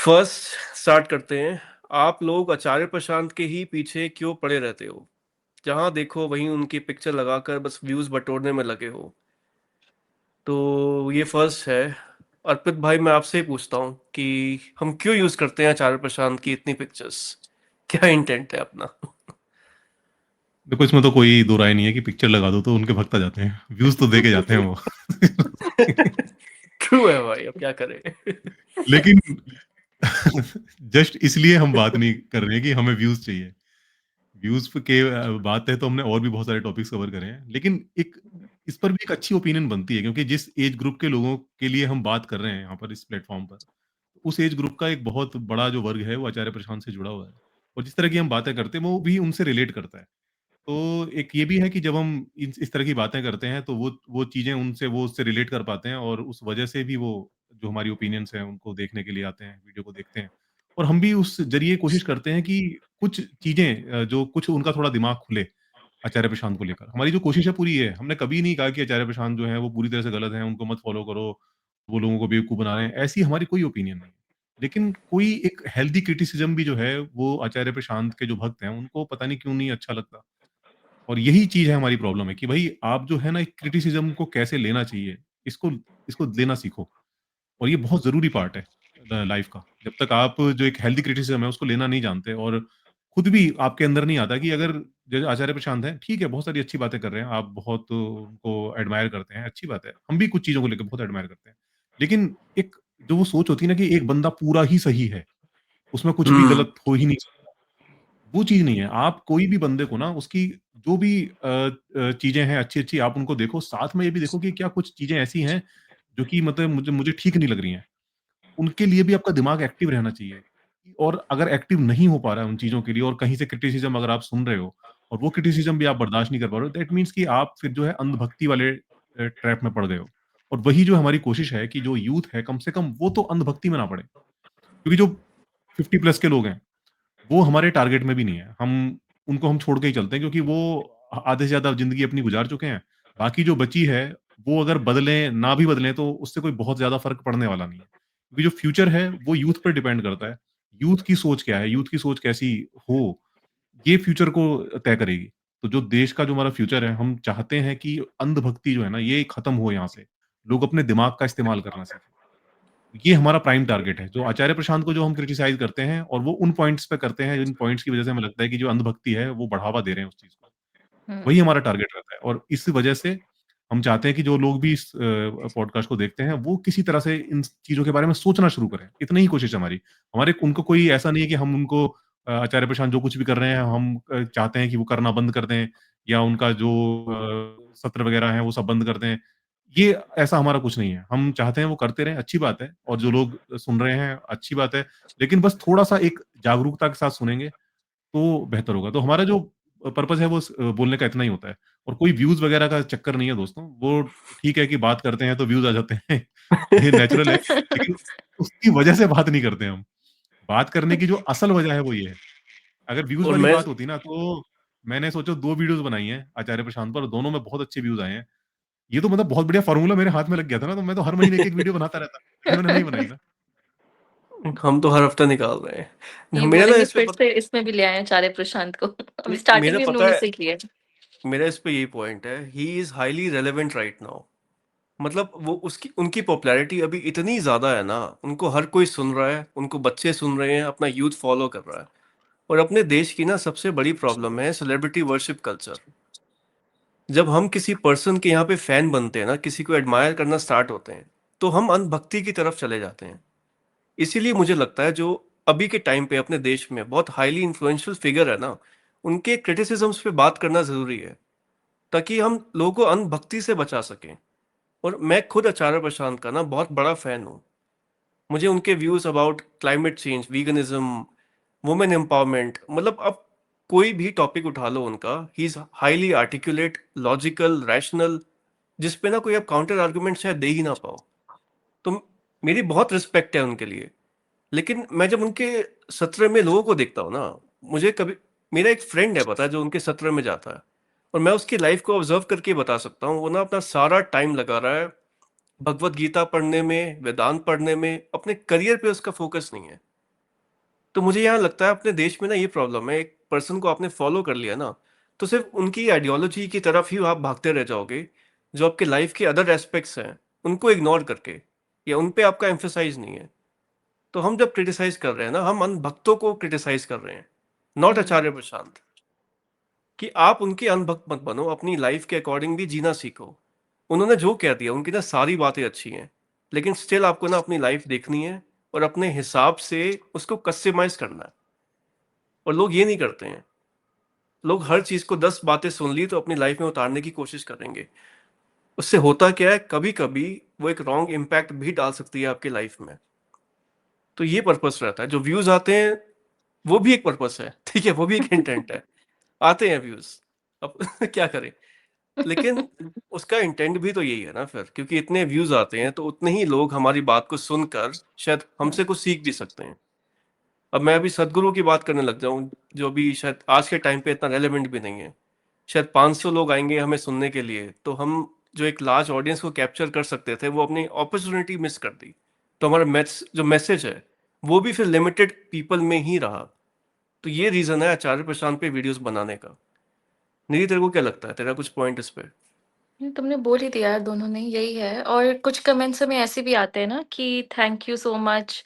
First start करते हैं। आप लोग आचार्य प्रशांत के ही पीछे क्यों पड़े रहते हो? जहाँ देखो वहीं उनकी पिक्चर लगाकर बस व्यूज़ बटोरने में लगे हो। तो ये फर्स्ट है। अर्पित भाई, मैं आपसे ही पूछता हूँ कि हम क्यों यूज़ करते हैं आचार्य प्रशांत की इतनी पिक्चर्स? क्या इंटेंट है अपना? देखो, इसमें तो कोई दो राय नहीं है कि पिक्चर लगा दो तो उनके भक्त आ जाते हैं। व्यूज तो दे के जाते हैं वो। ट्रू है भाई, अब क्या करें? लेकिन जस्ट इसलिए हम बात नहीं कर रहे हैं कि हमें व्यूज चाहिए। व्यूज के बात है तो हमने और भी बहुत सारे टॉपिक्स कवर करे हैं, लेकिन एक इस पर भी एक अच्छी ओपिनियन बनती है, क्योंकि जिस एज ग्रुप के लोगों के लिए हम बात कर रहे हैं यहाँ पर इस प्लेटफॉर्म पर, उस एज ग्रुप का एक बहुत बड़ा जो वर्ग है वो आचार्य प्रशांत से जुड़ा हुआ है। और जिस तरह की हम बातें करते हैं वो भी उनसे रिलेट करता है। तो एक ये भी है कि जब हम इस तरह की बातें करते हैं तो वो चीज़ें उनसे वो उससे रिलेट कर पाते हैं, और उस वजह से भी वो जो हमारी ओपिनियंस हैं उनको देखने के लिए आते हैं, वीडियो को देखते हैं। और हम भी उस ज़रिए कोशिश करते हैं कि कुछ चीज़ें जो कुछ उनका थोड़ा दिमाग खुले आचार्य प्रशांत को लेकर। हमारी जो कोशिश है पूरी ये है, हमने कभी नहीं कहा कि आचार्य प्रशांत जो हैं वो पूरी तरह से गलत हैं, उनको मत फ़ॉलो करो, वो लोगों को बेवकूफ़ बना रहे हैं, ऐसी हमारी कोई ओपिनियन नहीं है। लेकिन कोई एक हेल्दी क्रिटिसिज़्म भी जो है वो आचार्य प्रशांत के जो भक्त हैं उनको पता नहीं क्यों नहीं अच्छा लगता। और यही चीज़ है हमारी प्रॉब्लम है कि भई आप जो है ना एक क्रिटिसिज़्म को कैसे लेना चाहिए, इसको इसको लेना सीखो। और ये बहुत ज़रूरी पार्ट है लाइफ़ का। जब तक आप जो एक हेल्दी क्रिटिसिज़्म है उसको लेना नहीं जानते, और खुद भी आपके अंदर नहीं आता कि अगर जैसे आचार्य प्रशांत हैं, ठीक है, बहुत सारी अच्छी बातें कर रहे हैं, आप बहुत उनको एडमायर करते हैं, अच्छी बात है। हम भी कुछ चीज़ों को लेके बहुत एडमायर करते हैं। लेकिन एक जो वो सोच होती है ना कि एक बंदा पूरा ही सही है, उसमें कुछ भी हुँ। गलत हो ही नहीं सकता। वो चीज़ नहीं है। आप कोई भी बंदे को ना उसकी जो भी चीज़ें हैं अच्छी-अच्छी आप उनको देखो, साथ में ये भी देखो कि क्या कुछ चीज़ें ऐसी हैं जो कि मतलब मुझे मुझे ठीक नहीं लग रही हैं। उनके लिए भी आपका दिमाग एक्टिव रहना चाहिए। और अगर एक्टिव नहीं हो पा रहा है उन चीज़ों के लिए, और कहीं से क्रिटिसिज़्म अगर आप सुन रहे हो और वो क्रिटिसिज़्म भी आप बर्दाश्त नहीं कर पा रहे हो, दैट मीन्स कि आप फिर जो है अंधभक्ति वाले ट्रैप में पड़ गए हो। और वही जो हमारी कोशिश है कि जो यूथ है कम से कम वो तो अंधभक्ति में ना पड़े। क्योंकि जो 50 प्लस के लोग हैं वो हमारे टारगेट में भी नहीं है। हम छोड़ के ही चलते हैं, क्योंकि वो आधे से ज़्यादा ज़िंदगी अपनी गुज़ार चुके हैं। बाकी जो बची है, वो अगर बदलें, ना भी बदलें तो उससे कोई बहुत ज़्यादा फ़र्क पड़ने वाला नहीं है। क्योंकि जो फ्यूचर है वो यूथ पे डिपेंड करता है। यूथ की सोच क्या है, यूथ की सोच कैसी हो, ये फ्यूचर को तय करेगी। तो जो देश का जो हमारा फ्यूचर है, हम चाहते हैं कि अंधभक्ति जो है ना, ये खत्म हो यहाँ से। लोग अपने दिमाग का इस्तेमाल करना सीखें। ये हमारा प्राइम टारगेट है। जो आचार्य प्रशांत को जो हम क्रिटिसाइज़ करते हैं और वो उन पॉइंट्स पे करते हैं, जिन पॉइंट्स की वज़ह से हमें लगता है कि जो अंधभक्ति है, वो बढ़ावा दे रहे हैं उस चीज़ को। हुँ। वही हमारा टारगेट रहता है, और इस वज़ह से हम चाहते हैं कि जो लोग भी इस पॉडकास्ट को देखते हैं, वो किसी तरह से इन चीज़ों के बारे में सोचना शुरू करें। इतनी ही कोशिश है हमारी। हमारे उनको कोई ऐसा नहीं है कि हम उनको आचार्य प्रशांत जो कुछ भी कर रहे हैं, हम चाहते हैं कि वो करना बंद कर दें, या उनका जो सत्र वग़ैरह हैं, वो सब बंद कर दें। ये ऐसा हमारा कुछ नहीं है। हम चाहते हैं वो करते रहें, अच्छी बात है, और जो लोग सुन रहे हैं, अच्छी बात है। लेकिन बस थोड़ा-सा एक जागरूकता के साथ सुनेंगे, तो बेहतर होगा। तो हमारा जो पर्पज़ है वो बोलने का इतना ही होता है, और कोई व्यूज़ वगैरह का चक्कर नहीं है दोस्तों। वो ठीक है कि बात करते हैं तो व्यूज़ आ जाते हैं, ये नेचुरल है, लेकिन उसकी वजह से बात नहीं करते हम। बात करने की जो असल वजह है वो ये है। अगर व्यूज़ और वाली मैं बात होती ना, तो मैंने सोचो 2 वीडियोज़ बनाई हैं आचार्य प्रशांत पर, और दोनों में बहुत अच्छे व्यूज़ आए हैं। ये तो मतलब बहुत बढ़िया फ़ॉर्मूला मेरे हाथ में लग गया था ना, तो मैं तो हर महीने 1-1 वीडियो बनाता रहता। लेकिन मैंने नहीं बनाई ना। हम तो हर हफ्ते निकाल रहे हैं। नहीं मेरा ना बोलेंगे इस पे फिर से इसमें भी ले आए आचार्य प्रशांत को। अभी नहीं, स्टार्टिंग मेरा भी हमने पता उन्हीं है, से की है। मेरा इस पे यही पॉइंट है, he is highly relevant right now. मतलब वो उसकी उनकी पॉपुलैरिटी अभी इतनी ज़्यादा है ना, उनको हर कोई सुन रहा है, उनको बच्चे सुन रहे हैं, अपना यूथ फॉलो कर रहा है। और अपने देश की ना सबसे बड़ी प्रॉब्लम है सेलिब्रिटी वर्शिप कल्चर। जब हम किसी पर्सन के यहाँ पे फैन बनते हैं ना, किसी को एडमायर करना स्टार्ट होते हैं, तो हम अंधभक्ति की तरफ चले जाते हैं। इसीलिए मुझे लगता है जो अभी के टाइम पे अपने देश में बहुत हाईली इन्फ्लुएंशियल फिगर है ना, उनके क्रिटिसिज्म्स पे बात करना ज़रूरी है, ताकि हम लोगों को अंधभक्ति से बचा सकें। और मैं खुद आचार्य प्रशांत का ना बहुत बड़ा फैन हूँ। मुझे उनके views about climate change, veganism, women empowerment, मतलब अब कोई भी टॉपिक उठा लो उनका, he is highly articulate, logical, rational, जिसपे ना कोई आप काउंटर आर्गुमेंट शायद दे ही ना पाओ। तो मेरी बहुत रिस्पेक्ट है उनके लिए। लेकिन मैं जब उनके सत्र में लोगों को देखता हूँ ना, मुझे कभी, मेरा एक फ्रेंड है पता है जो उनके सत्र में जाता है, और मैं उसकी लाइफ को ऑब्जर्व करके बता सकता हूँ, वो ना अपना सारा टाइम लगा रहा है भगवत गीता पढ़ने में, वेदांत पढ़ने में, अपने करियर पे उसका फोकस नहीं है। तो मुझे यहाँ लगता है अपने देश में ना ये प्रॉब्लम है, एक पर्सन को आपने फॉलो कर लिया ना, तो सिर्फ उनकी आइडियोलॉजी की तरफ ही आप भागते रह जाओगे। जो आपके लाइफ के अदर एस्पेक्ट्स हैं, उनको इग्नोर करके, या उन पे आपका एम्फेसाइज नहीं है। तो हम जब क्रिटिसाइज कर रहे हैं ना, हम अनभक्तों को क्रिटिसाइज कर रहे हैं, नॉट हुँ। आचार्य प्रशांत। कि आप उनके अनभक्त मत बनो, अपनी लाइफ के अकॉर्डिंग भी जीना सीखो। उन्होंने जो कह दिया, उनकी ना सारी बातें अच्छी हैं, लेकिन स्टिल आपको ना अपनी लाइफ देखनी है और अपने हिसाब से उसको कस्टमाइज करना है। और लोग ये नहीं करते हैं। लोग हर चीज को 10 बातें सुन ली तो अपनी लाइफ में उतारने की कोशिश करेंगे। उससे होता क्या है, कभी कभी वो एक रॉन्ग इम्पैक्ट भी डाल सकती है आपकी लाइफ में। तो ये पर्पस रहता है, जो व्यूज आते हैं वो भी एक पर्पस है, ठीक है, वो भी एक इंटेंट है। आते हैं व्यूज, अब क्या करें। लेकिन उसका इंटेंट भी तो यही है ना फिर, क्योंकि इतने व्यूज आते हैं तो उतने ही लोग हमारी बात को सुनकर शायद हमसे कुछ सीख भी सकते हैं। अब मैं अभी सदगुरु की बात करने लग जाऊं, जो अभी शायद आज के टाइम पे इतना रेलेवेंट भी नहीं है। शायद 500 लोग आएंगे हमें सुनने के लिए, तो हम जो एक लार्ज ऑडियंस को कैप्चर कर सकते थे, वो अपनी अपॉर्चुनिटी मिस कर दी। तो हमारा जो मैसेज है, वो भी फिर लिमिटेड पीपल में ही रहा। तो ये रीजन है आचार्य प्रशांत पे वीडियोस बनाने का। निधि, तेरे को क्या लगता है, तेरा कुछ पॉइंट इस पे? तुमने बोल ही दिया यार, दोनों ने यही है। और कुछ कमेंट्स हमें ऐसे भी आते हैं ना कि थैंक यू सो मच,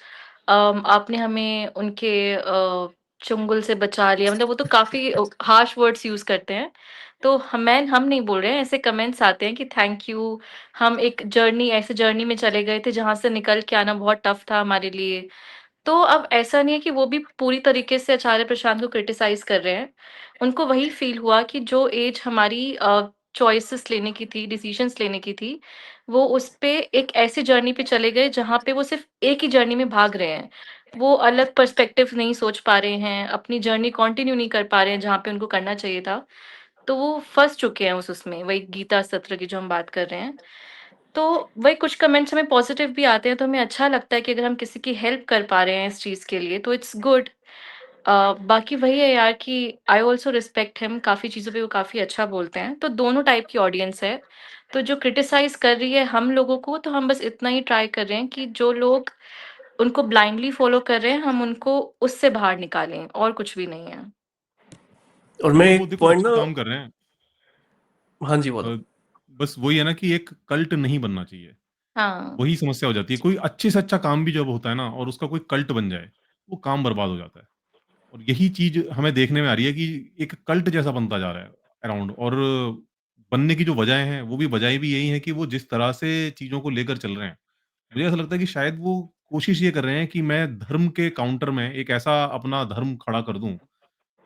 आपने हमें उनके चुंगल से बचा लिया। मतलब वो तो काफ़ी हार्श वर्ड्स यूज़ करते हैं। तो हम नहीं बोल रहे हैं, ऐसे कमेंट्स आते हैं कि थैंक यू, हम एक जर्नी ऐसे जर्नी में चले गए थे जहाँ से निकल के आना बहुत टफ था हमारे लिए। तो अब ऐसा नहीं है कि वो भी पूरी तरीके से आचार्य प्रशांत को क्रिटिसाइज़ कर रहे हैं। उनको वही फ़ील हुआ कि जो एज हमारी चॉइसेस लेने की थी, डिसीज़न्स लेने की थी, वो उस पे एक ऐसी जर्नी पे चले गए जहाँ पे वो सिर्फ़ एक ही जर्नी में भाग रहे हैं। वो अलग पर्सपेक्टिव नहीं सोच पा रहे हैं, अपनी जर्नी कंटिन्यू नहीं कर पा रहे हैं जहाँ पे उनको करना चाहिए था। तो वो फँस चुके हैं उसमें, वही गीता सत्र की जो हम बात कर रहे हैं। तो वही कुछ कमेंट्स हमें पॉज़िटिव भी आते हैं, तो हमें अच्छा लगता है कि अगर हम किसी की हेल्प कर पा रहे हैं इस चीज़ के लिए, तो इट्स गुड। बाकी वही है यार कि आई ऑल्सो रिस्पेक्ट हिम, काफ़ी चीज़ों पे वो काफ़ी अच्छा बोलते हैं। तो दोनों टाइप की ऑडियंस है। तो जो क्रिटिसाइज़ कर रही है हम लोगों को, तो हम बस इतना ही ट्राई कर रहे हैं कि जो लोग उनको ब्लाइंडली फ़ॉलो कर रहे हैं, हम उनको उससे बाहर निकालें, और कुछ भी नहीं है। और मैं मतलब वो एक देखो पॉइंट अच्छा ना, काम कर रहे हैं। हाँ जी अ, बोलो। बस वही है ना कि एक कल्ट नहीं बनना चाहिए। हाँ। वही समस्या हो जाती है। कोई अच्छे से अच्छा काम भी जब होता है ना और उसका कोई कल्ट बन जाए, वो काम बर्बाद हो जाता है। और यही चीज़ हमें देखने में आ रही है कि एक कल्ट जैसा बनता जा रहा है अराउंड। और बनने की जो वजहें हैं, वो भी वजहें भी यही हैं कि वो जिस तरह से चीज़ों को लेकर चल रहे हैं। मुझे ऐसा लगता है कि शायद वो कोशिश ये कर रहे हैं कि मैं धर्म के काउंटर में एक ऐसा अपना धर्म खड़ा कर दूँ,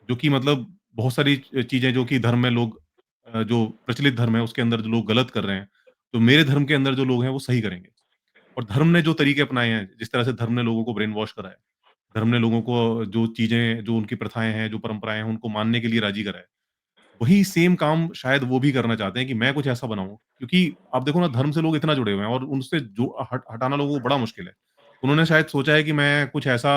जो कि मतलब बहुत सारी चीज़ें जो कि धर्म में लोग जो प्रचलित धर्म है उसके अंदर जो लोग गलत कर रहे हैं, तो मेरे धर्म के अंदर जो लोग हैं वो सही करेंगे। और धर्म ने जो तरीके अपनाए हैं, जिस तरह से धर्म ने लोगों को ब्रेन वॉश करा है, धर्म ने लोगों को जो चीज़ें, जो उनकी प्रथाएँ हैं, जो परंपराएँ हैं, उनको मानने के लिए राज़ी करा है। वही सेम काम शायद वो भी करना चाहते हैं कि मैं कुछ ऐसा बनाऊँ, क्योंकि आप देखो ना धर्म से लोग इतना जुड़े हुए हैं और उनसे जो हटाना लोगों को बड़ा मुश्किल है। उन्होंने शायद सोचा है कि मैं कुछ ऐसा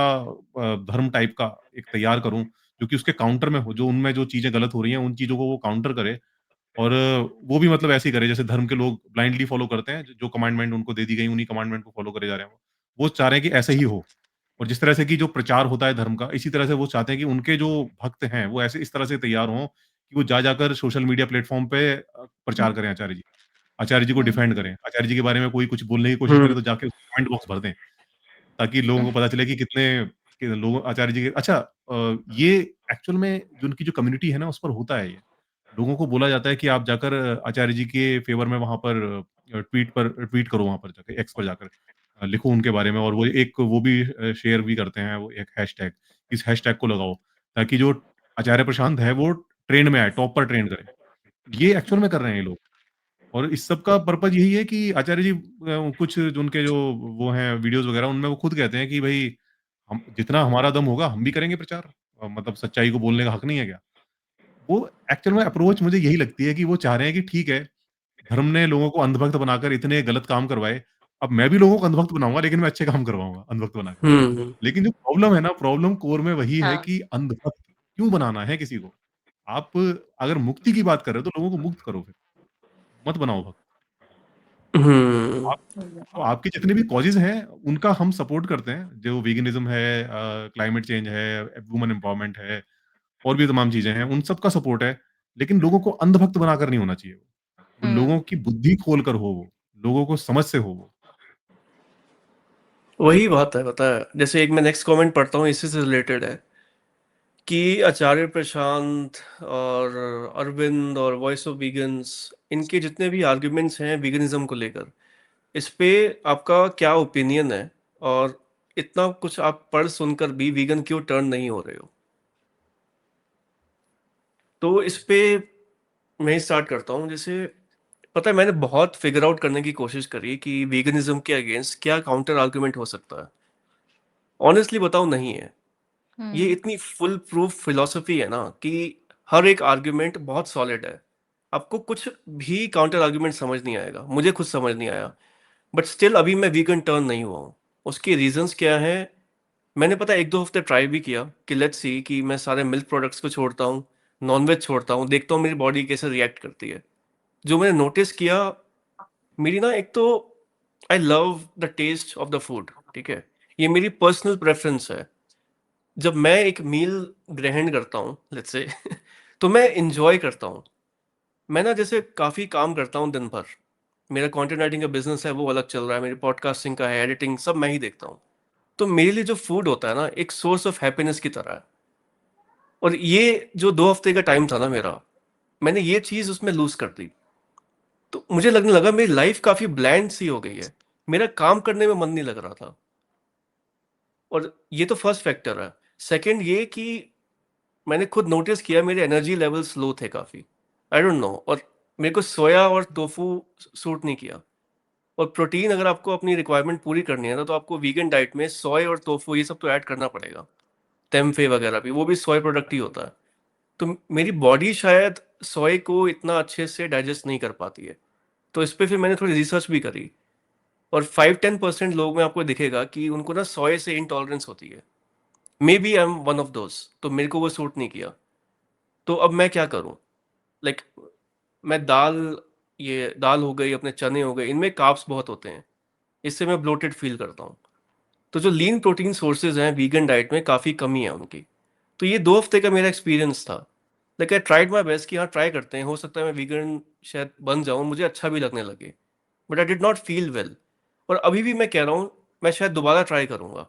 धर्म टाइप का एक तैयार करूँ, जो कि उसके काउंटर में हो, जो उनमें जो चीज़ें गलत हो रही हैं, उन चीज़ों को वो काउंटर करे। और वो भी मतलब ऐसे ही करे जैसे धर्म के लोग ब्लाइंडली फॉलो करते हैं, जो कमांडमेंट उनको दे दी गई, उन्हीं कमांडमेंट को फॉलो करे जा रहे हैं वो। वो चाह रहे हैं कि ऐसे ही हो। और जिस तरह से कि जो प्रचार होता है धर्म का, इसी तरह से वो चाहते हैं कि उनके जो भक्त हैं, वो ऐसे इस तरह से तैयार हों कि वो जा जाकर सोशल मीडिया प्लेटफ़ॉर्म पे प्रचार करें आचार्य जी का। आचार्य जी को हुँ, डिफेंड करें। आचार्य जी के बारे में कोई कुछ बोलने की कोशिश करे हुँ। तो जाके उसको कमेंट बॉक्स भर दें, ताकि लोगों हुँ, को पता चले कि कितने कि लोग आचार्य जी के अच्छा ये एक्चुअल में जो उनकी जो कम्युनिटी है ना, उस पर होता है ये। लोगों को बोला जाता है कि आप जाकर आचार्य जी के फ़ेवर में वहाँ पर ट्वीट करो वहाँ पर जाके, एक्स पर जाकर लिखो उनके बारे में। और वो एक वो भी शेयर भी करते हैं वो एक हैशटैग, इस हैशटैग को लगाओ, ताकि जो आचार्य प्रशांत है वो ट्रेंड में आए, टॉप पर ट्रेंड करे। ये एक्चुअल में कर रहे हैं ये लोग। और इस सब का पर्पज़ यही है कि आचार्य जी कुछ जो उनके जो वो हैं वीडियोज़ वगैरह, उनमें वो खुद कहते हैं कि भई हम जितना हमारा दम होगा हम भी करेंगे प्रचार। मतलब सच्चाई को बोलने का हक नहीं है क्या? वो एक्चुअल में अप्रोच मुझे यही लगती है कि वो चाह रहे हैं कि ठीक है, धर्म ने लोगों को अंधभक्त बनाकर इतने गलत काम करवाए, अब मैं भी लोगों को अंधभक्त बनाऊँगा, लेकिन मैं अच्छे काम करवाऊँगा अंधभक्त बनाकर। हुँ, हुँ। लेकिन जो प्रॉब्लम है ना, प्रॉब्लम कोर में वही है हाँ। कि अंधभक्त क्यों बनाना है किसी को? आप अगर मुक्ति की बात कर रहे हो तो लोगों को मुक्त करो फिर, मत बनाओ भक्त। हम्म। आप तो आपके जितने भी कॉजेज़ हैं, उनका हम सपोर्ट करते हैं, जो वीगनिज़्म है, क्लाइमेट चेंज है, वुमन एम्पावरमेंट है, और भी तमाम चीज़ें हैं, उन सब का सपोर्ट है, लेकिन लोगों को अंधभक्त बनाकर नहीं होना चाहिए वो। वो लोगों हुँ, की बुद्धि खोल कर हो वो, लोगों को समझ से हो वो। वही बात है, पता है, जैसे एक मैं नेक्स्ट कमेंट पढ़ता हूँ, इसी से रिलेटेड है कि आचार्य प्रशांत और अरविंद और वॉइस ऑफ वीगन्स, इनके जितने भी आर्ग्यूमेंट्स हैं वीगनिज्म को लेकर, इस पे आपका क्या ओपिनियन है? और इतना कुछ आप पढ़ सुनकर भी वीगन क्यों टर्न नहीं हो रहे हो? तो इस पे मैं स्टार्ट करता हूँ। जैसे पता है, मैंने बहुत फिगर आउट करने की कोशिश करी कि वीगनिज्म के अगेंस्ट क्या काउंटर आर्गुमेंट हो सकता है। ऑनेस्टली बताऊं, नहीं है। ये हुँ, इतनी फुल प्रूफ फिलॉसफी है ना कि हर एक आर्ग्यूमेंट बहुत सॉलिड है। आपको कुछ भी काउंटर आर्ग्यूमेंट समझ नहीं आएगा, मुझे खुद समझ नहीं आया। बट स्टिल अभी मैं वीगन टर्न नहीं हुआ हूँ। उसके रीजंस क्या हैं? मैंने पता है 1-2 हफ्ते ट्राई भी किया कि लेट्स सी कि मैं सारे मिल्क प्रोडक्ट्स को छोड़ता हूँ, नॉनवेज छोड़ता हूँ, देखता हूँ मेरी बॉडी कैसे रिएक्ट करती है। जो मैंने नोटिस किया, मेरी ना, एक तो I love the taste of the food, ठीक है? ये मेरी पर्सनल प्रेफ़रेंस है। जब मैं एक मील ग्रहण करता हूँ, लेट्स से तो मैं एन्जॉय करता हूँ। मैं ना जैसे काफ़ी काम करता हूँ दिन भर। मेरा कंटेंट राइटिंग का बिज़नेस है, वो अलग चल रहा है, मेरी पॉडकास्टिंग का है, एडिटिंग सब मैं ही देखता हूँ। तो मेरे लिए जो फूड होता है ना, एक सोर्स ऑफ हैप्पीनेस की तरह है। और ये जो 2 हफ्ते का टाइम था ना मेरा, मैंने ये चीज़ उसमें लूज़ कर दी। तो मुझे लगने लगा मेरी लाइफ़ काफ़ी ब्लैंड सी हो गई है। मेरा काम करने में मन नहीं लग रहा था। और ये तो फर्स्ट फैक्टर है। सेकंड ये कि मैंने खुद नोटिस किया मेरे एनर्जी लेवल्स लो थे काफ़ी। आई डोंट नो, और मेरे को सोया और टोफू सूट नहीं किया। और प्रोटीन अगर आपको अपनी रिक्वायरमेंट पूरी करनी है ना, तो आपको वीगन डाइट में सोय और टोफू ये सब तो ऐड करना पड़ेगा। टेम्फे वगैरह भी, वो भी सोय प्रोडक्ट ही होता है। तो मेरी बॉडी शायद सोय को इतना अच्छे से डाइजेस्ट नहीं कर पाती है। तो इस पे फिर मैंने थोड़ी रिसर्च भी करी। और 5-10% लोग में आपको दिखेगा कि उनको ना सोय से इंटॉलरेंस होती है। Maybe I am one of those. तो मेरे को वो सूट नहीं किया। तो अब मैं क्या करूं? लाइक मैं दाल, ये दाल हो गई, अपने चने हो गए, इनमें कार्ब्स बहुत होते हैं। इससे मैं ब्लोटेड फील करता हूँ। तो जो लीन प्रोटीन सोर्सेज हैं वीगन डाइट में, काफ़ी कमी है उनकी। तो ये 2 हफ्ते का मेरा एक्सपीरियंस था। Like I tried my best कि हाँ, ट्राई करते हैं, हो सकता है मैं वीगन शायद बन जाऊँ, मुझे अच्छा भी लगने लगे। But I did not feel well. और अभी भी मैं कह रहा हूँ, मैं शायद दोबारा ट्राई करूँगा।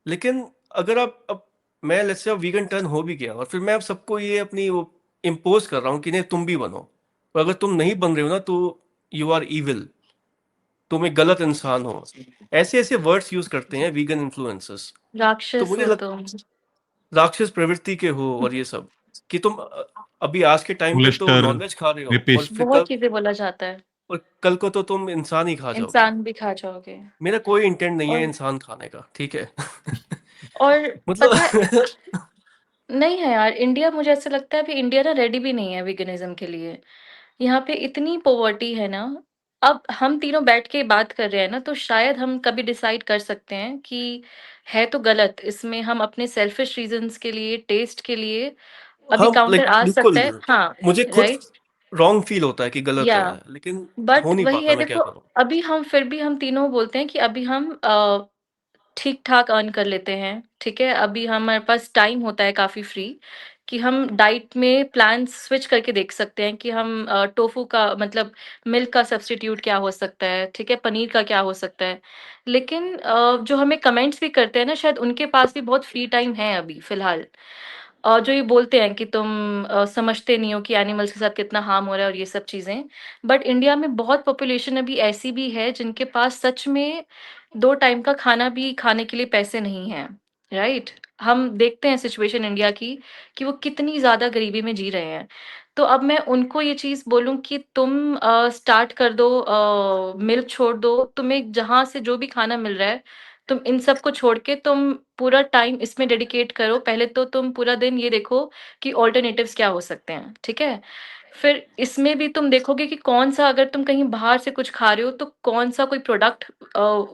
लेकिन अगर आप अब, मैं लेट्स से अब वीगन टर्न हो भी गया और फिर मैं अब सबको ये अपनी वो इम्पोज कर रहा हूँ कि नहीं तुम भी बनो। और अगर तुम नहीं बन रहे हो ना, तो यू आर इविल, तुम एक गलत इंसान हो। ऐसे ऐसे वर्ड्स यूज करते हैं वीगन इन्फ्लुएंसर्स। तो राक्षस मुझे हो लग, तुम। राक्षस प्रवृत्ति के हो और ये सब, कि तुम अभी आज के टाइम पे तो मोलेस्टर, नॉनवेज खा रहे हो, और रेपिस्ट। फिर बहुत कल, चीज़ें बोला जाता है, और कल को तो तुम इंसान ही खा जाओगे। इंसान भी खा जाओगे। मेरा कोई इंटेंट नहीं है और इंसान खाने का, ठीक है? और पता है, मतलब नहीं है यार, इंडिया मुझे ऐसा लगता है अभी इंडिया ना रेडी भी नहीं है वेगनिज़्म के लिए। यहाँ पे इतनी पॉवर्टी है ना, अब हम तीनों बैठ के बात कर रहे हैं ना, तो शायद हम कभी डिसाइड कर सकते हैं कि है तो गलत, इसमें हम अपने सेल्फिश रीज़न्स के लिए, टेस्ट के लिए अभी हाँ, काउंटर लाइक आ बिल्कुल, सकता है। हाँ, मुझे खुद राइट? रॉन्ग फील होता है कि गलत या है, लेकिन हो बट नहीं वही पाता, है, मैं क्या देखो, करूँ? अभी हम फिर भी हम तीनों बोलते हैं कि अभी हम ठीक-ठाक अर्न कर लेते हैं, ठीक है? अभी हमारे पास टाइम होता है काफ़ी फ्री, कि हम डाइट में प्लान्स स्विच करके देख सकते हैं कि हम टोफू का मतलब मिल्क का सब्स्टिट्यूट क्या हो सकता है, ठीक है? पनीर का क्या हो सकता है? लेकिन जो हमें कमेंट्स भी करते हैं ना, शायद उनके पास भी बहुत फ्री टाइम है अभी फ़िलहाल। जो ये बोलते हैं कि तुम समझते नहीं हो कि एनिमल्स के साथ कितना हार्म हो रहा है और ये सब चीज़ें। बट इंडिया में बहुत पॉपुलेशन अभी ऐसी भी है जिनके पास सच में 2 टाइम का खाना भी खाने के लिए पैसे नहीं हैं, राइट? हम देखते हैं सिचुएशन इंडिया की कि वो कितनी ज़्यादा गरीबी में जी रहे हैं। तो अब मैं उनको ये चीज़ बोलूँ कि तुम स्टार्ट कर दो, मिल्क छोड़ दो, तुम्हें जहाँ से जो भी खाना मिल रहा है, तुम इन सब को छोड़ के तुम पूरा टाइम इसमें डेडिकेट करो। पहले तो तुम पूरा दिन ये देखो कि अल्टरनेटिव्स क्या हो सकते हैं, ठीक है? फिर इसमें भी तुम देखोगे कि कौन-सा, अगर तुम कहीं बाहर से कुछ खा रहे हो, तो कौन-सा कोई प्रोडक्ट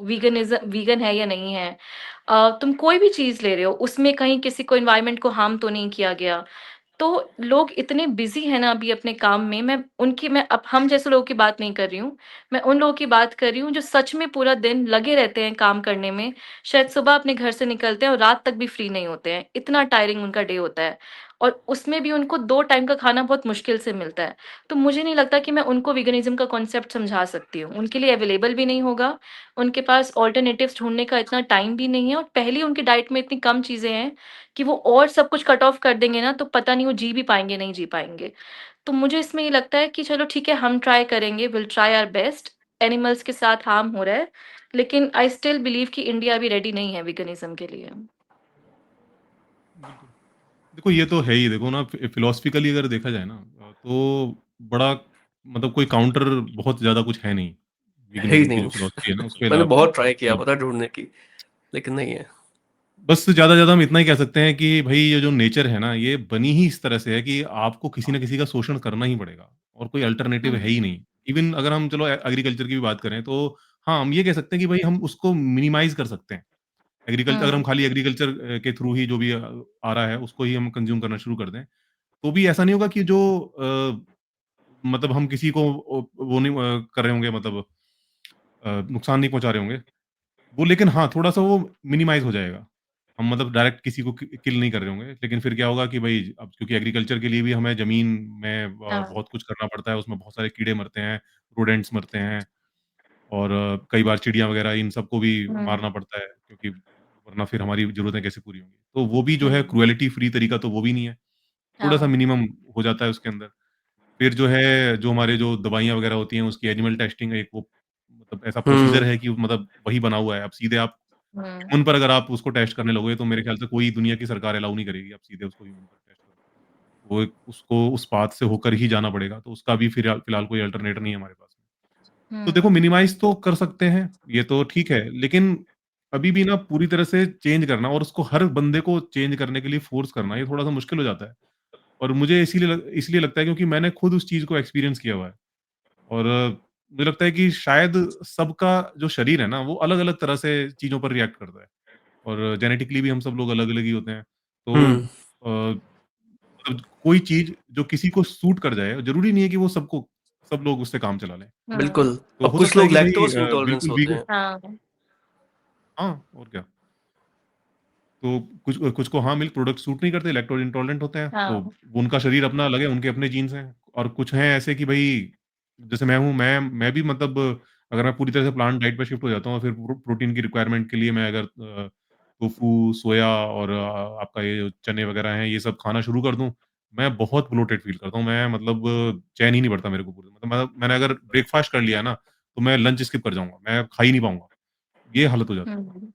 वीगन है या नहीं है। तुम कोई भी चीज़ ले रहे हो, उसमें कहीं किसी को एनवायरनमेंट को हार्म तो नहीं किया गया। तो लोग इतने बिज़ी हैं ना अभी अपने काम में, मैं अब हम जैसे लोगों की बात नहीं कर रही हूँ। मैं उन लोगों की बात कर रही हूँ जो सच में पूरा दिन लगे रहते हैं काम करने में। शायद सुबह अपने घर से निकलते हैं और रात तक भी फ्री नहीं होते हैं। इतना टायरिंग उनका डे होता है और उसमें भी उनको 2 टाइम का खाना बहुत मुश्किल से मिलता है। तो मुझे नहीं लगता कि मैं उनको वीगनिज़्म का कॉन्सेप्ट समझा सकती हूँ। उनके लिए अवेलेबल भी नहीं होगा, उनके पास अल्टरनेटिव्स ढूँढने का इतना टाइम भी नहीं है और पहले ही उनकी डाइट में इतनी कम चीज़ें हैं कि वो और सब कुछ कट ऑफ कर देंगे ना तो पता नहीं वो जी भी पाएँगे, नहीं जी पाएँगे। तो मुझे इसमें ये लगता है कि चलो ठीक है हम ट्राई करेंगे, will try our best. Animals के साथ हार्म हो रहा है, लेकिन आई स्टिल बिलीव कि इंडिया अभी रेडी नहीं है वीगनिज़्म के लिए। बिल्कुल। देखो ये तो है ही, देखो ना फिलॉसफिकली अगर देखा जाए ना तो बड़ा मतलब कोई काउंटर बहुत ज़्यादा कुछ है नहीं। है ही वीगनिज़्म की जो नहीं। फिलॉसफी है ना उसके मैंने अलावा बहुत ट्राई किया जी। पता है ढूँढने की, लेकिन नहीं है। बस ज़्यादा से ज़्यादा हम इतना ही कह सकते हैं कि भई ये जो नेचर है ना, ये बनी ही इस तरह से है कि आपको किसी न किसी का शोषण करना ही पड़ेगा और कोई अल्टरनेटिव है हुँ, ही नहीं। इवन अगर हम चलो एग्रीकल्चर की भी बात करें तो हाँ, हम ये कह सकते हैं कि भई हम उसको मिनिमाइज़ कर सकते हैं। अगर हम हुँ, खाली एग्रीकल्चर के थ्रू ही जो भी आ रहा है उसको ही हम कंज़्यूम करना शुरू कर दें, तो भी ऐसा नहीं होगा कि जो मतलब हम किसी को वो नहीं कर रहे होंगे मतलब नुकसान नहीं पहुँचा रहे होंगे। वो लेकिन हाँ, थोड़ा-सा वो मिनिमाइज़ हो जाएगा। हम मतलब डायरेक्ट किसी को किल नहीं कर रहे होंगे। लेकिन फिर क्या होगा कि भई अब क्योंकि एग्रीकल्चर के लिए भी हमें ज़मीन में हाँ, बहुत कुछ करना पड़ता है, उसमें बहुत सारे कीड़े मरते हैं, रोडेंट्स मरते हैं और कई बार चिड़िया वगैरह इन सबको भी हुँ, मारना पड़ता है क्योंकि वरना फिर हमारी ज़रूरतें कैसे पूरी होंगी। तो वो भी जो है हुँ, क्रुएल्टी फ्री तरीका तो वो भी नहीं है। थोड़ा-सा हाँ, मिनिमम हो जाता है उसके अंदर। फिर जो है, जो हमारे जो दवाइयाँ वगैरह होती हैं, उसकी एनिमल टेस्टिंग एक वो मतलब ऐसा प्रोसीजर हुँ, है कि मतलब वही बना हुआ है। अब सीधे आप हुँ, ह्यूमन पर अगर आप उसको टेस्ट करने लगोगे, तो मेरे ख्याल से कोई दुनिया की सरकार अलाउ नहीं करेगी, आप सीधे उसको ह्यूमन पर टेस्ट करो। वो एक उसको उस पाथ से होकर ही जाना पड़ेगा, तो उसका भी फिलहाल कोई अल्टरनेट नहीं है हमारे पास में। तो देखो हुँ, मिनिमाइज़ तो कर सकते हैं, ये तो ठीक है, लेकिन अभी भी ना पूरी तरह से चेंज करना और उसको हर बंदे को चेंज करने के लिए फ़ोर्स करना, ये थोड़ा-सा मुश्किल हो जाता है। और मुझे इसलिए लगता है क्योंकि मैंने खुद उस चीज़ को एक्सपीरियंस किया हुआ है। और मुझे लगता है कि शायद सबका जो शरीर है ना, वो अलग-अलग तरह से चीज़ों पर रिएक्ट करता है और जेनेटिकली भी हम सब लोग अलग-अलग ही होते हैं। तो हुँ, मतलब कोई चीज़ जो किसी को सूट कर जाए, ज़रूरी नहीं है कि वो सब लोग उससे काम चला लें। हुँ, बिल्कुल। तो और हो कुछ सकता है लोग कि भई लैक्टोज़ इंटॉलरेंस बिल्कुल होते वीगन हैं। हाँ, हाँ, और क्या। तो कुछ को हाँ, मिल्क प्रोडक्ट सूट नहीं करते, लैक्टोज़ इंटॉलरेंट होते हैं, तो हाँ, वो उनका शरीर अपना अलग है, उनके अपने जीन्स हैं। और कुछ हैं ऐसे कि भई जैसे मैं हूँ, मैं भी मतलब अगर मैं पूरी तरह से प्लांट डाइट पे शिफ्ट हो जाता हूँ और फिर प्रोटीन की रिक्वायरमेंट के लिए मैं अगर टोफू, सोया और आपका ये जो चने वगैरह हैं, ये सब खाना शुरू कर दूँ, मैं बहुत ब्लोटेड फ़ील करता हूँ। मैं मतलब चैन ही नहीं बढ़ता मेरे को पूरे मतलब मैंने अगर ब्रेकफ़ास्ट कर लिया है ना, तो मैं लंच स्किप कर जाऊँगा, मैं खा ही नहीं पाऊँगा। ये हालत हो जाती है। हुँ,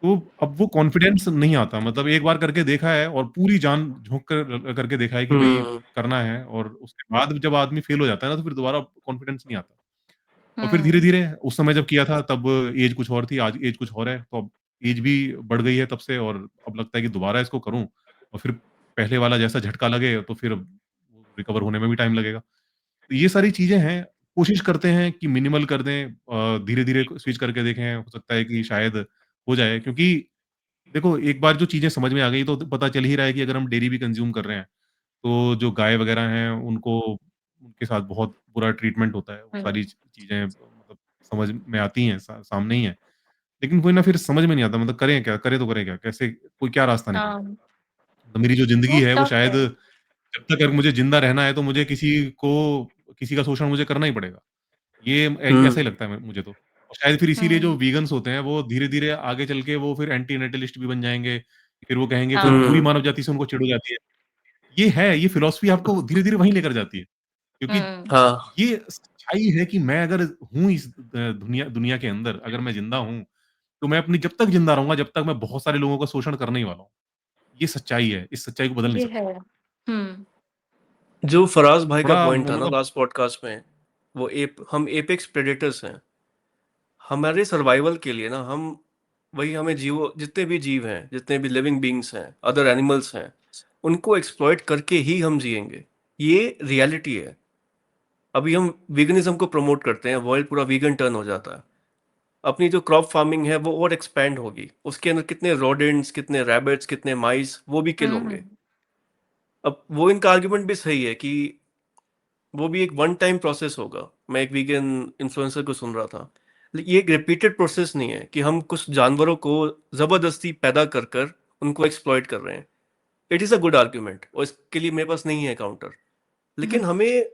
तो अब वो कॉन्फिडेंस नहीं आता मतलब एक बार करके देखा है और पूरी जान झोंक कर करके देखा है कि भई हुँ, करना है और उसके बाद जब आदमी फेल हो जाता है ना, तो फिर दोबारा कॉन्फिडेंस नहीं आता। और फिर हुँ, धीरे-धीरे उस समय जब किया था तब ऐज कुछ और थी, आज ऐज कुछ और है, तो अब ऐज भी बढ़ गई है तब से और अब लगता है कि दोबारा इसको करूँ और फिर पहले वाला जैसा झटका लगे तो फिर रिकवर होने में भी टाइम लगेगा। तो ये सारी चीज़ें हैं, कोशिश करते हैं कि मिनिमल कर दें धीरे-धीरे स्विच करके देखें, हो सकता है कि शायद हो जाए क्योंकि देखो, एक बार जो चीज़ें समझ में आ गई तो पता चल ही रहा है कि अगर हम डेयरी भी कंज़्यूम कर रहे हैं, तो जो गाय वगैरह हैं उनको उनके साथ बहुत बुरा ट्रीटमेंट होता है। वो सारी हुँ, चीज़ें मतलब समझ में आती हैं, सामने ही हैं। लेकिन वही ना फिर समझ में नहीं आता मतलब करें क्या? करें तो करें क्या? कैसे कोई क्या रास्ता निकालें? हाँ, तो मेरी जो ज़िंदगी बहुत है वो टफ शायद है। जब तक अगर मुझे ज़िंदा रहना है तो मुझे किसी का शोषण मुझे करना ही पड़ेगा। ये ऐसा ही हुँ, लगता है मुझे तो। और शायद फिर इसीलिए जो हुँ, वीगन्स होते हैं वो धीरे-धीरे आगे चल के वो फिर एंटी नेटलिस्ट भी बन जाएँगे। फिर वो कहेंगे फिर हाँ, पूरी हुँ, मानव जाति से उनको चिढ़ हो जाती है। ये फ़िलॉसफ़ी आपको धीरे-धीरे वहीं लेकर जाती है। क्योंकि हुँ, हाँ, ये सच्चाई है कि मैं अगर हूँ इस दुनिया दुनिया के अंदर, अगर मैं ज़िंदा हूँ, तो मैं अपनी जब तक ज़िंदा रहूँगा, जब तक मैं बहुत सारे लोगों का शोषण करने ही वाला हूँ। ये सच्चाई है, इस सच्चाई को बदल नहीं ये सकते। है। हुँ, जो फराज़ भाई का थोड़ा पॉइंट था ना मतलब लास्ट पॉडकास्ट में, वो हम एपेक्स प्रेडेटर्स हैं। हमारे सर्वाइवल के लिए ना हमें जितने भी जीव हैं, जितने भी लिविंग बीइंग्स हैं, अदर एनिमल्स हैं, उनको एक्सप्लॉइट करके ही हम जिएँगे। ये रियलिटी है। अभी हम वीगनिज़्म को प्रमोट करते हैं, वर्ल्ड पूरा वीगन टर्न हो जाता है। अपनी जो क्रॉप फार्मिंग है वो और एक्सपैंड होगी। उसके अंदर कितने रोडेंट्स, कितने रैबिट्स, कितने माइस वो भी किल हुँ, होंगे। हुँ, अब वो इनका आर्गुमेंट भी सही है कि वो भी एक वन टाइम प्रोसेस होगा। मैं एक वीगन इन्फ्लुएंसर को सुन रहा था, लेकिन ये एक रिपीटेड प्रोसेस नहीं है कि हम कुछ जानवरों को जबरदस्ती पैदा कर कर उनको एक्सप्लॉइट कर रहे हैं। It is a good argument और इसके लिए मेरे पास नहीं है काउंटर। लेकिन हमें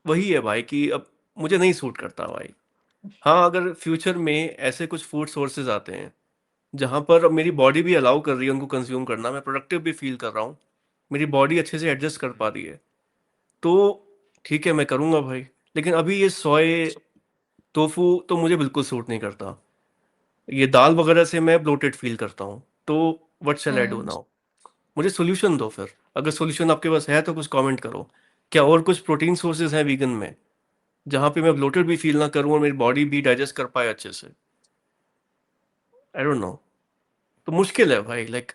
वही है भाई कि अब मुझे नहीं सूट करता भाई। हाँ, अगर फ्यूचर में ऐसे कुछ फूड सोर्सेज आते हैं जहाँ पर अब मेरी बॉडी भी अलाउ कर रही है उनको कंज्यूम करना, मैं प्रोडक्टिव भी फील कर रहा हूँ, मेरी बॉडी अच्छे से एडजस्ट कर पा रही है, तो ठीक है मैं करूँगा भाई। लेकिन अभी ये सोए टोफू तो मुझे बिल्कुल सूट नहीं करता। ये दाल वगैरह से मैं ब्लोटेड फील करता हूँ। तो what shell I do hmm. Now? मुझे सॉल्यूशन दो फिर। अगर सॉल्यूशन आपके पास है तो कुछ कमेंट करो। क्या और कुछ प्रोटीन सोर्सेज हैं वीगन में जहाँ पे मैं ब्लोटेड भी फील ना करूँ और मेरी बॉडी भी डाइजेस्ट कर पाए अच्छे से? I don't know. तो मुश्किल है भाई, लाइक।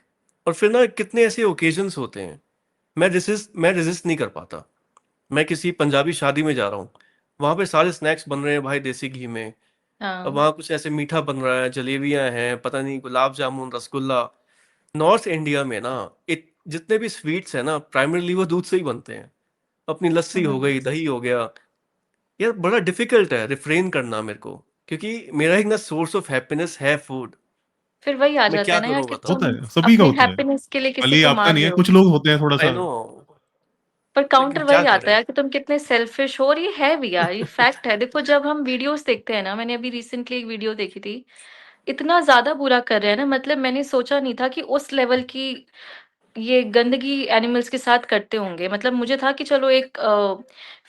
और फिर ना कितने ऐसे ओकेजन्स होते हैं, मैं रेजिस्ट नहीं कर पाता। मैं किसी पंजाबी शादी में जा रहा हूँ, वहाँ पे सारे स्नैक्स बन रहे हैं भाई देसी घी में। अब हाँ। वहाँ कुछ ऐसे मीठा बन रहा है, जलेबियाँ हैं, पता नहीं गुलाब जामुन, रसगुल्ला। नॉर्थ इंडिया में ना जितने भी स्वीट्स हैं ना प्राइमरीली वो दूध से ही बनते हैं। अपनी लस्सी हो हुँ। गई, दही हो गया। यार बड़ा डिफिकल्ट है रिफ्रेन करना मेरे को, क्योंकि मेरा एक ना सोर्स ऑफ हैप्पीनेस है फूड। फिर वही आ मैं जाता क्या है ना यार करूँ कि बताओ? होता तुम है, सभी का अपने होता है। हैप्पीनेस के लिए किसी खाली को आपका मार नहीं रहे है, हो। कुछ लोग होते हैं आई थोड़ा-सा। नो, पर लेकिन काउंटर क्या वही आता है करें? यार कि तुम कितने सेल्फिश हो, और ये है भी यार, ये फैक्ट है। देखो जब हम वीडियोस देखते हैं ना, मैंने अभी रिसेंटली एक वीडियो देखी थी, इतना ज्यादा बुरा कर रहे हैं ना, मतलब मैंने सोचा नहीं था कि उस लेवल की ये गंदगी एनिमल्स के साथ करते होंगे। मतलब मुझे था कि चलो एक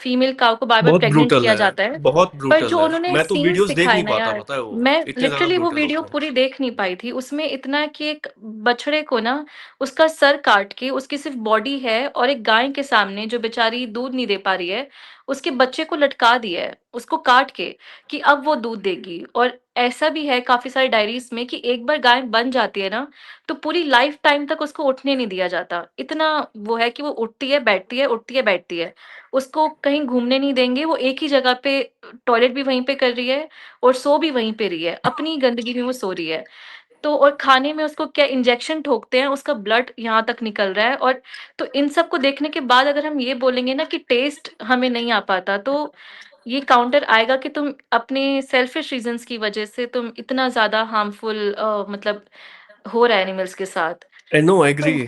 फीमेल काऊ को बार-बार बहुत प्रेग्नेंट ब्रूटल किया है, जाता है। बहुत पर ब्रूटल जो है। उन्होंने मैं तो सीन्स वीडियोस देख दिखाए नहीं ना पाता, यार, पता है वो मैं इतने ज्यादा लिटरली वो ब्रूटल वीडियो होते हैं। पूरी देख नहीं पाई थी। उसमें इतना कि एक बछड़े को ना उसका सर काट के, उसकी सिर्फ़ बॉडी है और एक गाय के सामने जो बेचारी दूध नहीं दे पा रही है, उसके बच्चे को लटका दिया है, उसको काट के, कि अब वो दूध देगी। और ऐसा भी है काफ़ी सारी डायरीज़ में कि एक बार गाय बन जाती है ना, तो पूरी लाइफ टाइम तक उसको उठने नहीं दिया जाता। इतना वो है कि वो उठती है, बैठती है, उठती है, बैठती है। उसको कहीं घूमने नहीं देंगे, वो एक ही जगह पे टॉयलेट भी वहीं पे कर रही है और सो भी वहीं पे रही है, अपनी गंदगी में वो सो रही है। तो और खाने में उसको क्या इंजेक्शन ठोकते हैं, उसका ब्लड यहाँ तक निकल रहा है। और तो इन सब को देखने के बाद अगर हम ये बोलेंगे ना कि टेस्ट हमें नहीं आ पाता, तो ये काउंटर आएगा कि तुम अपने सेल्फिश रीज़न्स की वजह से तुम इतना ज़्यादा हार्मफुल मतलब हो रहा है एनिमल्स के साथ। आई नो, आई तो एग्री।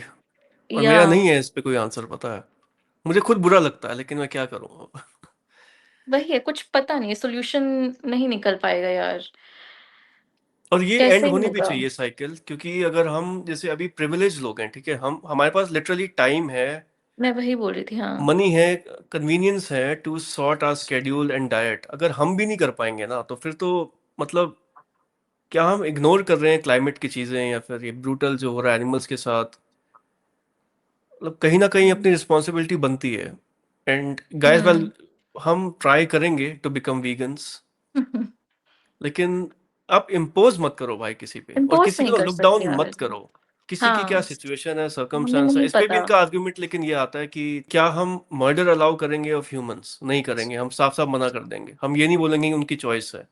और या मेरा नहीं है इस पे कोई आंसर, पता है। मुझे खुद बुरा लगता है, लेकिन मैं क्या करूँ? वही है, कुछ पता नहीं, सॉल्यूशन नहीं निकल पाएगा यार, और ये एंड कैसे ही होनी भी होगा? चाहिए साइकिल, क्योंकि अगर हम जैसे अभी प्रिविलेज लोग हैं, ठीक है, हम हमारे पास लिटरली टाइम है, मैं वही बोल रही थी, हाँ। मनी है, कन्वीनियंस है to sort our schedule and diet. अगर हम भी नहीं कर पाएंगे ना, तो फिर तो मतलब क्या हम इग्नोर कर रहे हैं क्लाइमेट की चीजें, या फिर ये ब्रूटल जो हो रहा है एनिमल्स के साथ? मतलब कहीं ना कहीं हुँ। अपनी रिस्पॉन्सिबिलिटी बनती है। एंड गाइस, वेल, हुँ। हम ट्राई करेंगे टू बिकम वीगन्स, लेकिन आप इम्पोज मत करो भाई किसी पे, और इम्पोज़ किसी नहीं को कर लुक सकते डाउन यार। मत करो। किसी की क्या हाँ, सिचुएशन है, हमें सर्कमस्टांस है, नहीं इस पे भी पता। इनका आर्ग्यूमेंट लेकिन ये आता है कि क्या हम मर्डर अलाउ करेंगे ऑफ ह्यूमंस? नहीं करेंगे, हम साफ साफ मना कर देंगे। हम ये नहीं बोलेंगे कि उनकी चॉइस है।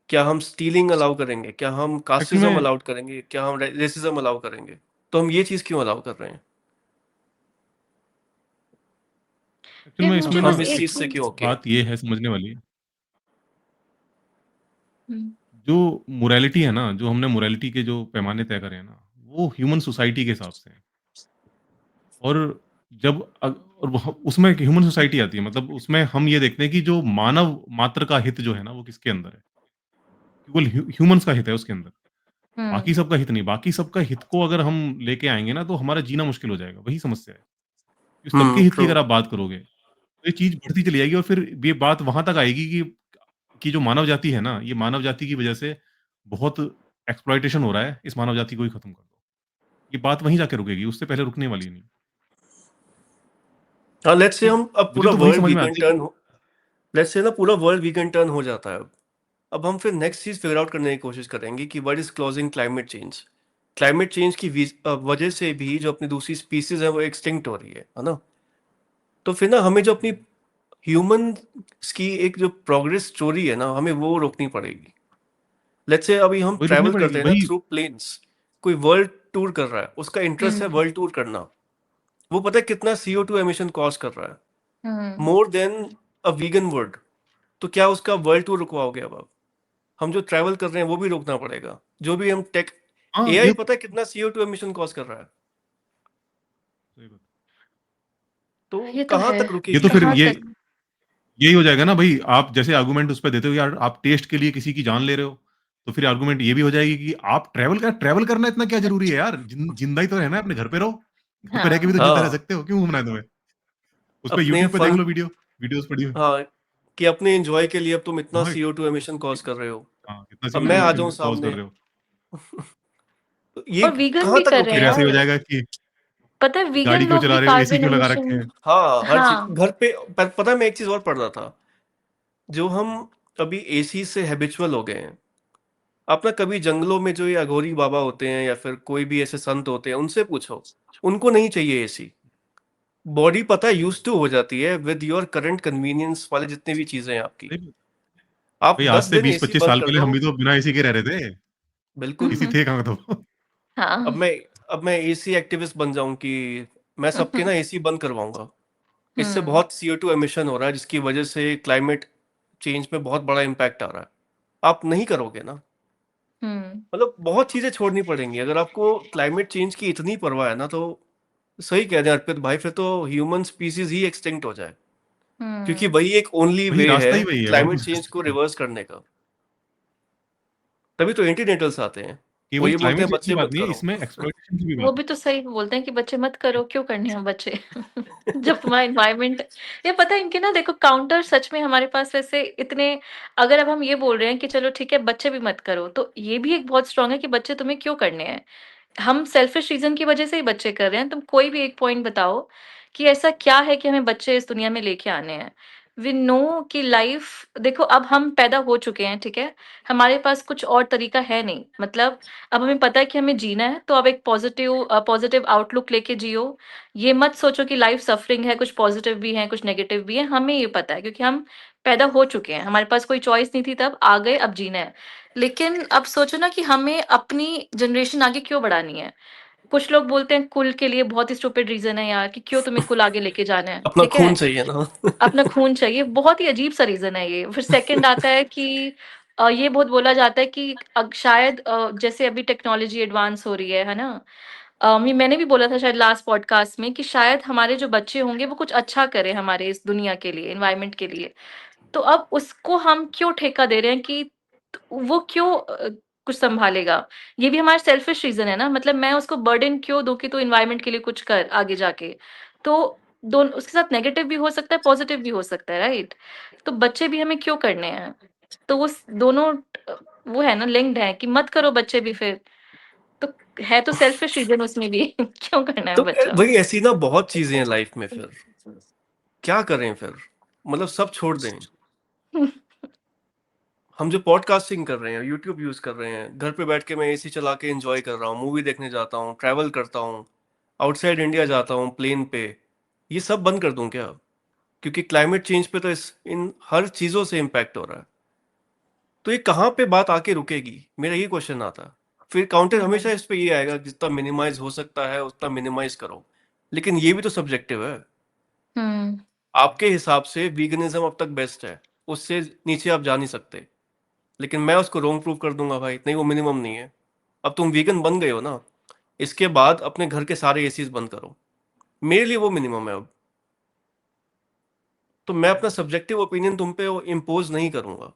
क्या हम स्टीलिंग अलाउ करेंगे? क्या हम एक्चुअल कास्टिज्म में अलाउड करेंगे? क्या हम रेसिज्म अलाउ करेंगे? तो हम ये चीज क्यों अलाउ कर रहे हैं? एक्चुअल फिर में मुझे इसमें ना बस हम इस एक एक चीज से क्यों चीज़। ओके हैं? बात ये है समझने वाली, हुँ। जो मोरालिटी है ना, जो हमने मोरालिटी के जो पैमाने तय करे हैं ना, वो ह्यूमन सोसाइटी के हिसाब से हैं। और जब और वह उसमें एक ह्यूमन सोसाइटी आती है, मतलब उसमें हम ये देखते हैं कि जो मानव मात्र का हित जो है ना, वो किसके अंदर है? केवल ह्यूमन्स का हित है उसके अंदर। बाकी हुँ। सबका हित नहीं, बाकी सबका हित को अगर हम लेके आएँगे ना, तो हमारा जीना मुश्किल हो जाएगा, वही समस्या है। कि सबके हित की ट्रू। अगर आप बात करोगे, तो ये चीज़ बढ़ती चली जाएगी और फिर ये बात वहाँ तक आएगी कि जो मानव जाति है ना, ये मानव जाति की वजह से बहुत एक्सप्लॉइटेशन हो रहा है, इस मानव जाति को ही खत्म कर दो। ये बात वहीं जाके रुकेगी, उससे पहले रुकने वाली नहीं। हाँ, लेट्स से तो हम अब मुझे पूरा तो वही वर्ल्ड समझ में वीगन आता है टर्न कि हो लेट्स से ना पूरा वर्ल्ड वीगन टर्न हो जाता है। अब हम फिर नेक्स्ट चीज फिगर आउट करने की कोशिश करेंगे कि what is closing climate change. Climate change की वजह से भी जो अपनी दूसरी स्पीसीज है वो एक्सटिंक्ट हो रही है ना? तो फिर ना हमें जो अपनी ह्यूमन की एक जो प्रोग्रेस स्टोरी है ना, हमें वो रोकनी पड़ेगी। लेट्स से अभी हम वही रुकनी ट्रैवल पड़ेगी, करते हैं ना वही थ्रू प्लेन्स, कोई वर्ल्ड टूर कर रहा है, उसका इंटरेस्ट है हुँ। वर्ल्ड टूर करना। वो पता है कितना CO2 एमिशन कॉज कर रहा है? हुँ। More than a vegan would. तो क्या उसका वर्ल्ड टूर रुकवाओगे अब आप? हम जो ट्रैवल कर रहे हैं वो भी रोकना पड़ेगा। जो भी हम टेक हाँ, एआई ये पता है कितना CO2 एमिशन कॉज कर रहा है? सही बात। तो ये तो कहाँ है। तक ये तो रुकेगी फिर कहाँ ये? तक यही हो जाएगा ना भाई, आप जैसे आर्गुमेंट उस पे देते हो, यार आप टेस्ट के लिए किसी की जान ले रहे हो, तो फिर आर्गुमेंट ये भी हो जाएगी कि आप ट्रैवल करना इतना क्या ज़रूरी है यार? जिंदा ही तो रहना है, अपने घर पे रहो। घर पे रह के भी हाँ। तो जिंदा रह हाँ, सकते हो, क्यों घूमना है तुम्हें? उस पे अपने यूट्यूब पे देख फन लो वीडियोज़ पड़ी हुई। हाँ, कि अपने एन्जॉय के लिए अब तुम इतना हाँ, CO2 एमिशन कॉज कर रहे हो। हाँ, कितना अब CO2 मैं आ हुँ। जाऊँ एमिशन कॉज़ कर सामने। रहे हो। तो ये और वीगन कहाँ भी तक कर रहे हैं फिर रुकेगा ऐसे ही हो यार। जाएगा कि पता है वीगन गाड़ी क्यों लोग भी चला रहे हो? एसी कार्बन क्यों लगा रखे एमिशन हैं? हाँ, हर चीज़ हाँ। घर पे पता है मैं एक चीज़ और पढ़ रहा था, जो हम अभी एसी से हैबिचुअल हो गए हैं। आप ना कभी जंगलों में जो ये अघोरी बाबा होते हैं या फिर कोई भी ऐसे संत होते हैं, उनसे पूछो, उनको नहीं चाहिए एसी। बॉडी पता है यूज्ड टू हो जाती है विद योर करंट कन्वीनियंस वाले जितनी भी चीज़ें हैं आपकी। सही बात। आप भाई आज 10 से दिन एसी 20-25 बंद साल कर पहले दो, हम भी तो बिना एसी के रह रहे थे। बिल्कुल। एसी थे कहाँ तब? अब हाँ। मैं अब मैं एसी एक्टिविस्ट बन जाऊँ कि मैं सबके ना एसी बंद करवाऊँगा। इससे हुँ, बहुत CO2 एमिशन हो रहा है जिसकी वजह से क्लाइमेट चेंज में बहुत बड़ा इम्पैक्ट आ रहा है। आप नहीं करोगे ना? हुँ, मतलब बहुत चीज़ें छोड़नी पड़ेंगी। अगर आपको क्लाइमेट चेंज की इतनी परवाह है ना, तो सही कह रहे हैं अर्पित भाई, फिर तो ह्यूमन स्पीसीज़ ही एक्सटिंक्ट हो जाए। क्योंकि हुँ। वही एक ओनली वही वे है रास्ता ही वही है, और क्लाइमेट कुछ कर चेंज को सकते हैं। रिवर्स करने का। तभी तो एंटीनेटल्स आते हैं। वो केवल ये बोलते क्लाइमेट हैं चेंज की बच्चे बात मत नहीं है, करो। इसमें एक्सप्लॉइटेशन की भी वो बात भी तो सही बोलते हैं कि बच्चे मत करो, क्यों करने हैं बच्चे? जब तुम्हारा एनवायरनमेंट ये पता है इनके ना देखो काउंटर सच में हमारे पास वैसे इतने अगर अब हम ये बोल रहे हैं कि चलो ठीक है बच्चे भी मत करो, तो ये भी एक बहुत स्ट्रॉन्ग है कि बच्चे तुम्हें क्यों करने हैं? हम सेल्फिश रीज़न की वज़ह से ही बच्चे कर रहे हैं। तुम कोई भी एक पॉइंट बताओ कि ऐसा क्या है कि हमें बच्चे इस दुनिया में लेके आने हैं? वी नो कि लाइफ़ देखो अब हम पैदा हो चुके हैं, ठीक है? हमारे पास कुछ और तरीका है नहीं। मतलब अब हमें पता है कि हमें जीना है, तो अब एक पॉज़िटिव आउटलुक लेके जियो। ये मत सोचो कि लाइफ़ सफ़रिंग है, कुछ पॉज़िटिव भी है, कुछ नेगेटिव भी है। हमें ये पता है क्योंकि हम पैदा हो चुके हैं। हमारे पास कोई चॉइस नहीं थी तब, आ गए, अब जीना है। लेकिन अब सोचो ना कि हमें अपनी जनरेशन आगे क्यों बढ़ानी है? कुछ लोग बोलते हैं कुल के लिए बहुत ही स्टूपिड रीज़न है यार कि क्यों तुम्हें कुल आगे लेके जाना है, अपना ठीक खून है? चाहिए ना। अपना खून चाहिए, बहुत ही अजीब-सा रीज़न है ये। फिर सेकंड आता है कि ये बहुत बोला जाता है कि शायद जैसे अभी टेक्नोलॉजी एडवांस हो रही है ना? ये मैंने भी बोला था शायद लास्ट पॉडकास्ट में कि शायद हमारे जो बच्चे होंगे वो कुछ अच्छा करें हमारे इस दुनिया के लिए, एनवायरनमेंट के लिए। तो अब उसको हम क्यों ठेका दे रहे हैं कि वो क्यों कुछ सँभालेगा? ये भी हमारा सेल्फिश रीज़न है ना, मतलब मैं उसको बर्डन क्यों दूँ कि तू एनवायरनमेंट के लिए कुछ कर आगे जाके। तो उसके साथ नेगेटिव भी हो सकता है, पॉज़िटिव भी हो सकता है, राइट? तो बच्चे भी हमें क्यों करने हैं? तो वो दोनों वो है ना लिंक्ड है कि मत करो बच्चे भी फिर। तो है तो सेल्फिश रीज़न उसमें भी क्यों करना है तो बच्चा? वही ऐसी ना बहुत चीज़ें हैं लाइफ में फिर। क्या करें फिर? मतलब सब छोड़ दें। हम जो पॉडकास्टिंग कर रहे हैं, यूट्यूब यूज़ कर रहे हैं, घर पे बैठ के मैं एसी चला के एन्जॉय कर रहा हूँ, मूवी देखने जाता हूँ, ट्रैवल करता हूँ, आउटसाइड इंडिया जाता हूँ प्लेन पे। ये सब बंद कर दूँ क्या? क्योंकि क्लाइमेट चेंज पे तो इस इन हर चीज़ों से इम्पैक्ट हो रहा है। तो ये कहाँ पे बात आके रुकेगी? मेरा ये क्वेश्चन आता है। फिर काउंटर हमेशा हुँ, इस पे ये आएगा कि जितना मिनिमाइज़ हो सकता है उतना मिनिमाइज़ करो। लेकिन ये भी तो सब्जेक्टिव है। हुँ, आपके हिसाब से वीगनिज़्म अब तक बेस्ट है। उससे नीचे आप जा नहीं सकते। लेकिन मैं उसको रॉन्ग प्रूव कर दूँगा भाई, नहीं वो मिनिमम नहीं है। अब तुम वीगन बन गए हो ना, इसके बाद अपने घर के सारे एसीज़ बंद करो। मेरे लिए वो मिनिमम है अब। तो मैं अपना सब्जेक्टिव ओपिनियन तुम पे इम्पोज़ नहीं करूँगा।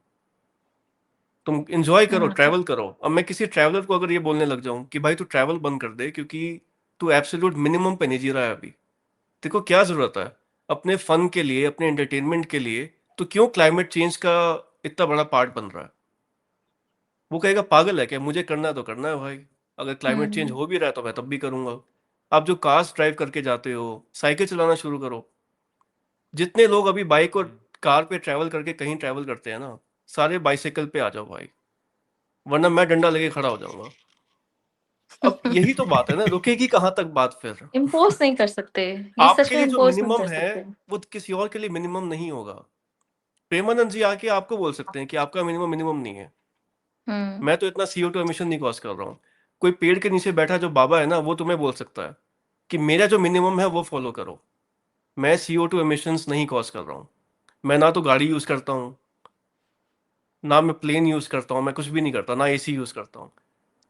तुम एन्जॉय करो, हुँ, ट्रैवल करो। अब मैं किसी ट्रैवलर को अगर ये बोलने लग जाऊँ कि भाई तू ट्रैवल बंद कर दे क्योंकि तू एब्सोल्यूट मिनिमम पे नहीं जी रहा है अभी। तेरे को क्या ज़रूरत है? अपने फन के लिए, अपने एंटरटेनमेंट के लिए तू क्यों क्लाइमेट चेंज का इतना बड़ा पार्ट बन रहा है? वो कहेगा पागल है क्या? मुझे करना है तो करना है भाई। अगर क्लाइमेट चेंज हुँ। हो भी रहा है तो मैं तब भी करूँगा। आप जो कार्स ड्राइव करके जाते हो, साइकिल चलाना शुरू करो। जितने लोग अभी बाइक और कार पे ट्रैवल करके कहीं ट्रैवल करते हैं ना, सारे बाइसाइकिल पे आ जाओ भाई। वरना मैं डंडा लेके खड़ा हो जाऊँगा। अब यही तो बात है ना, रुकेगी कहाँ तक बात फिर? इम्पोज़ नहीं कर सकते, ये सच आपके में लिए जो इम्पोज़ नहीं मिनिमम कर है, सकते। वो किसी और के लिए मिनिमम नहीं होगा। प्रेमानंद जी आके आपको बोल सकते हैं कि आपका मिनिमम मिनिमम नहीं है। हुँ, मैं तो इतना CO2 एमिशन नहीं कॉज़ कर रहा हूँ। कोई पेड़ के नीचे बैठा जो बाबा है ना, वो तुम्हें बोल सकता है। कि मेरा जो मिनिमम है वो फॉलो करो। मैं CO2 एमिशंस नहीं कॉज कर रहा हूँ। मैं ना तो गाड़ी यूज़ करता हूँ, ना मैं प्लेन यूज़ करता हूँ, मैं कुछ भी नहीं करता, ना AC यूज़ करता हूँ।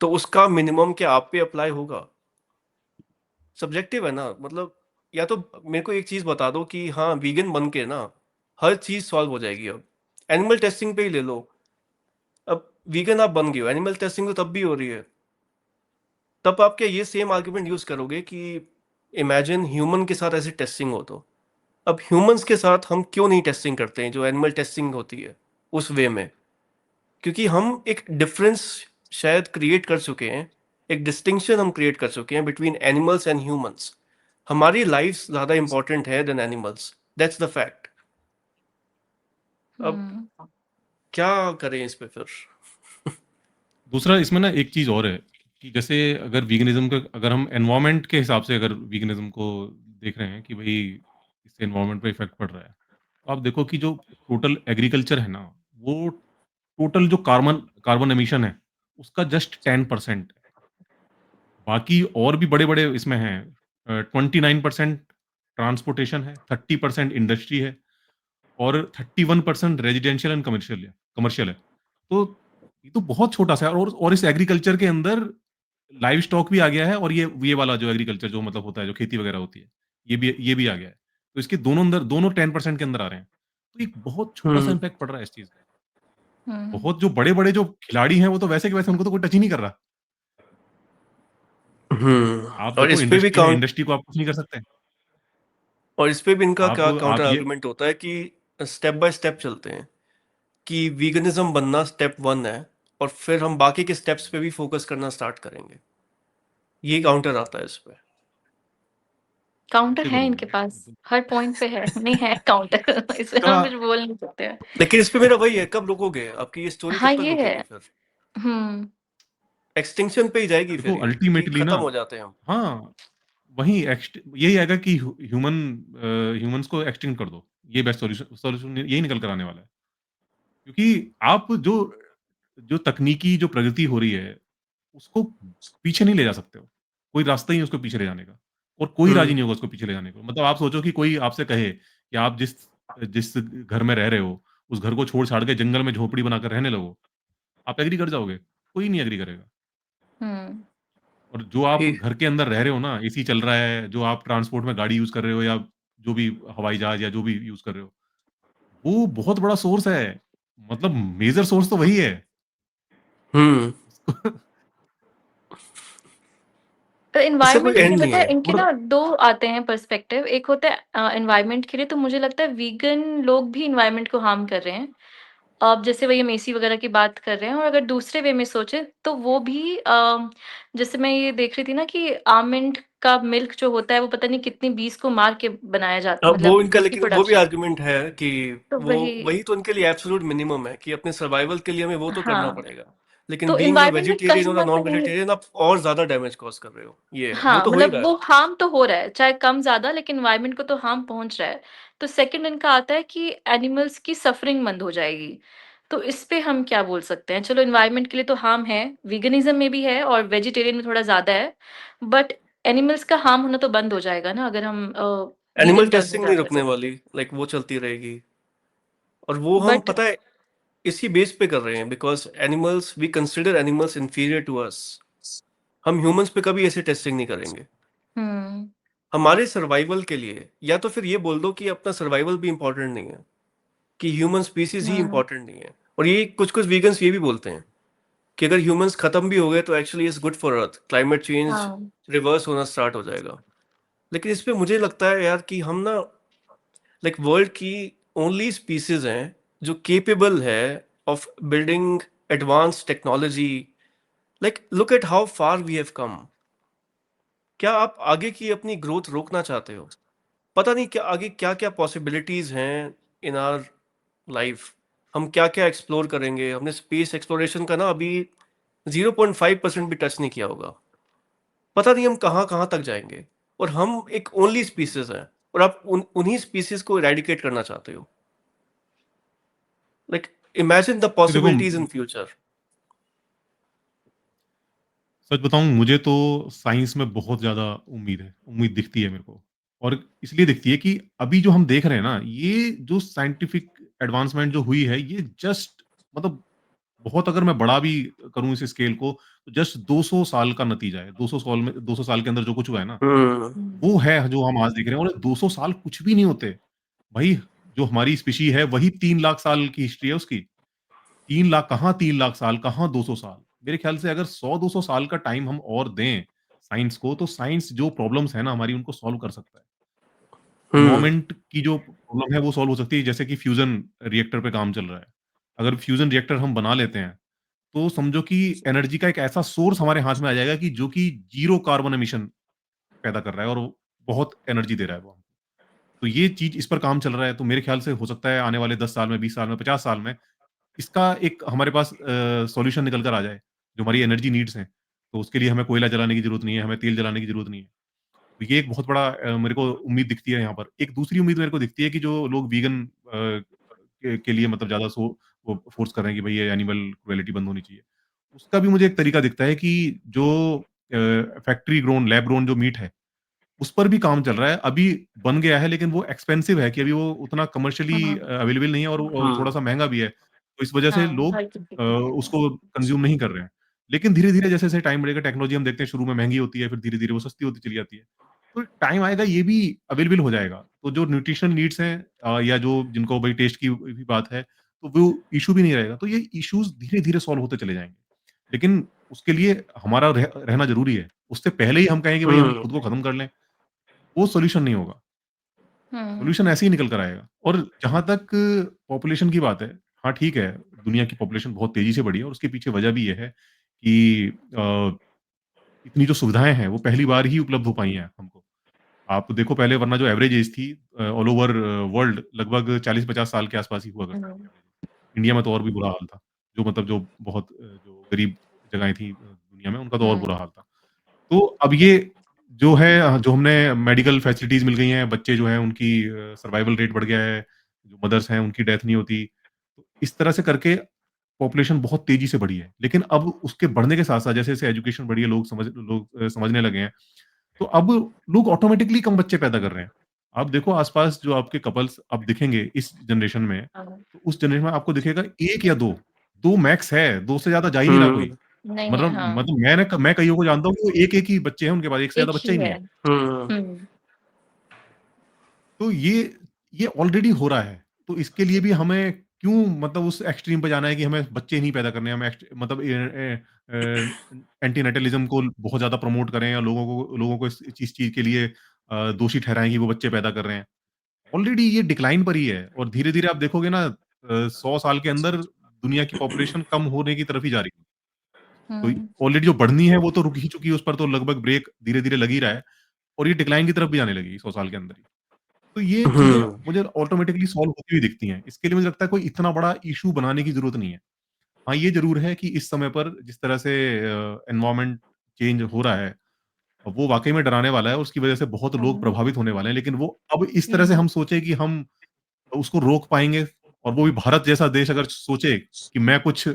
तो उसका मिनिमम क्या आप पे अप्लाई होगा? सब्जेक्टिव है ना, मतलब या तो मेरे को एक चीज़ बता दो कि हाँ, वीगन बन के ना हर चीज़ सॉल्व हो जाएगी अब। एनिमल टेस्टिंग पे ही ले लो। अब वीगन आप बन गए हो, एनिमल टेस्टिंग तो तब भी हो रही है। तब आप क्या ये सेम आर्गुमेंट यूज़ करोगे कि इमेजिन ह्यूमन के साथ ऐसी टेस्टिंग हो तो? अब ह्यूमंस के साथ हम क्यों नहीं टेस्टिंग करते हैं जो एनिमल टेस्टिंग होती है उस वे में? क्योंकि हम एक डिफरेंस शायद क्रिएट कर चुके हैं, एक डिस्टिंक्शन हम क्रिएट कर चुके हैं बिटवीन एनिमल्स एंड ह्यूमंस। हमारी लाइफ ज़्यादा इंपॉर्टेंट है than animals, that's the fact. अब हम्म क्या करें इस पे फिर? दूसरा इसमें ना एक चीज़ और है कि जैसे अगर वीगनिज़्म का अगर हम एनवायरनमेंट के हिसाब से अगर वीगनिज़्म को देख रहे हैं कि भई इससे एनवायरनमेंट पे इफ़ेक्ट पड़ रहा है। तो आप देखो कि जो टोटल एग्रीकल्चर है ना, वो टोटल जो कार्बन कार्बन एमिशन है, उसका जस्ट 10% है। बाकी और भी बड़े-बड़े इसमें हैं 29% ट्रांसपोर्टेशन है, 30% इंडस्ट्री है और 31% रेजिडेंशियल एंड कमर्शियल है। तो ये तो बहुत छोटा-सा है और इस एग्रीकल्चर के अंदर लाइव स्टॉक भी आ गया है और ये वाला जो एग्रीकल्चर जो मतलब होता है, जो खेती वगैरह होती है, ये भी आ गया है। तो इसके दोनों 10% के अंदर आ रहे हैं। तो एक बहुत छोटा-सा हम्म। इम्पैक्ट पड़ रहा है इस चीज़ का। हम्म बहुत जो बड़े-बड़े जो खिलाड़ी हैं, वो तो वैसे के वैसे उनको तो कोई टच ही नहीं कर रहा। आप और देखो इस पे भी इंडस्ट्री है, काउंट इंडस्ट्री को आप कुछ नहीं कर सकते। और इस पे भी इनका क्या काउंटर आप ये आर्गुमेंट होता है कि स्टेप बाय स्टेप चलते हैं, कि वीगनिज्म बनना स्टेप 1 है और फिर हम बाकी के स्टेप्स पे भी फोकस करना स्टार्ट करेंगे। ये काउंटर आता है इस पे। काउंटर कैसे है करोगे? इनके पास, हर पॉइंट पे है, नहीं है काउंटर। इसमें कब हम कुछ बोल नहीं सकते हैं। लेकिन इस पे मेरा वही है, कब रुकोगे? आपकी ये स्टोरी हाँ, कब तक ये है। रुकेगी फिर? हम्म एक्सटिंक्शन पे ही जाएगी देखो फिर ये, कि अल्टीमेटली ना खत्म हो जाते हैं हम। हाँ, वही यही आएगा कि ह्यूमन्स को एक्सटिंक्ट कर दो। ये बेस्ट सॉल्यूशन यही निकल कर आने वाला है। क्योंकि आप जो जो तकनीकी जो प्रगति हो रही है, उसको पीछे नहीं ले जा सकते हो। कोई रास्ता ही नहीं उसको पीछे ले जाने का और कोई राज़ी हम्म। नहीं होगा उसको पीछे ले जाने को। मतलब आप सोचो कि कोई आपसे कहे कि आप जिस जिस घर में रह रहे हो, उस घर को छोड़-छाड़ के जंगल में झोपड़ी बनाकर रहने लगो। आप एग्री कर जाओगे? कोई नहीं एग्री करेगा। हम्म और जो आप ये घर के अंदर रह रहे हो ना, एसी चल रहा है, जो आप ट्रांसपोर्ट में गाड़ी यूज़ कर रहे हो या जो भी हवाई जहाज़ या जो भी यूज़ कर रहे हो, वो बहुत बड़ा सोर्स है। मतलब मेजर सोर्स तो वही है। हम्म। तो इससे कोई एनवायरनमेंट के लिए एंड नहीं पता है है। इनके और ना 2 आते हैं पर्सपेक्टिव। एक होता है एनवायरनमेंट के लिए, तो मुझे लगता है वीगन लोग भी एनवायरनमेंट को हार्म कर रहे हैं। अब जैसे वही हम एसी वगैरह की बात कर रहे हैं, और अगर दूसरे वे में सोचे तो वो भी जैसे मैं ये देख रही थी ना कि आलमंड का मिल्क जो होता है वो पता नहीं कितनी बीस को मार के बनाया जाता, अब वो मतलब इनका, उसकी लेकिन वो भी प्रोडक्शन। आर्गुमेंट है कि तो वो वही, वही तो उनके लिए एब्सोल्यूट मिनिमम है कि अपने सर्वाइवल के लिए हमें वो तो करना हाँ, पड़ेगा। लेकिन तो बीइंग अ एनवायरनमेंट में वेजिटेरियन कहीं और न नॉन कहीं, वेजिटेरियन आप और ज्यादा डैमेज कॉज कर रहे हो, ये है, वो हाँ, तो हो ही मतलब रहा वो है। हार्म तो हो रहा है, चाहे कम ज़्यादा, लेकिन एनवायरनमेंट को तो हार्म पहुँच रहा है। तो सेकंड इनका आता है कि एनिमल्स की सफरिंग बंद हो जाएगी। तो इस पे हम क्या बोल सकते हैं? चलो एनवायरनमेंट के लिए तो हार्म है, वेगनिज़्म में भी है और वेजिटेरियन में थोड़ा ज़्यादा है। बट एनिमल्स का हार्म होना तो बंद हो जाएगा ना, अगर हम एनिमल वीगन टर्म्स में टेस्टिंग नहीं जाते हैं रुकने तो। वाली, लाइक वो चलती रहेगी। और वो हम बट पता है इसी बेस पे कर रहे हैं, because animals, we consider animals inferior to us. हम ह्यूमंस पे कभी ऐसे टेस्टिंग नहीं करेंगे। हुँ, हमारे सर्वाइवल के लिए, या तो फिर ये बोल दो कि अपना सर्वाइवल भी इंपॉर्टेंट नहीं है, कि ह्यूमन स्पीसीज ही हुँ, इंपॉर्टेंट नहीं है। और ये कुछ कुछ वीगन्स ये भी बोलते हैं कि अगर ह्यूमंस खत्म भी हो गए तो actually is good for earth, climate change हाँ, रिवर्स होना स्टार्ट हो जाएगा। लेकिन इस पे मुझे लगता है यार कि हम ना, लाइक वर्ल्ड की ओनली स्पीसीज हैं जो केपेबल है of building advance technology. Like look at how far we have come. क्या आप आगे की अपनी ग्रोथ रोकना चाहते हो? पता नहीं क्या आगे क्या क्या पॉसिबिलिटीज हैं इन आवर लाइफ। हम क्या क्या एक्सप्लोर करेंगे? हमने स्पेस एक्सप्लोरेशन का ना अभी 0.5% भी टच नहीं किया होगा। पता नहीं हम कहाँ कहाँ तक जाएंगे। और हम एक ओनली स्पीसीज हैं, और आप उन्हीं स्पीसीज को इरेडिकेट करना चाहते हो। लाइक इमेजिन द देखो पॉसिबिलिटीज इन फ्यूचर। सच बताऊँ मुझे तो साइंस में बहुत ज़्यादा उम्मीद दिखती है मेरे को। और इसलिए दिखती है कि अभी जो हम देख रहे हैं ना, ये जो साइंटिफिक एडवांसमेंट जो हुई है, ये जस्ट मतलब बहुत अगर मैं बड़ा भी करूँ इस स्केल को, तो जस्ट 200 साल का नतीजा है। 200 साल के अंदर जो कुछ हुआ है ना, हुँ। वो है जो हम आज देख रहे हैं और 200 साल कुछ भी नहीं होते। भाई, जो हमारी स्पीशी है वही 3 लाख साल की हिस्ट्री है उसकी। 3 लाख कहाँ 3 लाख साल, कहाँ 200 साल। मेरे ख्याल से अगर 100-200 साल का टाइम हम और दें साइंस को, तो साइंस जो प्रॉब्लम्स है ना हमारी, उनको सॉल्व कर सकता है। हुँ। एनवायरनमेंट की जो प्रॉब्लम है वो सॉल्व हो सकती है, जैसे कि फ्यूज़न रिएक्टर पे काम चल रहा है। अगर फ्यूज़न रिएक्टर हम बना लेते हैं, तो समझो कि एनर्जी का एक ऐसा सोर्स हमारे हाथ में आ जाएगा कि जो कि ज़ीरो कार्बन एमिशन पैदा कर रहा है और वो बहुत एनर्जी दे रहा है वो हमको। तो ये चीज़ इस पर काम चल रहा है, तो मेरे ख्याल से हो सकता है आने वाले 10 साल में, 20 साल में, 50 साल में इसका एक हमारे पास सॉल्यूशन निकल कर आ जाए, जो हमारी एनर्जी नीड्स हैं। तो उसके लिए हमें कोयला जलाने की ज़रूरत नहीं है, हमें तेल जलाने की ज़रूरत नहीं है। तो ये एक बहुत बड़ा मेरे को उम्मीद दिखती है यहाँ पर। एक दूसरी उम्मीद मेरे को दिखती है कि जो लोग वीगन के लिए मतलब ज़्यादा वो फ़ोर्स कर रहे हैं कि भई ये एनिमल क्रुएल्टी बंद होनी चाहिए। उसका भी मुझे एक तरीका दिखता है कि जो फैक्ट्री ग्रोन, लैब ग्रोन जो मीट है, उस पर भी काम चल रहा है। अभी बन गया है लेकिन वो एक्सपेंसिव है कि अभी वो उतना कमर्शियली हुँ, अवेलेबल नहीं है और वो हुँ। थोड़ा-सा महँगा भी है। तो इस वजह से हाँ, लोग हर किसी को चाहिए। उसको कंज़्यूम नहीं कर रहे हैं। लेकिन धीरे-धीरे जैसे-जैसे टाइम बढ़ेगा, टेक्नोलॉज़ी हम देखते हैं शुरू में महँगी होती है, फिर धीरे-धीरे वो सस्ती होती चली जाती है। तो टाइम आएगा ये भी अवेलेबल हो जाएगा। तो जो न्यूट्रिशनल नीड्स हैं या जो जिनको भई टेस्ट की भी बात है, तो वो इश्यू भी नहीं रहेगा। तो ये इश्यूज़ धीरे-धीरे सॉल्व होते चले जाएँगे। लेकिन उसके लिए हमारा रहना ज़रूरी है। उससे पहले ही हम कहें कि भई हम हुँ। खुद को खत्म कर लें, वो सॉल्यूशन नहीं होगा। हुँ, सॉल्यूशन ऐसे ही निकल कर आएगा। और जहाँ तक पॉपुलेशन की बात है, हाँ ठीक है, दुनिया की पॉपुलेशन बहुत तेज़ी से बढ़ी है और उसके पीछे वजह भी ये है कि इतनी जो सुविधाएँ हैं, वो पहली बार ही उपलब्ध हो पाई हैं हमको। आप देखो पहले, वरना जो एवरेज ऐज थी ऑल ओवर वर्ल्ड लगभग 40-50 साल के आस-पास ही हुआ करती थी हुँ, एवरेज ऐज। इंडिया में तो और भी बुरा हाल था। जो मतलब जो बहुत जो गरीब जगहें थी दुनिया में, उनका तो और हुँ, बुरा हाल था। तो अब ये जो है जो हमने मेडिकल फैसिलिटीज़ मिल गई हैं, बच्चे जो हैं उनकी सर्वाइवल रेट बढ़ गया है, जो मदर्स हैं उनकी डेथ नहीं होती। तो इस तरह से करके पॉपुलेशन बहुत तेज़ी से बढ़ी है। लेकिन अब उसके बढ़ने के साथ-साथ जैसे-जैसे एजुकेशन बढ़ी है, लोग समझने लगे हैं, तो अब लोग ऑटोमैटिकली कम बच्चे पैदा कर रहे हैं। आप देखो आस-पास जो आपके कपल्स अब दिखेंगे इस जनरेशन में, हाँ। तो उस जनरेशन में आपको दिखेगा 1 या 2, 2 मैक्स है, 2 से ज़्यादा जा ही नहीं रहा कोई। हुँ। नहीं है, हाँ, मैं कइयों को जानता हूँ कि वो 1-1 ही बच्चे हैं उनके पास, 1 से एक ज़्यादा बच्चा ही ही नहीं है। है। हुँ। हुँ, तो ये ऑलरेडी हो रहा है। तो इसके लिए भी हमें क्यों मतलब उस एक्सट्रीम पे जाना है कि हमें बच्चे नहीं पैदा करने हैं, हमें मतलब एंटीनेटलिज़्म को बहुत ज़्यादा प्रमोट करें या लोगों को इस चीज़ के लिए दोषी ठहराएँ कि वो बच्चे पैदा कर रहे हैं। ऑलरेडी ये डिक्लाइन पर ही है और धीरे-धीरे आप देखोगे ना 100 साल के अंदर दुनिया की पॉपुलेशन कम होने की तरफ ही जा रही है। तो हुँ, ऑलरेडी जो बढ़नी है वो तो रुक ही चुकी है, उस पर तो लगभग ब्रेक धीरे-धीरे लग ही रहा है और ये डिक्लाइन की तरफ भी जाने लगेगी 100 साल के अंदर ही। तो ये चीज़ें हुँ। मुझे ऑटोमैटिकली सॉल्व होती हुई दिखती हैं। इसके लिए मुझे लगता है कोई इतना बड़ा इश्यू बनाने की ज़रूरत नहीं है। हाँ, ये ज़रूर है कि इस समय पर जिस तरह से एनवायरनमेंट चेंज हो रहा है, वो वाक़ई में डराने वाला है और उसकी वज़ह से बहुत लोग हुँ, प्रभावित होने वाले हैं। लेकिन वो अब इस तरह से हुँ, हम सोचे कि हम उसको रोक पाएँगे और वो भी भारत जैसा देश अगर सोचे कि मैं कुछ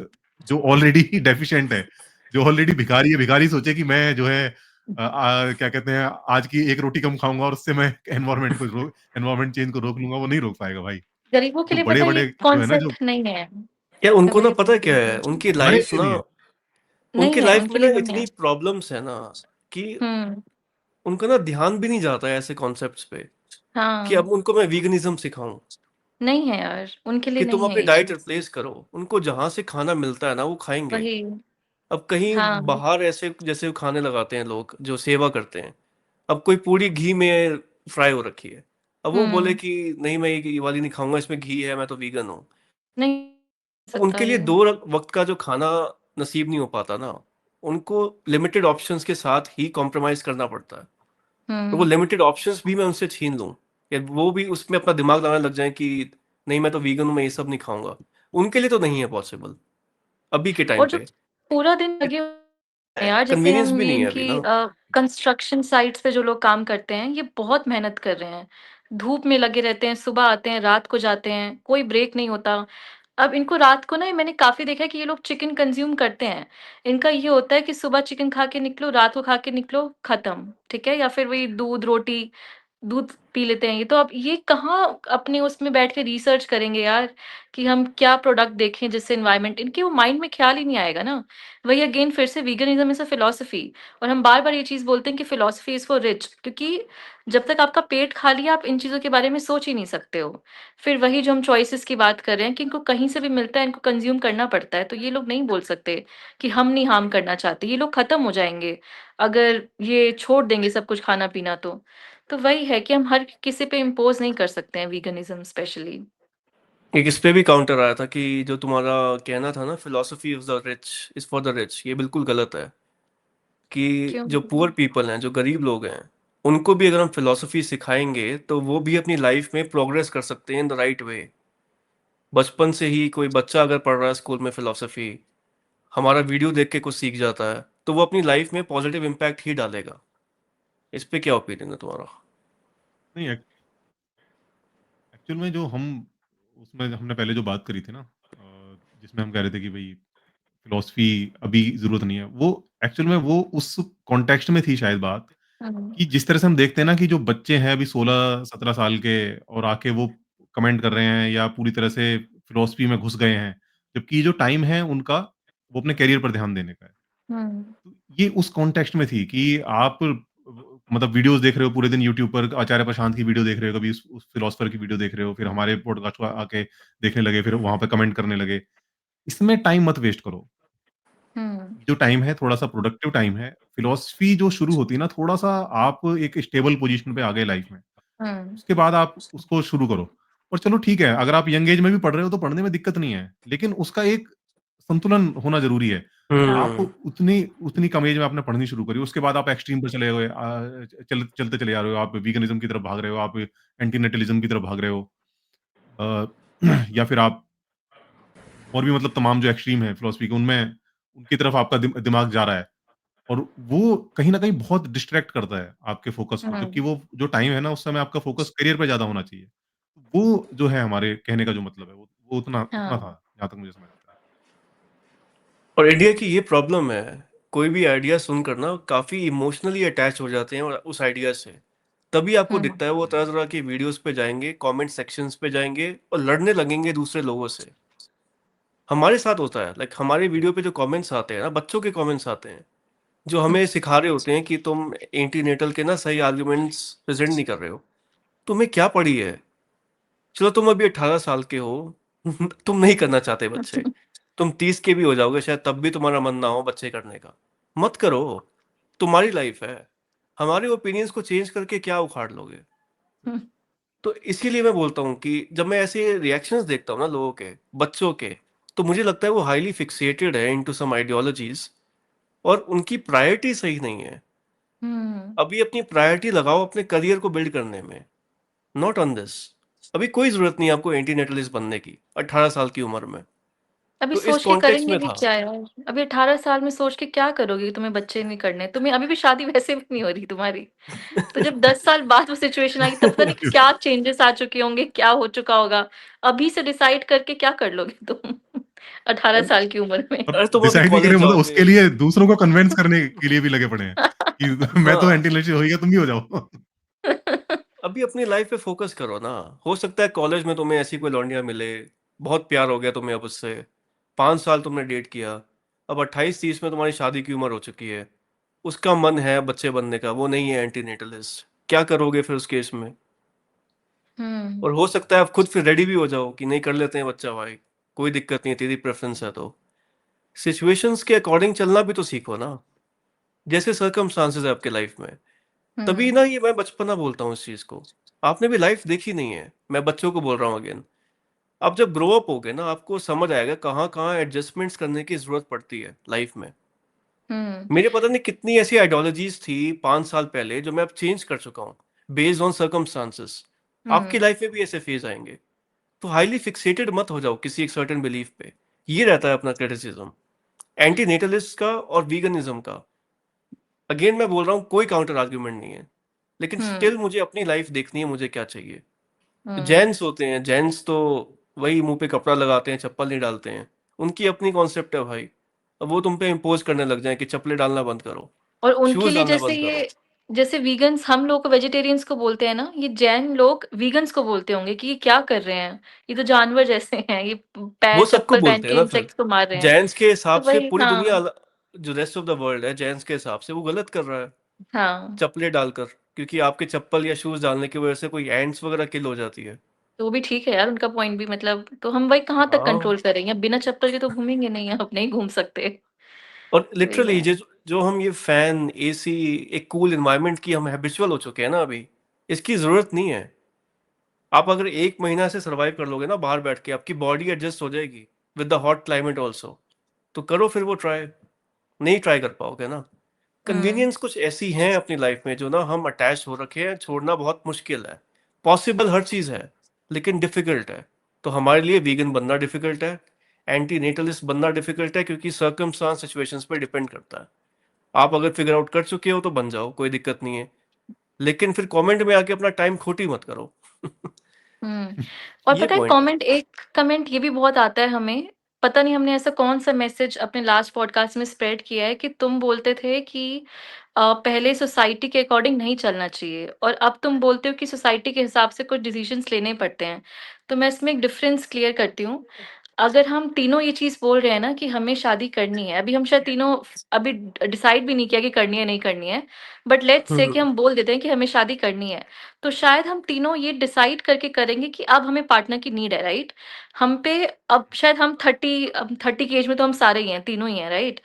जो ऑलरेडी डेफ़िशिएंट है, जो ऑलरेडी भिखारी है, भिखारी सोचे कि मैं जो है क्या कहते हैं, आज की एक रोटी कम खाऊँगा और उससे मैं एनवायरनमेंट चेंज को रोक लूँगा, वो नहीं रोक पाएगा भाई। गरीबों के जो लिए पता है ये बड़े-बड़े जो है ना, जो कॉन्सेप्ट नहीं है। यार उनको ना तभी पता है क्या है, उनकी हमारे लाइफ़ लिए ना नहीं है। नहीं उनकी है, लाइफ़ में उनके ना लिए नहीं है। इतनी प्रॉब्लम्स है ना कि हुँ, उनका ना ध्यान भी नहीं जाता है ऐसे कॉन्सेप्ट्स पे कि हाँ, अब उनको मैं वीगनिज़्म सिखाऊँ नहीं है यार, उनके लिए कि तुम नहीं है अपनी ये डाइट चीज़। रिप्लेस करो। उनको जहाँ से खाना मिलता है ना वो खाएँगे। वही, अब कहीं हाँ, बाहर ऐसे जैसे खाने लगाते हैं लोग जो सेवा करते हैं। अब कोई पूड़ी घी में फ्राई हो रखी है। अब वो बोले हुँ, कि नहीं मैं ये वाली नहीं खाऊँगा, इसमें घी है, मैं तो वीगन हूँ। नहीं सकता उनके लिए ये। 2 वक़्त का जो खाना नसीब नहीं हो पाता ना, उनको लिमिटेड ऑप्शंस के साथ ही कॉम्प्रोमाइज़ करना पड़ता है। तो वो हुँ, लिमिटेड ऑप्शंस भी मैं उनसे छीन लूँ, या वो भी उसमें अपना दिमाग लगाने लग जाएँ कि नहीं मैं तो वीगन हूँ, मैं ये सब नहीं खाऊँगा। उनके लिए तो नहीं है पॉसिबल, अभी के टाइम और जो पे। पूरा दिन लगे हुए हैं यार, जैसे कन्वीनियंस हम भी ये नहीं है अभी इनकी ना। कंस्ट्रक्शन साइट्स पे जो लोग काम करते हैं, ये बहुत मेहनत कर रहे हैं। धूप में लगे रहते हैं, सुबह आते हैं, रात को जाते हैं, कोई ब्रेक नहीं होता। अब इनको रात को ना मैंने काफ़ी देखा है कि ये लोग चिकन कंज़्यूम करते हैं। इनका ये होता है कि सुबह चिकन खा के निकलो, रात को खा के निकलो, खत्म, ठीक है? या फिर वही दूध, रोटी, दूध पी लेते हैं ये। तो अब ये कहाँ अपने उसमें बैठ के रिसर्च करेंगे यार, कि हम क्या प्रोडक्ट देखें जिससे एनवायरनमेंट इनके वो माइंड में ख़्याल ही नहीं आएगा ना। वही अगेन फिर से वीगनिज़्म इज़ अ फिलॉसफी और हम बार-बार ये चीज़ बोलते हैं कि फिलॉसफी इज़ फॉर रिच क्योंकि जब तक आपका पेट खाली है, आप इन चीज़ों के बारे में सोच ही नहीं सकते हो। फिर वही जो हम चॉइसेस की बात कर रहे हैं कि इनको कहीं से भी मिलता है, इनको कंज़्यूम करना पड़ता है, तो ये लोग नहीं बोल सकते कि हम नहीं हार्म करना चाहते, ये लोग खत्म हो जाएँगे, अगर ये छोड़ देंगे सब कुछ खाना-पीना तो। तो वही है कि हम हर किसी पे इम्पोज़ नहीं कर सकते हैं वीगनिज़्म स्पेशली। एक इस पे भी काउंटर आया था कि जो तुम्हारा कहना था ना, philosophy of the rich is for the rich, ये बिल्कुल गलत है। कि क्यों? जो पुअर पीपल हैं, जो गरीब लोग हैं, उनको भी अगर हम फिलॉसफी सिखाएँगे, तो वो भी अपनी लाइफ़ में प्रोग्रेस कर सकते हैं इन द राइट वे। बचपन से ही कोई बच्चा अगर पढ़ रहा है स्कूल में फिलॉसफी, हमारा वीडियो देख के कुछ सीख जाता है, तो वो अपनी लाइफ़ में पॉज़िटिव इम्पैक्ट ही डालेगा। इस पे क्या ओपिनियन है तुम्हारा? नहीं, एक्चुअल में जो हम उसमें हमने पहले जो बात करी थी ना, जिसमें हम कह रहे थे कि भई फ़िलॉसफ़ी अभी ज़रूरत नहीं है, वो एक्चुअल में वो उस कॉन्टेक्स्ट में थी शायद बात, हुँ, कि जिस तरह से हम देखते हैं ना कि जो बच्चे हैं अभी 16-17 साल के और आके वो कमेंट कर रहे हैं या पूरी तरह से फ़िलॉसफ़ी में घुस गए हैं, जबकि ये जो टाइम है उनका, वो अपने करियर पर ध्यान देने का है। हुँ, तो ये उस कॉन्टेक्स्ट में थी कि आप मतलब वीडियोज़ देख रहे हो पूरे दिन यूट्यूब पर, आचार्य प्रशांत की वीडियो देख रहे हो, कभी उस फिलॉसफर की वीडियो देख रहे हो, फिर हमारे पॉडकास्ट को आके देखने लगे, फिर वहाँ पे कमेंट करने लगे। इसमें टाइम मत वेस्ट करो। हुँ, जो टाइम है थोड़ा-सा प्रोडक्टिव टाइम है। फिलॉसफी जो शुरू होती है ना, थोड़ा-सा आप एक स्टेबल पोज़ीशन पे आ गए लाइफ़ में, हुँ, उसके बाद आप उसको शुरू करो। और चलो ठीक है, अगर आप यंग एज में भी पढ़ रहे हो तो पढ़ने में दिक्कत नहीं है, लेकिन उसका एक संतुलन होना ज़रूरी है। आप हुँ। उतनी उतनी कम एज में आपने पढ़नी शुरू करी, उसके बाद आप एक्सट्रीम पर चले गए, चलते चले जा रहे हो, आप वीगनिज़्म की तरफ भाग रहे हो, आप एंटी नेटलिज़्म की तरफ भाग रहे हो। अ, या फिर आप और भी मतलब तमाम जो एक्सट्रीम है फिलॉसफी के, उनमें उनकी तरफ आपका दिमाग जा रहा है। और वो कहीं न कहीं बहुत डिस्ट्रैक्ट करता है आपके फ़ोकस को, जबकि हुँ, वो जो टाइम है ना, उस समय आपका फ़ोकस करियर पे ज़्यादा होना चाहिए। वो जो है हमारे कहने का जो मतलब है, वो उतना उतना हाँ, था, जहाँ तक मुझे समझ आता है। और इंडिया की ये प्रॉब्लम है, कोई भी आइडिया सुनकर ना काफ़ी इमोशनली अटैच हो जाते हैं और उस आइडिया से। तभी आपको हुँ, दिखता है वो तरह-तरह की वीडियोज़ पे जाएँगे, कमेंट सेक्शंस पे जाएँगे और लड़ने लगेंगे दूसरे लोगों से। हमारे साथ होता है, लाइक हमारे वीडियो पे जो कमेंट्स आते हैं ना, बच्चों के कमेंट्स आते हैं, जो हुँ, हमें सिखा रहे होते हैं कि तुम एंटीनेटल के ना सही आर्गुमेंट्स प्रेज़ेंट नहीं कर रहे हो। तुम्हें क्या पड़ी है? चलो तुम अभी 18 साल के हो, तुम नहीं करना चाहते बच्चे। तुम 30 के भी हो जाओगे शायद तब भी तुम्हारा मन ना हो बच्चे करने का। मत करो, तुम्हारी लाइफ़ है। हमारे ओपिनियंस को चेंज करके क्या उखाड़ लोगे? हुँ, तो इसीलिए मैं बोलता हूँ कि जब मैं ऐसे रिएक्शंस देखता हूँ ना लोगों के, बच्चों के, तो मुझे लगता है वो हाइली फिक्सेटेड है इंटू सम आइडियोलॉजीज़ और उनकी प्रायोरिटी सही नहीं है। हुँ। अभी अपनी प्रायोरिटी लगाओ अपने करियर को बिल्ड करने में, नॉट ऑन दिस। अभी कोई ज़रूरत नहीं है आपको एंटी-नेटलिस्ट बनने की, 18 साल की उम्र में। अभी तो इस सोच के कॉन्टेक्स्ट करेंगे में भी था। क्या यार? अभी 18 साल में सोच के क्या करोगे? तुम्हें बच्चे नहीं करने, तुम्हें अभी भी शादी वैसे भी नहीं हो रही तुम्हारी। तो जब 10 साल बाद वो सिचुएशन आएगी तब पता नहीं क्या चेंजेस आ चुके होंगे, क्या हो चुका होगा। अभी से डिसाइड करके क्या कर लोगे तुम 18 अरे साल की उम्र में? अब अरे तुम अभी डिसाइड नहीं कॉलेज करें, मतलब जाओगे। उसके लिए दूसरों को कन्विंस करने के लिए भी लगे पड़े हैं कि मैं तो हाँ, एंटी एलिर्जी हो गया, तुम भी हो जाओ। अभी अपनी लाइफ़ पे फ़ोकस करो ना। हो सकता है कॉलेज में तुम्हें ऐसी कोई लौंडिया मिले, बहुत प्यार हो गया तुम्हें अब उससे, 5 साल तुमने डेट किया, अब 28-30 में तुम्हारी शादी की उम्र हो चुकी है। उसका मन है बच्चे बनने का, वो नहीं है एंटी-नेटलिस्ट। क्या करोगे फिर उस केस में? हुँ, और हो सकता है आप खुद फिर रेडी भी हो जाओ कि नहीं कर लेते हैं बच्चा भाई, कोई दिक्कत नहीं है, तेरी प्रेफ़रेंस है तो। सिचुएशंस के अकॉर्डिंग चलना भी तो सीखो ना, जैसे सर्कमस्टांसेस है आपके लाइफ़ में। तभी हुँ, ना ये मैं बचपना बोलता हूँ इस चीज़ को। आपने भी लाइफ़ देखी नहीं है, मैं बच्चों को बोल रहा हूँ अगेन। आप जब ग्रो अप होगे ना, आपको समझ आएगा कहाँ-कहाँ एडजस्टमेंट्स करने की ज़रूरत पड़ती है लाइफ़ में। हुँ, मेरे पता नहीं कितनी ऐसी आइडियोलॉजीज़ थी 5 साल पहले जो मैं अब चेंज कर चुका हूँ, बेस्ड ऑन सर्कमस्टांसेस। आपकी हुँ, लाइफ़ में भी ऐसे फेज़ आएँगे। तो हाइली फिक्सेटेड मत हो जाओ किसी एक सर्टेन बिलीफ पे। ये रहता है अपना क्रिटिसिज्म। एंटी नेटलिस्ट का और वीगनिज़्म का। अगेन मैं बोल रहा हूँ कोई काउंटर आर्गुमेंट नहीं है। लेकिन हुँ, स्टिल मुझे अपनी लाइफ़ देखनी है मुझे क्या चाहिए। हुँ, जेन्स होते हैं, जेन्स तो वही मुँह पे कपड़ा लगाते हैं, चप्पल नहीं डालते हैं। उनकी अपनी कॉन्सेप्ट है भाई। अब वो तुम पे इम्पोज़ करने लग जाएँ कि चप्पलें डालना बंद करो, और उनके शूज़ लिए डालना जैसे बंद करो। ये जैसे वीगन्स हम लोग वेजिटेरियंस को बोलते हैं ना, ये जैन लोग वीगन्स को बोलते होंगे कि ये क्या कर रहे हैं? ये तो जानवर जैसे हैं, ये वो पैर सबको चप्पल पहन बोलते हैं के ना फिर। इंसेक्ट्स को मार रहे हैं। जैन्स के तो हिसाब से वही पूरी दुनिया हाँ, जो रेस्ट ऑफ द वर्ल्ड है, जैन्स के हिसाब से वो गलत कर रहा है, हाँ। चप्पलें डालकर। क्योंकि आपके चप्पल या शूज़ डालने की वज़ह से कोई एंट्स वग़ैरह किल हो जाती है। तो वो भी ठीक है यार, उनका पॉइंट भी मतलब तो हम वही कहाँ तक हाँ, कंट्रोल करेंगे? अब बिना चप्पल के तो घूमेंगे नहीं, आप नहीं घूम सकते। और वही लिटरली है। जो हम ये फ़ैन, एसी, एक कूल एनवायरनमेंट की हम हैबिचुअल हो चुके हैं ना अभी, इसकी ज़रूरत नहीं है। आप अगर 1 महीना से सर्वाइव कर लोगे ना बाहर बैठ के, आपकी बॉडी एडजस्ट हो जाएगी with the hot climate also. तो करो फिर वो ट्राई, नहीं ट्राई कर पाओगे ना। हुँ, कन्वीनियंस कुछ ऐसी हैं अपनी लाइफ में जो ना हम अटैच हो रखे हैं, छोड़ना बहुत मुश्किल है। पॉसिबल हर चीज़ है, लेकिन डिफ़िकल्ट है। तो हमारे लिए वीगन बनना डिफ़िकल्ट है, एंटी नेटलिस्ट बनना डिफ़िकल्ट है, क्योंकि सर्कमस्टांस सिचुएशंस पे डिपेंड करता है। आप अगर फिगर आउट कर चुके हो तो बन जाओ, कोई दिक्कत नहीं है। लेकिन फिर कमेंट में आके अपना टाइम खोटी मत करो। हुँ। और ये पता है पॉइंट है। कमेंट एक कमेंट ये भी बहुत आता है हमें, पता नहीं हमने ऐसा कौन-सा मैसेज अपने लास्ट पॉडकास्ट में स्प्रेड किया है कि तुम बोलते थे कि पहले सोसाइटी के अकॉर्डिंग नहीं चलना चाहिए और अब तुम बोलते हो कि सोसाइटी के हिसाब से कुछ डिसीज़न्स लेने पड़ते हैं। तो मैं इसमें एक डिफरेंस क्लियर करती हूँ। अगर हम तीनों ये चीज़ बोल रहे हैं ना कि हमें शादी करनी है, अभी हम शायद तीनों अभी डिसाइड भी नहीं किया कि करनी है, नहीं करनी है। बट लेट्स से कि हुँ, हम बोल देते हैं कि हमें शादी करनी है। तो शायद हम तीनों ये डिसाइड करके करेंगे कि अब हमें पार्टनर की नीड है, राइट? हम पे अब शायद हम 30 की एज में तो हम सारे ही हैं, तीनों ही हैं, राइट?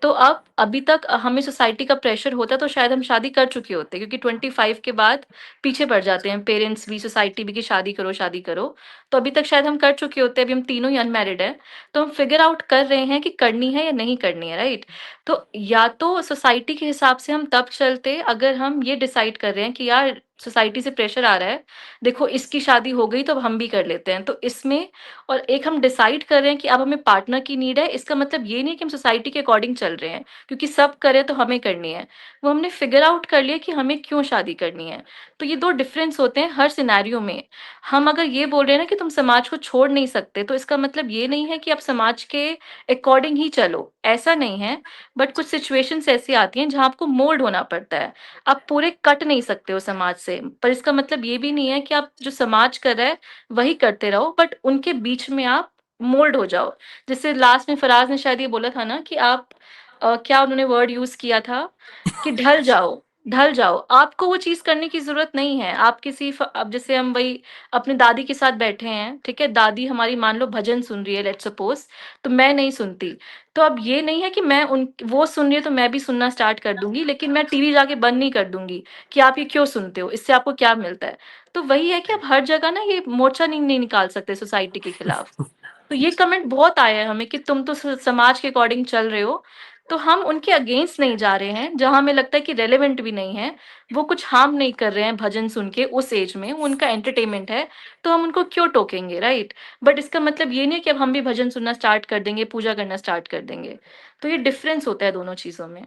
तो अब अभी तक हमें सोसाइटी का प्रेशर होता तो शायद हम शादी कर चुके होते क्योंकि 25 के बाद पीछे पड़ जाते हैं पेरेंट्स भी, सोसाइटी भी कि शादी करो, शादी करो। तो अभी तक शायद हम कर चुके होते हैं, अभी हम तीनों ही अनमैरिड हैं। तो हम फिगर आउट कर रहे हैं कि करनी है या नहीं करनी है, राइट? तो या तो सोसाइटी के हिसाब से हम तब चलते अगर हम ये डिसाइड कर रहे हैं कि यार सोसाइटी से प्रेशर आ रहा है, देखो इसकी शादी हो गई तो अब हम भी कर लेते हैं। तो इसमें और एक हम डिसाइड कर रहे हैं कि अब हमें पार्टनर की नीड है, इसका मतलब ये नहीं कि हम सोसाइटी के अकॉर्डिंग चल रहे हैं, क्योंकि सब करें तो हमें करनी है। वो हमने फिगर आउट कर लिया कि हमें क्यों शादी करनी है। तो ये 2 डिफरेंस होते हैं हर सिनेरियो में। हम अगर ये बोल रहे हैं ना कि तुम समाज को छोड़ नहीं सकते, तो इसका मतलब ये नहीं है कि आप समाज के अकॉर्डिंग ही चलो, ऐसा नहीं है। बट कुछ सिचुएशंस ऐसी आती हैं जहाँ आपको मोल्ड होना पड़ता है। आप पूरे कट नहीं सकते हो समाज से, पर इसका मतलब ये भी नहीं है कि आप जो समाज कर रहा है, वही करते रहो, बट उनके बीच में आप मोल्ड हो जाओ। जैसे लास्ट में फराज़ ने शायद ये बोला था ना कि आप क्या उन्होंने वर्ड यूज़ किया था कि ढल जाओ। आपको वो चीज़ करने की ज़रूरत नहीं है। आप किसी अब जैसे हम वही अपनी दादी के साथ बैठे हैं, ठीक है? दादी हमारी मान लो भजन सुन रही है लेट्स सपोज़, तो मैं नहीं सुनती। तो अब ये नहीं है कि मैं उन वो सुन रही है तो मैं भी सुनना स्टार्ट कर दूँगी, लेकिन मैं टीवी जाके बंद नहीं कर दूँगी कि आप ये क्यों सुनते हो? इससे आपको क्या मिलता है? तो वही है कि आप हर जगह ना ये मोर्चा नहीं निकाल सकते सोसाइटी के खिलाफ। तो ये कमेंट बहुत आया है हमें कि तुम तो समाज के अकॉर्डिंग चल रहे हो। तो हम उनके अगेंस्ट नहीं जा रहे हैं, जहाँ हमें लगता है कि रेलेवेंट भी नहीं है। वो कुछ हार्म नहीं कर रहे हैं भजन सुन के उस एज में, उनका एंटरटेनमेंट है, तो हम उनको क्यों टोकेंगे, राइट? बट इसका मतलब ये नहीं है कि अब हम भी भजन सुनना स्टार्ट कर देंगे, पूजा करना स्टार्ट कर देंगे। तो ये डिफरेंस होता है दोनों चीज़ों में।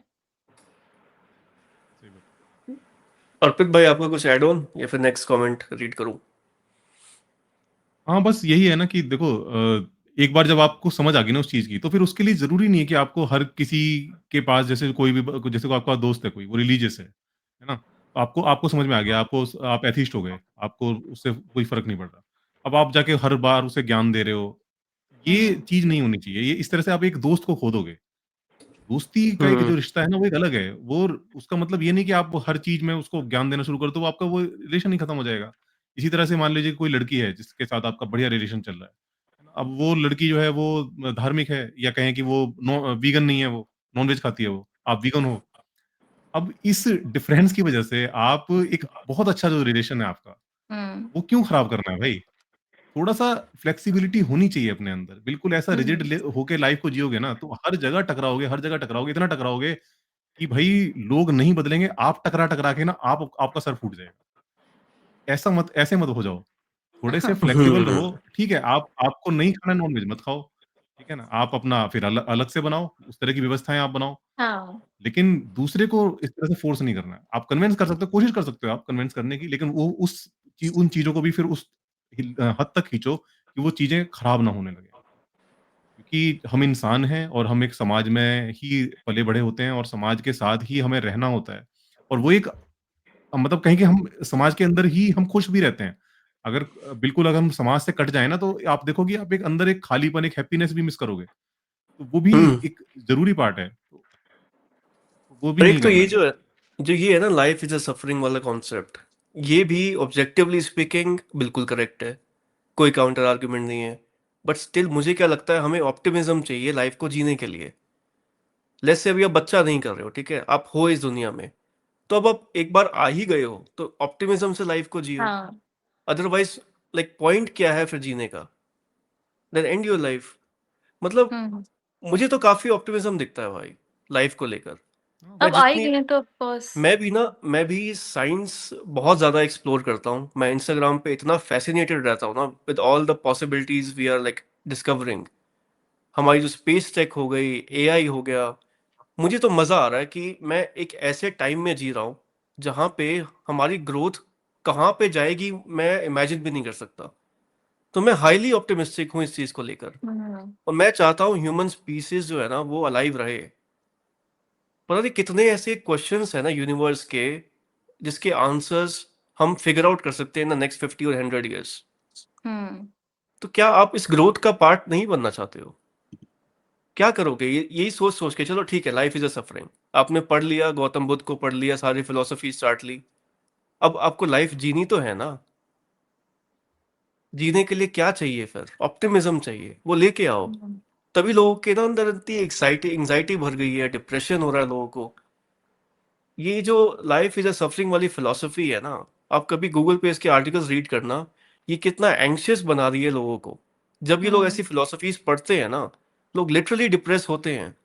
सही बात। अर्पित भाई आपका कुछ ऐड ऑन या फिर नेक्स्ट कमेंट रीड करूँ? हाँ, बस यही है ना कि देखो एक बार जब आपको समझ आ गई ना उस चीज़ की, तो फिर उसके लिए ज़रूरी नहीं है कि आपको हर किसी के पास जैसे कोई भी जैसे कोई आपका दोस्त है कोई, वो रिलीजियस है ना? तो आपको आपको समझ में आ गया, आप एथिस्ट हो गए, आपको उससे कोई फ़र्क नहीं पड़ रहा। अब आप जाके हर बार उसे ज्ञान दे रहे हो, ये हुँ, चीज़ नहीं होनी चाहिए। ये इस तरह से आप एक दोस्त को खो दोगे। दोस्ती का एक हुँ, जो रिश्ता है ना, वो एक अलग है। वो उसका मतलब ये नहीं कि आप हर चीज़ में उसको ज्ञान देना शुरू कर दो, तो आपका वो रिलेशन ही खत्म हो जाएगा। इसी तरह से मान लीजिए कोई लड़की है, जिसके साथ आपका बढ़िया रिलेशन चल रहा है। अब वो लड़की जो है वो धार्मिक है या कहें कि वो वीगन नहीं है वो, नॉन-वेज खाती है वो, आप वीगन हो। अब इस डिफरेंस की वजह से आप एक बहुत अच्छा जो रिलेशन है आपका, हुँ, वो क्यों खराब करना है भाई? थोड़ा-सा फ्लेक्सिबिलिटी होनी चाहिए अपने अंदर। बिल्कुल ऐसा रिजिड हुँ, होके लाइफ़ को जियोगे ना, तो हर जगह टकराओगे, इतना टकराओगे कि भई लोग नहीं बदलेंगे, आप टकरा-टकरा के ना आपका सर फूट जाएगा। ऐसे मत हो जाओ। थोड़े से फ्लेक्सिबल हुँ, रहो, ठीक है, आपको नहीं खाना नॉन-वेज मत खाओ, ठीक है ना? आप अपना फिर अलग से बनाओ, उस तरह की व्यवस्थाएँ आप बनाओ। हाँ, लेकिन दूसरे को इस तरह से फ़ोर्स नहीं करना है। आप कन्विंस कर सकते हो, कोशिश कर सकते हो आप कन्विंस करने की, लेकिन वो उन चीज़ों को भी फिर हद तक खींचो कि वो चीज़ें खराब ना होने लगें। क्योंकि हम इंसान हैं और हम एक समाज में ही पले-बड़े होते हैं और समाज के साथ ही हमें रहना होता है। और वो एक मतलब कहें कि हम समाज के अंदर ही हम खुश भी रहते हैं। अगर बिल्कुल अगर हम समाज से कट जाएँ ना तो आप देखोगे आप एक अंदर एक खालीपन, एक हैप्पीनेस भी मिस करोगे। तो वो भी हुँ। एक ज़रूरी पार्ट है। तो वो भी और नहीं एक तो करना ये है। जो ये है ना लाइफ इज़ अ सफरिंग वाला कॉन्सेप्ट, ये भी ऑब्जेक्टिवली स्पीकिंग बिल्कुल करेक्ट है। कोई काउंटर आर्गुमेंट नहीं है। बट स्टिल मुझे क्या लगता है हमें ऑप्टिमिज्म चाहिए लाइफ को जीने के लिए। लेट्स से अभी आप बच्चा नहीं कर रहे हो, ठीक है? आप हो इस दुनिया में। तो अब आप एक बार आ ही गए हो, तो ऑप्टिमिज्म से लाइफ को जियो। हाँ। अदरवाइज़ लाइक पॉइंट क्या है फिर जीने का? Then end your life. मतलब हुँ। मुझे तो काफ़ी ऑप्टिमिज्म दिखता है भाई, लाइफ को लेकर। हाँ, मैं अब आ ही जितनी गए हैं तो ऑफ कोर्स। मैं भी साइंस बहुत ज़्यादा एक्सप्लोर करता हूँ। मैं इंस्टाग्राम पे इतना फ़ैसिनेटेड रहता हूँ ना with all the possibilities we are like discovering. हमारी जो स्पेस टेक हो गई, एआई हो गया, मुझे तो मज़ा आ रहा है कि मैं एक ऐसे टाइम में जी रहा हूँ, जहाँ पे हमारी ग्रोथ कहाँ पे जाएगी मैं इमेजिन भी नहीं कर सकता। तो मैं हाइली ऑप्टिमिस्टिक हूँ इस चीज़ को लेकर हुँ। और मैं चाहता हूँ ह्यूमन स्पीशीज़ जो है ना वो अलाइव रहे। पता नहीं कितने ऐसे क्वेश्चंस हैं ना यूनिवर्स के, जिसके आंसर्स हम फिगर आउट कर सकते हैं इन द नेक्स्ट 50 और 100 इयर्स। हुँ। तो क्या आप इस ग्रोथ का पार्ट नहीं बनना चाहते हो? क्या करोगे? ये यही सोच-सोच के चलो ठीक है लाइफ इज़ अ सफरिंग। आपने पढ़ लिया, गौतम बुद्ध को पढ़ लिया, सारी फिलॉसफी चाट ली। अब आपको लाइफ जीनी तो है ना। जीने के लिए क्या चाहिए फिर? ऑप्टिमिज्म चाहिए, वो लेके आओ। हुँ। तभी लोगों के ना अंदर इतनी एंग्जायटी भर गई है, डिप्रेशन हो रहा है लोगों को। ये जो लाइफ इज़ अ सफरिंग वाली फिलॉसफी है ना, आप कभी गूगल पे इसके आर्टिकल्स रीड करना, ये कितना एंग्ज़ियस बना रही है लोगों को। जब ये लोग हुँ। ऐसी फिलॉसफीज़ पढ़ते हैं ना, लोग लिटरली डिप्रेस होते हैं,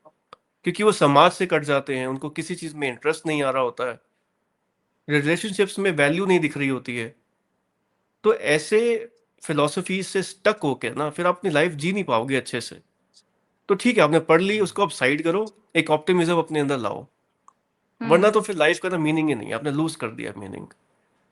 क्योंकि वो समाज से कट जाते हैं, उनको किसी चीज़ में इंटरेस्ट नहीं आ रहा होता है, रिलेशनशिप्स में वैल्यू नहीं दिख रही होती है। तो ऐसे फिलॉसफीज़ से स्टक होके ना फिर आप अपनी लाइफ जी नहीं पाओगे अच्छे से। तो ठीक है, आपने पढ़ ली, उसको आप साइड करो, एक ऑप्टिमिज्म अपने अंदर लाओ, वरना हुँ। तो फिर लाइफ का तो मीनिंग ही नहीं है, आपने लूज़ कर दिया मीनिंग।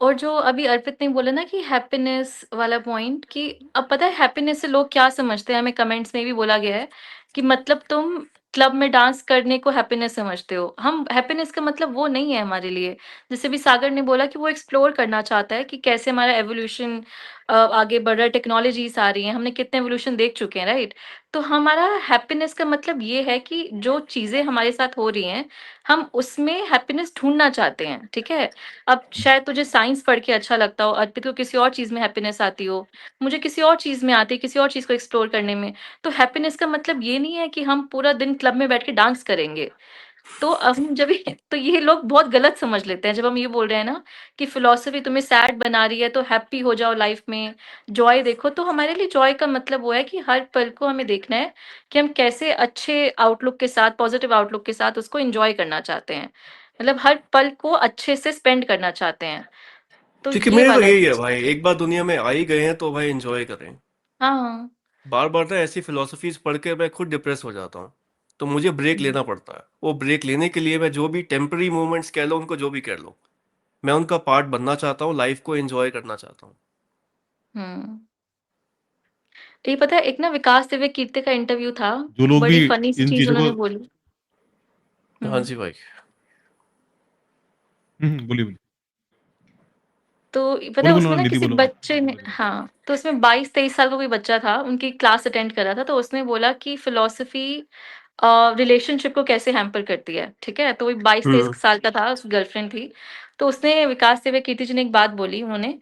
और जो अभी अर्पित ने बोला ना कि हैप्पीनेस वाला पॉइंट, कि अब पता है हैप्पीनेस से लोग क्या समझते हैं, हमें कमेंट्स में भी बोला गया है कि मतलब तुम क्लब में डांस करने को हैप्पीनेस समझते हो। हम हैप्पीनेस का मतलब वो नहीं है हमारे लिए। जैसे भी सागर ने बोला कि वो एक्सप्लोर करना चाहता है कि कैसे हमारा एवोल्यूशन आगे बढ़ रहा है, टेक्नोलॉजीज़ आ रही हैं, हमने कितने एवोल्यूशन देख चुके हैं, राइट? तो हमारा हैप्पीनेस का मतलब ये है कि जो चीज़ें हमारे साथ हो रही हैं, हम उसमें हैप्पीनेस ढूँढना चाहते हैं, ठीक है? अब शायद तुझे साइंस पढ़ के अच्छा लगता हो, अर्पित को किसी और चीज़ में हैप्पीनेस आती हो, मुझे किसी और चीज़ में आती है, किसी और चीज़ को एक्सप्लोर करने में। तो हैप्पीनेस का मतलब ये नहीं है कि हम पूरा दिन क्लब में बैठ के डांस करेंगे। तो अब हम जब ये तो ये लोग बहुत गलत समझ लेते हैं जब हम ये बोल रहे हैं ना कि फिलॉसफी तुम्हें सैड बना रही है तो हैप्पी हो जाओ लाइफ में, जॉय देखो। तो हमारे लिए जॉय का मतलब वो है कि हर पल को हमें देखना है कि हम कैसे अच्छे आउटलुक के साथ, पॉजिटिव आउटलुक के साथ उसको एन्जॉय करना चाहते हैं। मतलब हर पल को अच्छे से स्पेंड करना चाहते हैं। तो क्योंकि ये मेरे तो वाला यही है भाई, एक बार दुनिया में आ ही गए हैं तो भाई एंजॉय करें। हाँ। बार-बार ना ऐसी फिलॉसफीज़ पढ़ के मैं खुद डिप्रेस हो जाता हूँ। तो मुझे ब्रेक हुँ। लेना पड़ता है। वो ब्रेक लेने के लिए मैं जो भी टेम्परेरी मोमेंट्स कह लो, उनको जो भी कह लो, मैं उनका पार्ट बनना चाहता हूँ, लाइफ़ को एन्जॉय करना चाहता हूँ। हुँ। तो ये पता है, एक ना विकास दिव्य कीर्ति का इंटरव्यू था, जो लोग भी बड़ी फनी सी इन चीज़ चीज़ों को उन्होंने बोली। हाँ हुँ। जी भाई। हुँ, हुँ, बोलिए, बोलिए। तो पता बोलो, है बोलो उसमें ना निधि किसी बोलो आप। बच्चे ने, बोलो, बोलो। हाँ, तो उसमें 22-23 साल का कोई बच्चा था, उनकी क्लास अटेंड कर रहा था, तो उसने बोला कि फिलॉसफी रिलेशनशिप को कैसे हैम्पर करती है, ठीक है? तो वो 22-23 हुँ। साल का था, उसकी गर्लफ्रेंड थी। तो उसने विकास से वे कीर्ति जी ने एक बात बोली उन्होंने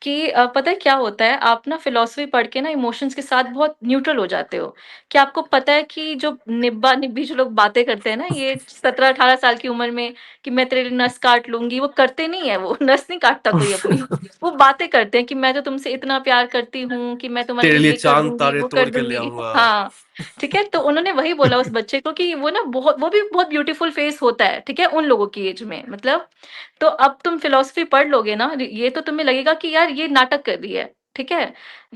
कि पता है क्या होता है, आप ना फिलॉसफी पढ़ के ना इमोशंस के साथ बहुत न्यूट्रल हो जाते हो। क्या आपको पता है कि जो निब्बा-निब्बी जो लोग बातें करते हैं ना, ये 17-18 साल की उम्र में कि मैं तेरे लिए नस काट लूँगी, वो करते नहीं है वो, नस नहीं काटता कोई अपनी। वो बातें करते हैं कि मैं तो तुमसे इतना प्यार करती हूँ कि मैं तुम्हारे तेरे लिए लिए ये कर चाँद दूँगी, तारे वो कर तोड़ के ले दूँगी। आऊँगा। हाँ। ठीक है? तो उन्होंने वही बोला उस बच्चे को कि वो ना बहुत, वो भी बहुत ब्यूटीफुल फेस होता है, ठीक है? उन लोगों की एज में, मतलब तो अब तुम फिलॉसफी पढ़ लोगे ना, ये तो तुम्हें लगेगा कि यार ये नाटक कर रही है। ठीक है?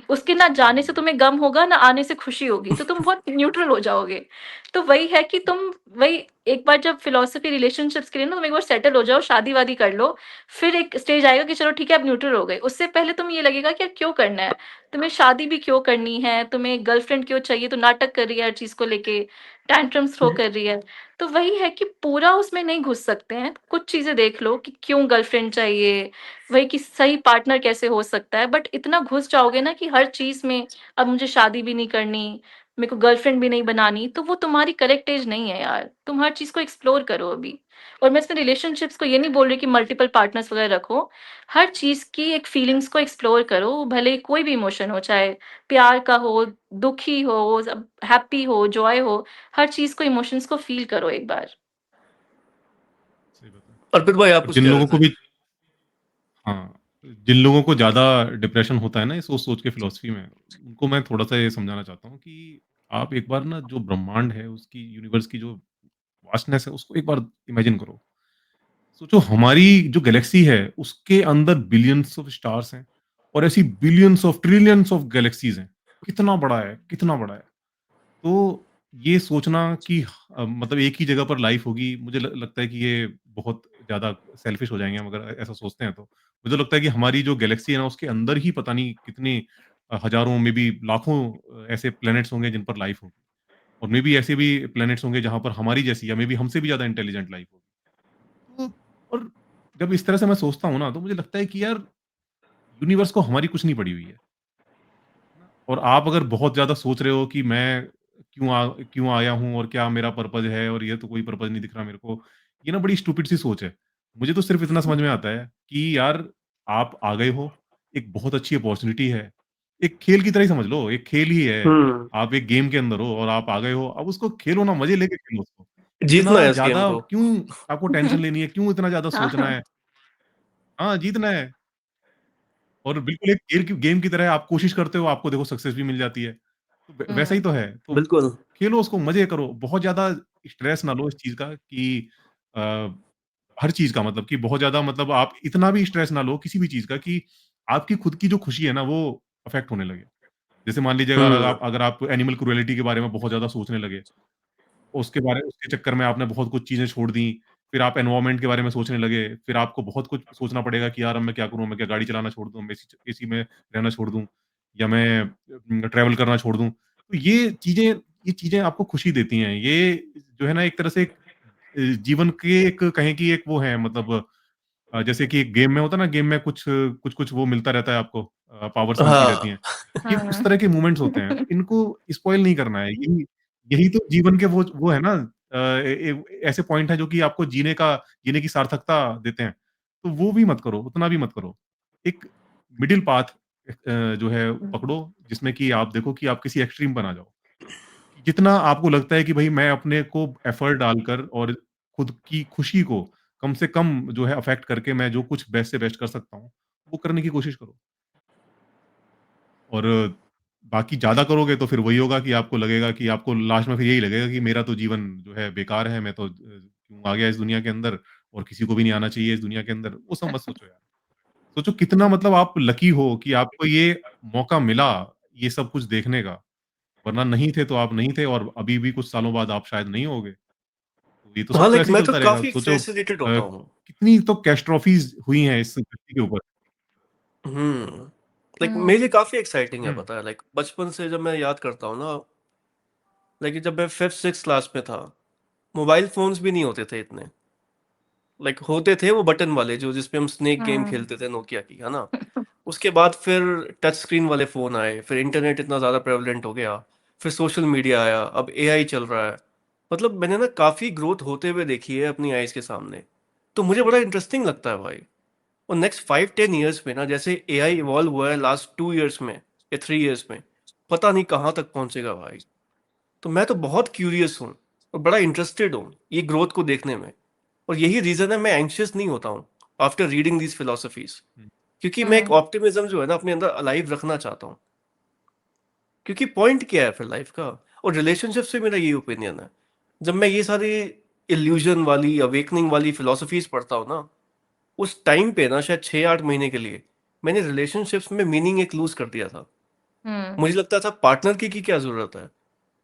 उसके ना जाने से तुम्हें गम होगा, ना आने से खुशी होगी, तो तुम बहुत न्यूट्रल हो जाओगे। तो वही है कि तुम वही एक बार जब फिलॉसफी रिलेशनशिप्स के लिए ना तुम एक बार सेटल हो जाओ, शादी-वादी कर लो, फिर एक स्टेज आएगा कि चलो ठीक है अब न्यूट्रल हो गए। उससे पहले तुम्हें ये लगेगा कि यार क्यों करना है? तुम्हें शादी भी क्यों करनी है? तुम्हें गर्लफ्रेंड क्यों चाहिए? तो नाटक कर रही है हर चीज़ को लेके, टैंट्रम्स थ्रो कर रही है। तो वही है कि पूरा उसमें नहीं घुस सकते हैं। कुछ चीज़ें देख लो कि क्यों गर्लफ्रेंड चाहिए? वही कि सही पार्टनर कैसे हो सकता है, बट इतना घुस जाओगे ना कि हर चीज़ में अब मुझे शादी भी नहीं करनी, मेरे को गर्लफ्रेंड भी नहीं बनानी, तो वो तुम्हारी करेक्ट एज नहीं है यार। तुम हर चीज़ को एक्सप्लोर करो अभी। और मैं इसमें रिलेशनशिप्स को ये नहीं बोल रही कि मल्टीपल पार्टनर्स वगैरह रखो। हर चीज़ की एक फीलिंग्स को एक्सप्लोर करो, भले ही कोई भी इमोशन हो, चाहे प्यार का हो, दुखी हो, सब हैप्पी हो, जॉय हो, हर चीज़ को इमोशंस को फ़ील करो एक बार। सही बात है। अर्पित भाई आप और कुछ जिन कह लोगों रहे को थे? भी हाँ, जिन लोगों को ज़्यादा डिप्रेशन होता है ना ये सोच-सोच के फ़िलॉसफ़ी में, उनको मैं थोड़ा-सा ये समझाना चाहता हूँ कि आप एक बार ना जो ब्रह्मांड है, उसकी यूनिवर्स की जो वास्टनेस है, उसको एक बार इमेजिन करो। सोचो हमारी जो गैलेक्सी है, उसके अंदर बिलियंस ऑफ स्टार्स हैं और ऐसी billions of trillions of galaxies हैं। कितना बड़ा है, कितना बड़ा है। तो ये सोचना कि मतलब एक ही जगह पर लाइफ होगी, मुझे ल लगता है कि ये बहुत ज़्यादा सेल्फिश हो जाएँगे हम अगर ऐसा सोचते हैं तो। मुझे लगता है कि हमारी जो गैलेक्सी है ना, उसके अंदर ही पता नहीं कितने हज़ारों मे बी लाखों ऐसे प्लैनेट्स होंगे जिन पर लाइफ होगी और मे बी ऐसे भी प्लैनेट्स होंगे जहाँ पर हमारी जैसी या मे बी हमसे भी ज़्यादा इंटेलिजेंट लाइफ होगी। तो और जब इस तरह से मैं सोचता हूँ ना, तो मुझे लगता है कि यार यूनिवर्स को हमारी कुछ नहीं पड़ी हुई है। ना? और आप अगर बहुत ज़्यादा सोच रहे हो कि मैं क्यों आया हूँ और क्या मेरा पर्पज़ है और ये तो कोई पर्पज़ नहीं दिख रहा मेरे को, ये ना बड़ी स्टूपिड सी सोच है। मुझे तो सिर्फ़ इतना समझ में आता है कि यार आप आ गए हो, एक बहुत अच्छी अपॉर्च्युनिटी है। एक खेल की तरह ही समझ लो, एक खेल ही है। हुँ, आप एक गेम के अंदर हो और आप आ गए हो, अब उसको खेलो ना, मज़े लेके खेलो उसको। जीतना इतना है इस गेम ज़्यादा को। क्यों आपको टेंशन लेनी है, क्यों इतना ज़्यादा सोचना हाँ, है? हाँ, जीतना है। और बिल्कुल एक खेल की गेम की तरह आप कोशिश करते हो, आपको देखो सक्सेस भी मिल जाती है। तो वैसा ही हुँ, तो है। तो बिल्कुल। खेलो उसको, मज़े करो। बहुत ज़्यादा स्ट्रेस ना लो इस चीज़ का कि अ, हर चीज़ का मतलब कि बहुत ज़्यादा मतलब आप इतना भी स्ट्रेस ना लो किसी भी चीज़ का कि आपकी खुद की जो खुशी है ना, वो अफ़ेक्ट होने लगे। जैसे मान लीजिए हुँ, अगर आप एनिमल क्रूएल्टी के बारे में बहुत ज़्यादा सोचने लगे, उसके चक्कर में आपने बहुत कुछ चीज़ें छोड़ दी। फिर आप एनवायरनमेंट के बारे में सोचने लगे, फिर आपको बहुत कुछ सोचना पड़ेगा कि यार अब मैं क्या करूँ? मैं क्या गाड़ी चलाना छोड़ दूँ? मैं एसी में रहना छोड़ दूँ? या मैं ट्रैवल करना छोड़ दूँ? तो ये चीज़ें आपको खुशी देती हैं। ये जो है ना एक तरह से एक जीवन के एक कहें कि एक वो है मतलब जैसे कि एक गेम में होता है ना, गेम में कुछ-कुछ वो मिलता रहता है आपको पावर्स मिलती रहती हाँ। हैं। ये उस हाँ। तरह के मोमेंट्स होते हैं, तो इनको स्पॉइल नहीं करना है। यही यही तो जीवन के वो है ना ऐसे पॉइंट हैं जो कि आपको जीने की सार्थकता देते हैं। तो वो भी मत करो, उतना भी मत करो। एक मिडल पाथ जो है हुँ, पकड़ो जिसमें कि आप देखो कि आप किसी एक्सट्रीम पर ना जाओ। कि जितना आपको लगता है कि भई मैं अपने को एफर्ट डालकर और खुद की खुशी को कम से कम जो है अफ़ेक्ट करके मैं जो कुछ बेस्ट से बेस्ट कर सकता हूँ, वो करने की कोशिश करो। और बाकी ज़्यादा करोगे तो फिर वही होगा कि आपको लगेगा कि आपको लास्ट में फिर यही लगेगा कि मेरा तो जीवन जो है बेकार है, मैं तो क्यों आ गया इस दुनिया के अंदर और किसी को भी नहीं आना चाहिए इस दुनिया के अंदर। वो सब मत सोचो यार। सोचो कितना मतलब आप लकी हो कि आपको ये मौका मिला, ये सब कुछ देखने का। वरना नहीं थे तो आप नहीं थे और अभी भी कुछ सालों बाद आप शायद नहीं होगे। तो ये तो हाँ, सब तो लाइक ऐसे ही मैं तो चलता रहेगा। काफ़ी सोचो फ़ैसिनेटेड होता हूँ। कितनी तो कैटास्ट्रोफ़ीज़ हुई हैं इस धरती के ऊपर। हुँ, लाइक हुँ, मेरे लिए काफ़ी एक्साइटिंग है हुँ, पता है, लाइक बचपन से जब मैं याद करता हूँ ना, लाइक जब मैं 5th-6th क्लास में था, मोबाइल फ़ोन्स भी नहीं होते थे इतने। लाइक होते थे वो बटन वाले जो जिसपे हम स्नेक गेम हुँ। खेलते थे नोकिया की, है ना? उसके बाद फिर टच स्क्रीन वाले फ़ोन आए, फिर इंटरनेट इतना ज़्यादा प्रेवलेंट हो गया, फिर सोशल मीडिया आया, अब एआई चल रहा है। मतलब मैंने ना काफ़ी ग्रोथ होते हुए देखी है अपनी आइज़ के सामने। तो मुझे बड़ा इंटरेस्टिंग लगता है भाई। और नेक्स्ट 5-10 इयर्स में ना जैसे एआई इवॉल्व हुआ है लास्ट 2 इयर्स में या 3 इयर्स में, पता नहीं कहाँ तक पहुँचेगा भाई। तो मैं तो बहुत क्यूरियस हूँ और बड़ा इंटरेस्टेड हूँ ये ग्रोथ को देखने में। और यही रीज़न है मैं एंग्ज़ियस नहीं होता हूँ आफ्टर रीडिंग दीज़ फिलॉसफीज़, हुँ, क्योंकि मैं एक हुँ, ऑप्टिमिज़्म जो है ना अपने अंदर अलाइव रखना चाहता हूँ। क्योंकि पॉइंट क्या है फिर लाइफ़ का? और रिलेशनशिप्स से मेरा यही ओपिनियन है। जब मैं ये सारी इल्यूज़न वाली, अवेकनिंग वाली फिलॉसफीज़ पढ़ता हूँ ना, उस टाइम पे ना शायद 6-8 महीने के लिए मैंने रिलेशनशिप्स में मीनिंग एक लूज़ कर दिया था। हुँ, मुझे लगता था पार्टनर की क्या ज़रूरत है?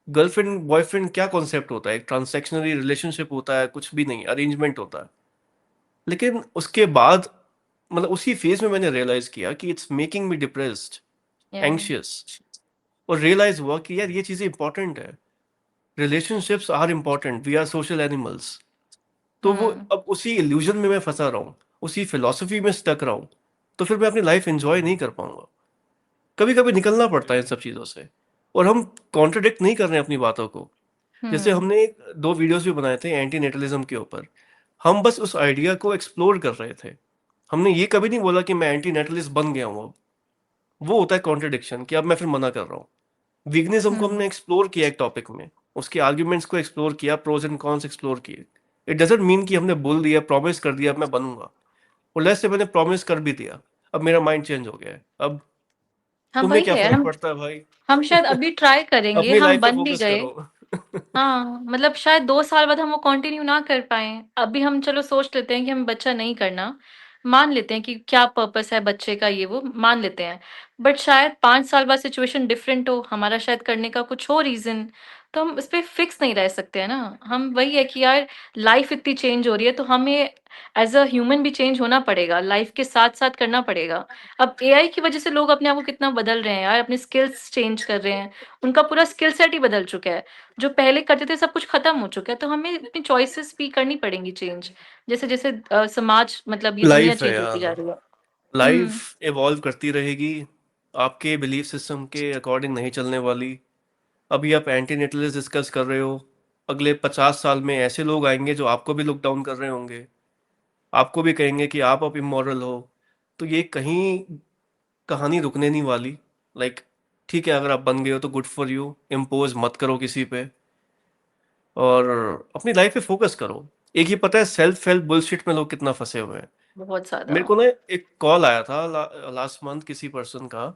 गर्लफ्रेंड, बॉयफ्रेंड क्या कॉन्सेप्ट होता है? एक ट्रांज़ैक्शनली रिलेशनशिप होता है, कुछ भी नहीं, अरेंजमेंट होता है। लेकिन उसके बाद मतलब उसी फ़ेज़ में मैंने रियलाइज़ किया कि इट्स मेकिंग मी डिप्रेस्ड, या एंग्ज़ियस, और रियलाइज़ हुआ कि यार ये चीज़ें इम्पोर्टेंट है। Relationships are important, we are social animals. तो वो हुँ, अब उसी इल्यूज़न में मैं फँसा रहा हूँ, उसी फ़िलॉसफ़ी में स्टक रहा हूँ, तो फिर मैं अपनी लाइफ़ एन्जॉय नहीं कर पाऊँगा। कभी-कभी निकलना पड़ता है इन सब चीज़ों से, और हम कॉन्ट्रडिक्ट नहीं कर रहे हैं अपनी बातों को। जैसे हुँ, हमने 2 वीडियोज़ भी बनाए थे एंटी-नेटलिज़्म के ऊपर। हम बस उस आइडिया को एक्सप्लोर कर रहे थे। हमने ये कभी नहीं बोला कि मैं एंटी-नेटलिस्ट बन गया हूँ अब। वो होता है कॉन्ट्रडिक्शन कि अब मैं फिर मना कर रहा हूँ। वीगनिज़्म को हुँ, हमने एक्सप्लोर किया एक टॉपिक में, उसके आर्गुमेंट्स को एक्सप्लोर किया, प्रोस एंड कॉन्स एक्सप्लोर किए। इट डज़न्ट मीन कि हमने बोल दिया, प्रॉमिस कर दिया अब मैं बनूँगा। और लेट्स से मैंने प्रॉमिस कर भी दिया, अब मेरा माइंड चेंज हो गया है। अब हाँ, तुम्हें वही क्या है, फ़र्क पड़ता है भाई? हम शायद अभी ट्राई करेंगे, अपनी हम लाइफ़ पे बन भी फ़ोकस गए। करो। हाँ, मतलब शायद 2 साल बाद हम वो कंटिन्यू ना कर पाएँ। अभी हम चलो सोच लेते हैं कि हमें बच्चा नहीं करना, मान लेते हैं कि क्या पर्पस है बच्चे का ये वो मान लेते हैं। बट शायद 5 साल बाद सिचुएशन डिफरेंट हो, हमारा शायद करने का कुछ हो रीज़न, तो हम इस पे फिक्स नहीं रह सकते हैं ना। हम वही है कि यार लाइफ़ इतनी चेंज हो रही है तो हमें एज़ अ ह्यूमन भी चेंज होना पड़ेगा, लाइफ़ के साथ-साथ करना पड़ेगा। अब एआई की वज़ह से लोग अपने आप को कितना बदल रहे हैं यार, अपने स्किल्स चेंज कर रहे हैं, उनका पूरा स्किल सेट ही बदल चुका है। जो पहले करते थे सब कुछ खत्म हो चुका है, तो हमें अपनी चॉइसेस भी करनी पड़ेंगी चेंज। जैसे-जैसे समाज मतलब ये दुनिया लाइफ़ है चेंज होती जा यार, रही है। लाइफ़ हुँ, इवॉल्व करती रहेगी, आपके बिलीफ सिस्टम के अकॉर्डिंग नहीं चलने वाली। अभी आप एंटी-नेटलिस्ट डिस्कस कर रहे हो, अगले 50 साल में ऐसे लोग आएँगे जो आपको भी लुक डाउन कर रहे होंगे, आपको भी कहेंगे कि आप अब इमोरल हो। तो ये कहीं कहानी रुकने नहीं वाली। लाइक ठीक है, अगर आप बन गए हो तो गुड फॉर यू, इम्पोज़ मत करो किसी पे, और अपनी लाइफ़ पे फ़ोकस करो। एक ये पता है सेल्फ हेल्प बुलशिट में लोग कितना फँसे हुए हैं। बहुत ज़्यादा। मेरे को ना एक कॉल आया था लास्ट मंथ किसी पर्सन का,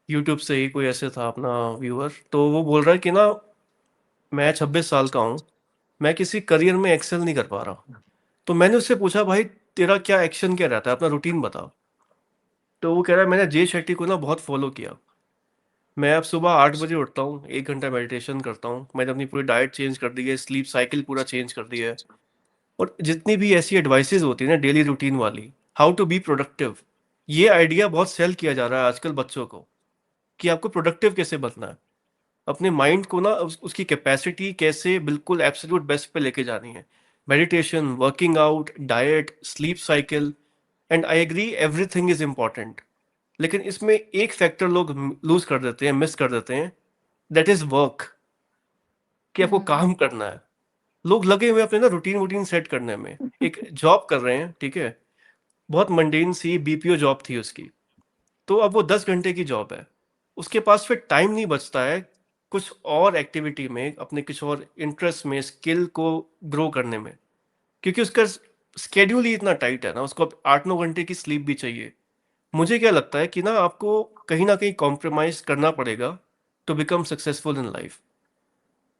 यूट्यूब से ही कोई ऐसे था अपना व्यूअर, तो वो बोल रहा है कि ना मैं 26 साल का हूँ, मैं किसी करियर में एक्सेल नहीं कर पा रहा। तो मैंने उससे पूछा भाई तेरा क्या एक्शन क्या रहता है? अपना रूटीन बता। तो वो कह रहा है मैंने जे शेट्टी को ना बहुत फ़ॉलो किया। मैं अब सुबह 8 बजे उठता हूँ, 1 घंटा मेडिटेशन करता हूँ। मैंने अपनी पूरी डाइट चेंज कर दी है, स्लीप साइकिल पूरा चेंज कर दिया है। और जितनी भी ऐसी एडवाइसेज़ होती है ना डेली रूटीन वाली, हाउ टू बी प्रोडक्टिव, ये आइडिया बहुत सेल किया जा रहा है आजकल बच्चों को, कि आपको प्रोडक्टिव कैसे बनना है। अपने माइंड को ना उसकी कैपेसिटी कैसे बिल्कुल एब्सोल्यूट बेस्ट पे लेके जानी है। Meditation, working out, diet, sleep cycle, and I agree everything is important. लेकिन इसमें एक फैक्टर लोग लूज कर देते हैं, मिस कर देते हैं, दैट इज वर्क, कि आपको हुँ, काम करना है। लोग लगे हुए हैं अपने ना रूटीन वूटीन सेट करने में। एक जॉब कर रहे हैं, ठीक है, बहुत मंडेन सी बीपीओ जॉब थी उसकी, तो अब वो 10 घंटे की जॉब है। उसके पास फिर टाइम नहीं बचता है कुछ और एक्टिविटी में, अपने कुछ और इंटरेस्ट में, स्किल को ग्रो करने में। क्योंकि उसका स्केड्यूल ही इतना टाइट है ना, उसको अब 8-9 घंटे की स्लीप भी चाहिए। मुझे क्या लगता है कि ना आपको कहीं न कहीं कॉम्प्रोमाइज़ करना पड़ेगा to become successful in life.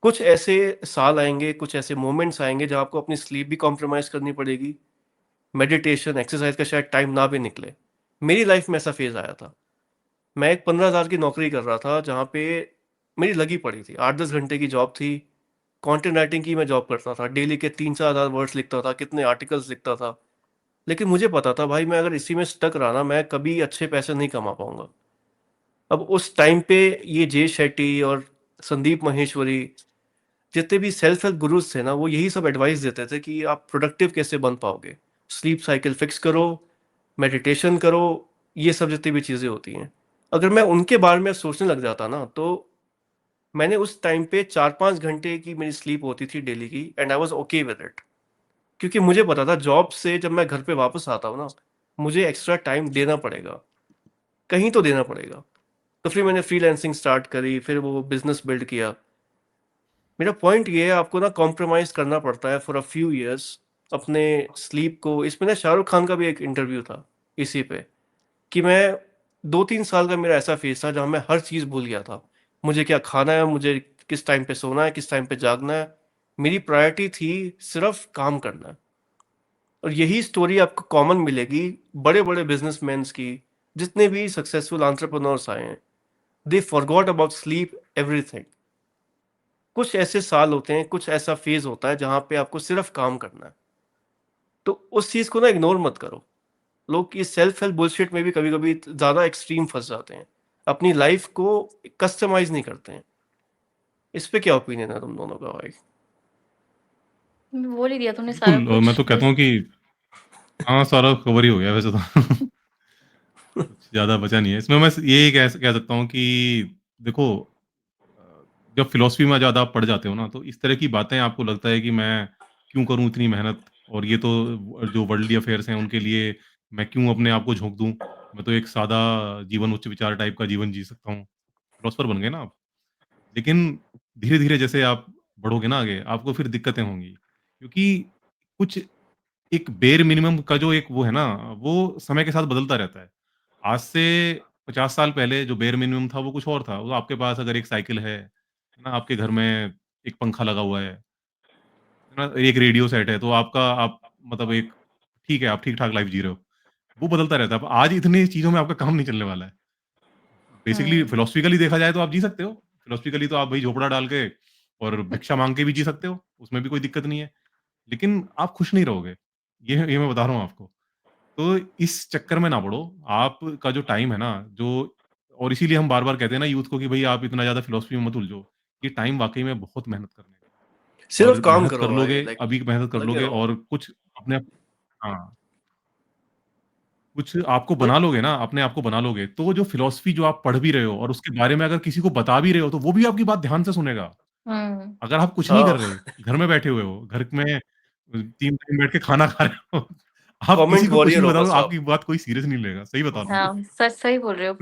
कुछ ऐसे साल आएँगे, कुछ ऐसे मोमेंट्स आएँगे जहाँ आपको अपनी स्लीप भी कॉम्प्रोमाइज़ करनी पड़ेगी। मेडिटेशन, एक्सरसाइज़ का शायद टाइम ना भी निकले। मेरी लाइफ में ऐसा फ़ेज़ आया था। मैं एक 15,000 की नौकरी कर रहा था जहाँ पे मेरी लगी पड़ी थी। 8-10 घंटे की जॉब थी। कंटेंट राइटिंग की मैं जॉब करता था। डेली के 3-4 हज़ार वर्ड्स लिखता था, कितने आर्टिकल्स लिखता था। लेकिन मुझे पता था भाई मैं अगर इसी में स्टक रहा ना, मैं कभी अच्छे पैसे नहीं कमा पाऊँगा। अब उस टाइम पे ये जे शेट्टी और संदीप माहेश्वरी, जितने भी सेल्फ हेल्प गुरुज़ थे ना, वो यही सब एडवाइस देते थे कि आप प्रोडक्टिव कैसे बन पाओगे। स्लीप साइकिल फिक्स करो, मेडिटेशन करो, ये सब जितनी भी चीज़ें होती हैं। अगर मैं उनके बारे में सोचने लग जाता ना, तो मैंने उस टाइम पे 4-5 घंटे की मेरी स्लीप होती थी डेली की, and I was okay with it. क्योंकि मुझे पता था जॉब से जब मैं घर पे वापस आता हूँ ना, मुझे एक्स्ट्रा टाइम देना पड़ेगा, कहीं तो देना पड़ेगा। तो फिर मैंने फ्रीलांसिंग स्टार्ट करी, फिर वो बिज़नेस बिल्ड किया। मेरा पॉइंट ये है, आपको ना कॉम्प्रोमाइज़ करना पड़ता है फॉर अ फ्यू इयर्स अपने स्लीप को। इसमें ना शाहरुख खान का भी एक इंटरव्यू था इसी पे, कि मैं 2-3 साल का मेरा ऐसा फेज़ था जहाँ मैं हर चीज़ भूल गया था। मुझे क्या खाना है, मुझे किस टाइम पे सोना है, किस टाइम पे जागना है। मेरी प्रायोरिटी थी सिर्फ़ काम करना। और यही स्टोरी आपको कॉमन मिलेगी बड़े-बड़े बिज़नेसमैन्स की, जितने भी सक्सेसफुल एंटरप्रेन्योर्स आए हैं, दे फॉरगॉट अबाउट स्लीप, एवरीथिंग। कुछ ऐसे साल होते हैं, कुछ ऐसा फेज होता है जहां पे आपको सिर्फ काम करना है, तो उस चीज को ना इग्नोर मत करो। लोग इस सेल्फ हेल्प बुलशिट में भी कभी कभी ज्यादा एक्सट्रीम फंस जाते हैं, अपनी लाइफ को कस्टमाइज नहीं करते हैं। इस पे क्या ओपिनियन है तुम दोनों का भाई? बोल ही दिया तुमने सारा बिल्कुल मैं कुछ तो कहता हूँ कि हाँ, सारा कवर ही हो गया वैसे तो। कुछ ज़्यादा बचा नहीं है। इसमें मैं ये कह सकता हूँ कि देखो जब फ़िलॉसफ़ी में ज़्यादा आप पड़ जाते हो ना, तो इस तरह की बातें आपको लगता है कि मैं क्यों करूँ इतनी मेहनत और ये तो जो वर्ल्डली अफ़ेयर्स हैं, उनके लिए मैं क्यों अपने आप को झोंक दूँ? मैं तो एक सादा जीवन, उच्च विचार टाइप का जीवन जी सकता हूँ। फ़िलॉसफ़र बन गए ना आप। लेकिन धीरे-धीरे जैसे आप बढ़ोगे ना आगे, आपको फिर दिक्कतें होंगी। क्योंकि कुछ एक बेयर मिनिमम का जो एक वो है ना, वो समय के साथ बदलता रहता है। आज से 50 साल पहले जो बेयर मिनिमम था, वो कुछ और था। वो आपके पास अगर एक साइकिल है ना? आपके घर में एक पंखा लगा हुआ है ना? एक रेडियो सेट है, तो आप मतलब एक ठीक है, आप ठीक-ठाक लाइफ़ जी रहे हो। वो बदलता रहता है। अब आज इतनी चीज़ों में आपका काम नहीं चलने वाला है। बेसिकली हुँ, फिलॉसफिकली देखा जाए तो आप जी सकते हो। फिलॉसफिकली तो आप भई झोपड़ा डाल के और भिक्षा माँग के भी जी सकते हो, उसमें भी कोई दिक्कत नहीं है। लेकिन आप खुश नहीं रहोगे। ये मैं बता रहा हूँ आपको। तो इस चक्कर में ना पड़ो। आपका जो टाइम है ना, जो और इसीलिए हम बार-बार कहते हैं ना यूथ को कि भई आप इतना ज़्यादा फिलॉसफी में मत उलझो। ये टाइम वाक़ई में बहुत मेहनत करने का है सिर्फ और काम मेहनत करो कर भाई, लोगे, लाइक अभी मेहनत कर लगे लोगे रहो। और कुछ अपने आप हाँ। कुछ आपको और बना लोगे ना, अपने आप को बना लोगे, तो जो फ़िलॉसफ़ी जो आप पढ़ भी रहे हो और उसके बारे में अगर किसी को बता भी रहे हो, तो वो भी आपकी बात ध्यान से सुनेगा। हुँ। अगर आप कुछ नहीं कर हाँ, रहे, घर में बैठे हुए हो, घर में 3 टाइम बैठ के खाना खा रहे हो, आप किसी कमेंट को कुछ वॉरियर भी हो बता दो, बस आप। आपकी बात कोई सीरियस नहीं लेगा। सही बता रहा हूँ। हाँ, सच सही बोल रहे हो।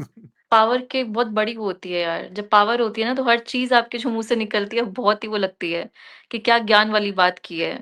पावर की बहुत बड़ी वो होती है यार, जब पावर होती है ना तो हर चीज़ आपके जो मुँह से निकलती है बहुत ही वो लगती है, कि क्या ज्ञान वाली बात की है।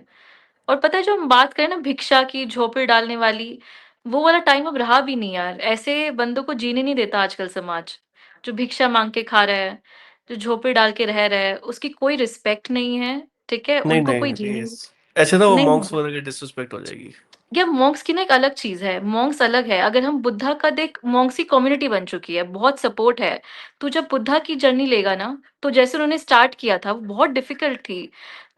और पता है जो हम बात करें ना भिक्षा की, झोंपड़ी डालने वाली, वो वाला टाइम अब रहा भी नहीं यार। ऐसे बंदों को जीने नहीं देता आजकल समाज। जो भिक्षा माँग के खा रहा है, जो झोंपड़ी डाल के रह रहा है, उसकी कोई रिस्पेक्ट नहीं है, ठीक है? नहीं, उनको कोई नहीं जीने प्लीज़, ऐसे ना वो नहीं मॉन्क्स वगैरह की डिसरिस्पेक्ट हो जाएगी। या मॉन्क्स की ना एक अलग चीज़ है, मॉन्क्स अलग है। अगर हम बुद्धा का देख मॉन्क्स की कम्युनिटी बन चुकी है, बहुत सपोर्ट है। तो जब बुद्धा की जर्नी लेगा ना, तो जैसे उन्होंने स्टार्ट किया था, वो बहुत डिफ़िकल्ट थी।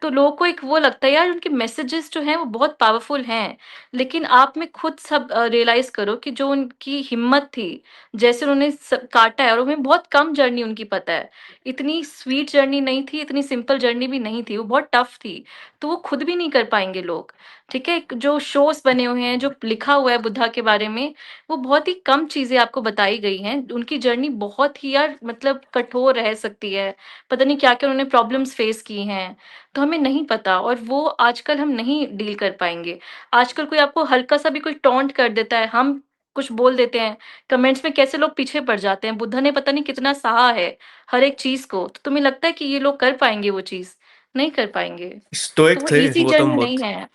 तो लोगों को एक वो लगता है यार उनके मैसेजेस जो हैं वो बहुत पावरफुल हैं। लेकिन आप में खुद सब रियलाइज़ करो कि जो उनकी हिम्मत थी, जैसे उन्होंने काटा है और उन्हें बहुत कम जर्नी उनकी पता है। इतनी स्वीट जर्नी नहीं थी, इतनी सिंपल जर्नी भी नहीं थी, वो बहुत टफ थी। तो वो खुद भी नहीं कर पाएँगे लोग। ठीक है? जो शोज़ बने हुए हैं, जो लिखा हुआ है बुद्धा के बारे में, वो बहुत ही कम चीज़ें आपको बताई गई हैं। उनकी जर्नी बहुत ही यार मतलब कठोर रह सकती है। पता नहीं क्या-क्या उन्होंने प्रॉब्लम्स फेस की हैं, तो हमें नहीं पता और वो आजकल हम नहीं डील कर पाएँगे। आजकल कोई आपको हल्का-सा भी कोई टॉन्ट कर देता है, हम कुछ बोल देते हैं, कमेंट्स में कैसे लोग पीछे पड़ जाते हैं। बुद्धा ने पता नहीं कितना सहा है, हर एक चीज़ को। तो तुम्हें लगता है कि ये लोग कर पाएँगे वो चीज़? नहीं कर पाएँगे। तो स्टोइक वो थे ईज़ी गौतम जर्नी बुद्ध, नहीं है।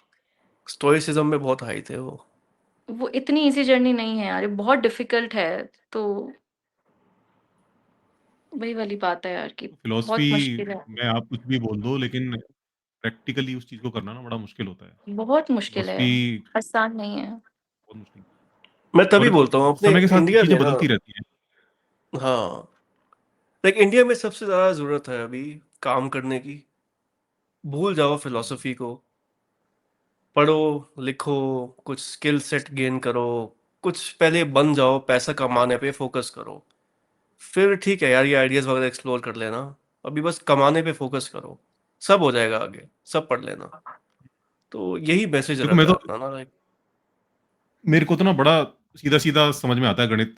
स्टोइसिज़्म में बहुत हाई थे वो। वो इतनी ईज़ी जर्नी नहीं है यार, ये बहुत डिफ़िकल्ट है। तो वही वाली बात है यार कि फिलॉसफी बहुत मुश्किल है। में आप कुछ भी बोल दो, लेकिन प्रैक्टिकली उस चीज़ को करना ना बड़ा मुश्किल होता है। बहुत मुश्किल है, फिलॉसफी आसान नहीं है। बहुत मुश्किल मैं तभी और बोलता हूँ अपने समय के साथ इंडिया चीज़ें में ना, बदलती रहती हैं। हाँ, लाइक इंडिया में सबसे ज़्यादा ज़रूरत है अभी काम करने की। भूल जाओ फिलॉसफी को, पढ़ो, लिखो, कुछ स्किल सेट गेन करो, कुछ पहले बन जाओ, पैसा कमाने पे फ़ोकस करो। फिर ठीक है यार, ये आइडियाज़ वगैरह एक्सप्लोर कर लेना। अभी बस कमाने पे फ़ोकस करो, सब हो जाएगा आगे, सब पढ़ लेना। तो यही मैसेज देखो रहता मैं है तो अपना ना, लाइक मेरे को तो ना बड़ा सीधा-सीधा समझ में आता है गणित।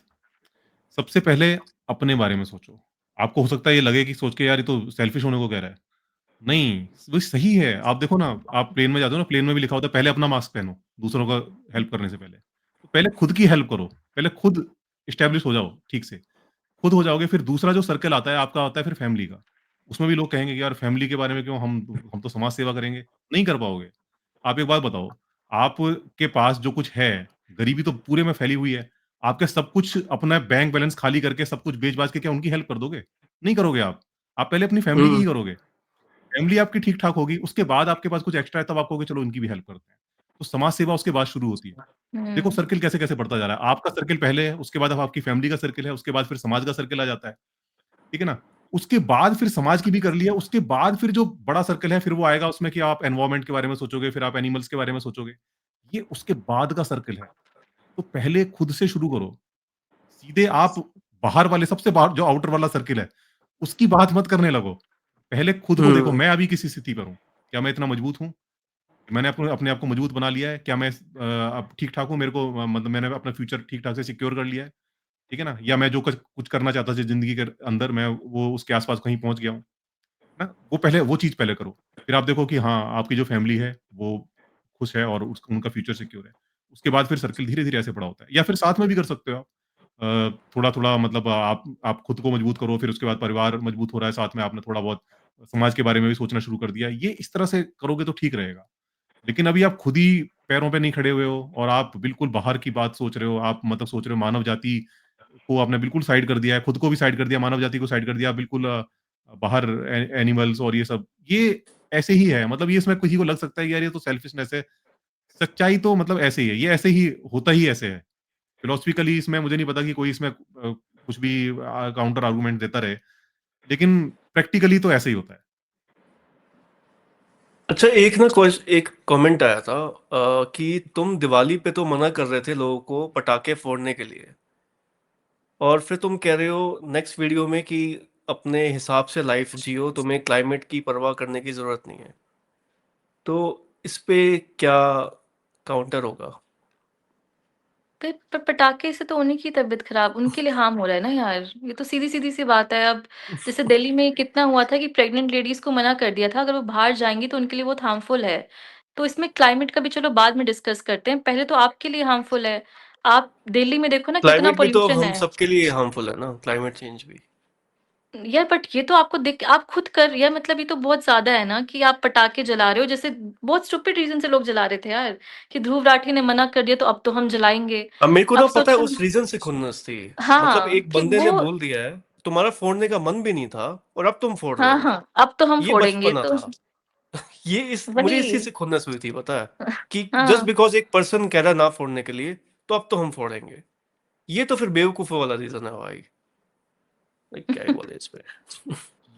सबसे पहले अपने बारे में सोचो। आपको हो सकता है ये लगे कि सोच के यार ये तो सेल्फिश होने को कह रहा है। नहीं, वो सही है। आप देखो ना, आप प्लेन में जाते हो ना, प्लेन में भी लिखा होता है पहले अपना मास्क पहनो, दूसरों का हेल्प करने से पहले। तो पहले खुद की हेल्प करो, पहले खुद एस्टेब्लिश हो जाओ ठीक से। खुद हो जाओगे, फिर दूसरा जो सर्कल आता है आपका आता है फिर फैमिली का। उसमें भी लोग कहेंगे कि यार फैमिली के बारे में क्यों, हम तो समाज सेवा करेंगे। नहीं कर पाओगे। आप एक बात बताओ, आपके पास जो कुछ है, गरीबी तो पूरे में फैली हुई है। आपके सब कुछ अपना बैंक बैलेंस खाली करके सब कुछ बेच-बाच के क्या उनकी हेल्प कर दोगे? नहीं करोगे आप। आप पहले अपनी फैमिली की हुँ, ही करोगे। फैमिली आपकी ठीक-ठाक होगी, उसके बाद आपके पास कुछ एक्स्ट्रा है तब आप कहोगे चलो इनकी भी हेल्प करते हैं। तो समाज सेवा उसके बाद शुरू होती है। देखो हुँ। सर्किल कैसे-कैसे बढ़ता जा रहा है। आपका सर्किल पहले है, उसके बाद अब आपकी फैमिली का सर्किल है, उसके बाद फिर समाज का सर्किल आ जाता है। ठीक है ना? उसके बाद फिर समाज की भी कर लिया, उसके बाद फिर जो बड़ा सर्कल है, फिर वो आएगा उसमें कि आप एनवायरनमेंट के बारे में सोचोगे, फिर आप एनिमल्स के बारे में सोचोगे। ये उसके बाद का सर्कल है। तो पहले खुद से शुरू करो। सीधे आप बाहर वाले सबसे बाहर जो आउटर वाला सर्किल है, उसकी बात मत करने लगो। पहले खुद को देखो, हुँ। मैं अभी किस स्थिति पर हूँ? क्या मैं इतना मजबूत हूँ? मैंने अपने आप को मजबूत बना लिया है? क्या मैं अब ठीक-ठाक हूँ? मेरे को मतलब मैंने अपना फ्यूचर ठीक-ठाक से सिक्योर कर लिया है? ठीक है ना? या मैं जो कुछ करना चाहता था ज़िंदगी के अंदर, मैं वो उसके आस-पास कहीं पहुँच गया हूँ? ना? वो चीज़ पहले करो। फिर आप देखो कि हाँ, आपकी जो फैमिली है, वो खुश है और उनका फ्यूचर सिक्योर है। उसके बाद फिर सर्किल धीरे-धीरे ऐसे बड़ा होता है। या फिर साथ में भी कर सकते हो आप। थोड़ा-थोड़ा मतलब आप खुद को मजबूत करो, फिर उसके बाद परिवार मजबूत हो रहा है, साथ में आपने थोड़ा बहुत समाज के बारे में भी सोचना शुरू कर दिया। ये इस तरह से करोगे तो ठीक रहेगा। लेकिन अभी आप खुद ही पैरों पे नहीं खड़े हुए हो और आप बिल्कुल बाहर की बात सोच रहे हो, आप मतलब सोच रहे हो मानव जाति को आपने बिल्कुल साइड कर दिया है, खुद को भी साइड कर दिया, मानव जाति को साइड कर दिया, बिल्कुल बाहर एनिमल्स और ये सब, ये ऐसे ही है। मतलब ये इसमें किसी को लग सकता है कि यार ये तो सेल्फिशनेस है। सच्चाई तो मतलब ऐसे ही है, ये ऐसे ही होता ही ऐसे है। फिलोसफिकली इसमें मुझे नहीं पता कि कोई इसमें कुछ भी काउंटर आर्गुमेंट देता रहे, लेकिन प्रैक्टिकली तो ऐसे ही होता है। अच्छा, एक कमेंट आया था कि तुम दिवाली पे तो मना कर रहे थे लोगों को पटाखे फोड़ने के लिए, और फिर तुम कह रहे हो नेक्स्ट वीडियो में कि अपने हिसाब से लाइफ जियो, तुम्हें क्लाइमेट की परवाह करने की ज़रूरत नहीं है। तो इस पे क्या काउंटर होगा? पटाखे से तो उन्हीं की तबीयत खराब, उनके लिए हार्म हो रहा है ना यार, ये तो सीधी-सीधी सी बात है। अब जैसे दिल्ली में कितना हुआ था कि प्रेग्नेंट लेडीज़ को मना कर दिया था, अगर वो बाहर जाएँगी तो उनके लिए बहुत हार्मफुल है। तो इसमें क्लाइमेट का भी चलो बाद में डिस्कस करते हैं, पहले तो आपके लिए हार्मफुल है। आप दिल्ली में देखो ना कितना क्लाइमेट भी तो पॉल्यूशन हम है। सबके लिए हार्मफुल है ना, क्लाइमेट चेंज भी। यार बट ये तो आपको देख आप खुद कर यार, मतलब ये तो बहुत ज़्यादा है ना कि आप पटाखे जला रहे हो, जैसे बहुत स्टूपिड रीज़न से लोग जला रहे थे यार, कि ध्रुव राठी ने मना कर दिया तो अब तो हम जलाएँगे। अब मेरे को ना अब पता है सोचो उस रीजन से खुन्नस थी। मतलब हाँ, एक कि बंदे ने वो बोल दिया है, तुम्हारा फोड़ने का मन भी नहीं था और अब तुम फोड़ रहे हाँ, हो। हाँ, अब तो हम ये फोड़ेंगे बचपना तो था। ये इस मुझे इसी वही से खुन्नस हुई थी, पता है, कि जस्ट हाँ, बिकॉज एक पर्सन कह रहा है ना फोड़ने के लिए, तो अब तो हम फोड़ेंगे। ये तो फिर बेवकूफों वाला रीजन है भाई। लाइक क्या ही बोले इस पे।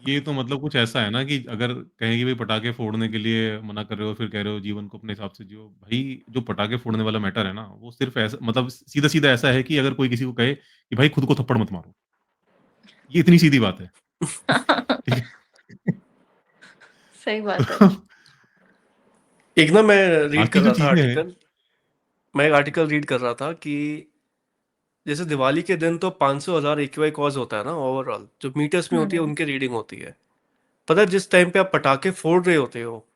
ये तो मतलब कुछ ऐसा है ना कि अगर कहें कि भाई पटाखे फोड़ने के लिए मना कर रहे हो, फिर कह रहे हो जीवन को अपने हिसाब से जियो। भाई जो पटाखे फोड़ने वाला मैटर है ना, वो सिर्फ़ ऐसा मतलब सीधा-सीधा ऐसा है कि अगर कोई किसी को कहे कि भाई खुद को थप्पड़ मत मारो। ये इतनी सीधी बात है। ठीक है? सही बात है। तो एक ना मैं रीड बाकी कर जो रहा था चीज़ें हैं आर्टिकल। मैं एक आर्टिकल रीड कर रहा था कि जैसे दिवाली के दिन तो 500,000 एक्यूआई कॉज होता है ना, ओवरऑल जो मीटर्स में होती है हुँ, उनकी रीडिंग होती है। पता है जिस टाइम पे आप पटाखे फोड़ रहे होते हो,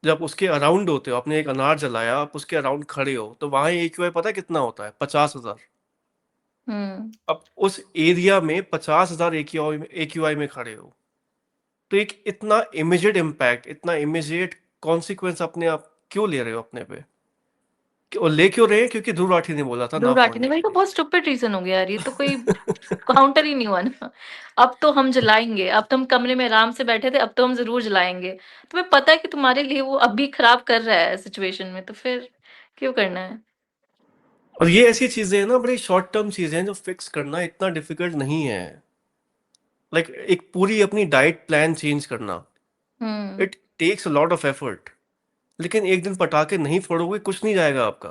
जब उसके अराउंड होते हो, आपने एक अनार जलाया, आप उसके अराउंड खड़े हो, तो वहां एक्यूआई पता है कितना होता है? 50,000। हुँ, अब उस एरिया में 50,000 एक्यूआई में खड़े हो, तो एक इतना इमीडिएट इम्पैक्ट, इतना इमीडिएट कॉन्सिक्वेंस अपने आप क्यों ले रहे हो अपने पे? और ले क्यों रहे हैं? क्योंकि ध्रुव राठी ने बोला था ना ध्रुव राठी ने फोड़ने वही के तो लिए। बहुत स्टूपिड रीज़न हो गया यार, ये तो कोई काउंटर ही नहीं हुआ ना। अब तो हम जलाएँगे, अब तो हम कमरे में आराम से बैठे थे, अब तो हम ज़रूर जलाएँगे। तुम्हें पता है कि तुम्हारे लिए वो अब भी खराब कर रहा है सिचुएशन में, तो फिर क्यों करना है? और ये ऐसी चीजें हैं ना, बड़ी शॉर्ट टर्म चीजें हैं जो फिक्स करना इतना डिफिकल्ट नहीं है। लाइक एक पूरी अपनी डाइट प्लान चेंज करना, hmm, it takes a lot of effort. लेकिन एक दिन पटाखे नहीं फोड़ोगे, कुछ नहीं जाएगा आपका।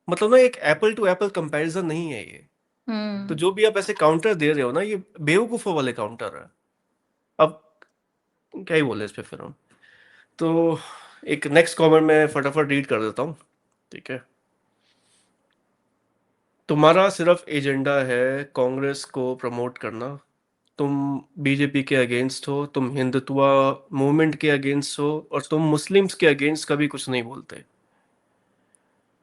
मतलब ना, एक एप्पल टू एप्पल कंपैरिजन नहीं है ये। तो हुँ। जो भी आप ऐसे काउंटर दे रहे हो ना, ये बेवकूफों वाले काउंटर है। अब क्या ही बोले इस पे फिर हम। तो एक नेक्स्ट कमेंट मैं फटाफट रीड कर देता हूँ, ठीक है। तुम्हारा सिर्फ एजेंडा है कांग्रेस को प्रमोट करना। तुम बीजेपी के अगेंस्ट हो, तुम हिंदुत्व मूवमेंट के अगेंस्ट हो, और तुम मुस्लिम्स के अगेंस्ट कभी कुछ नहीं बोलते।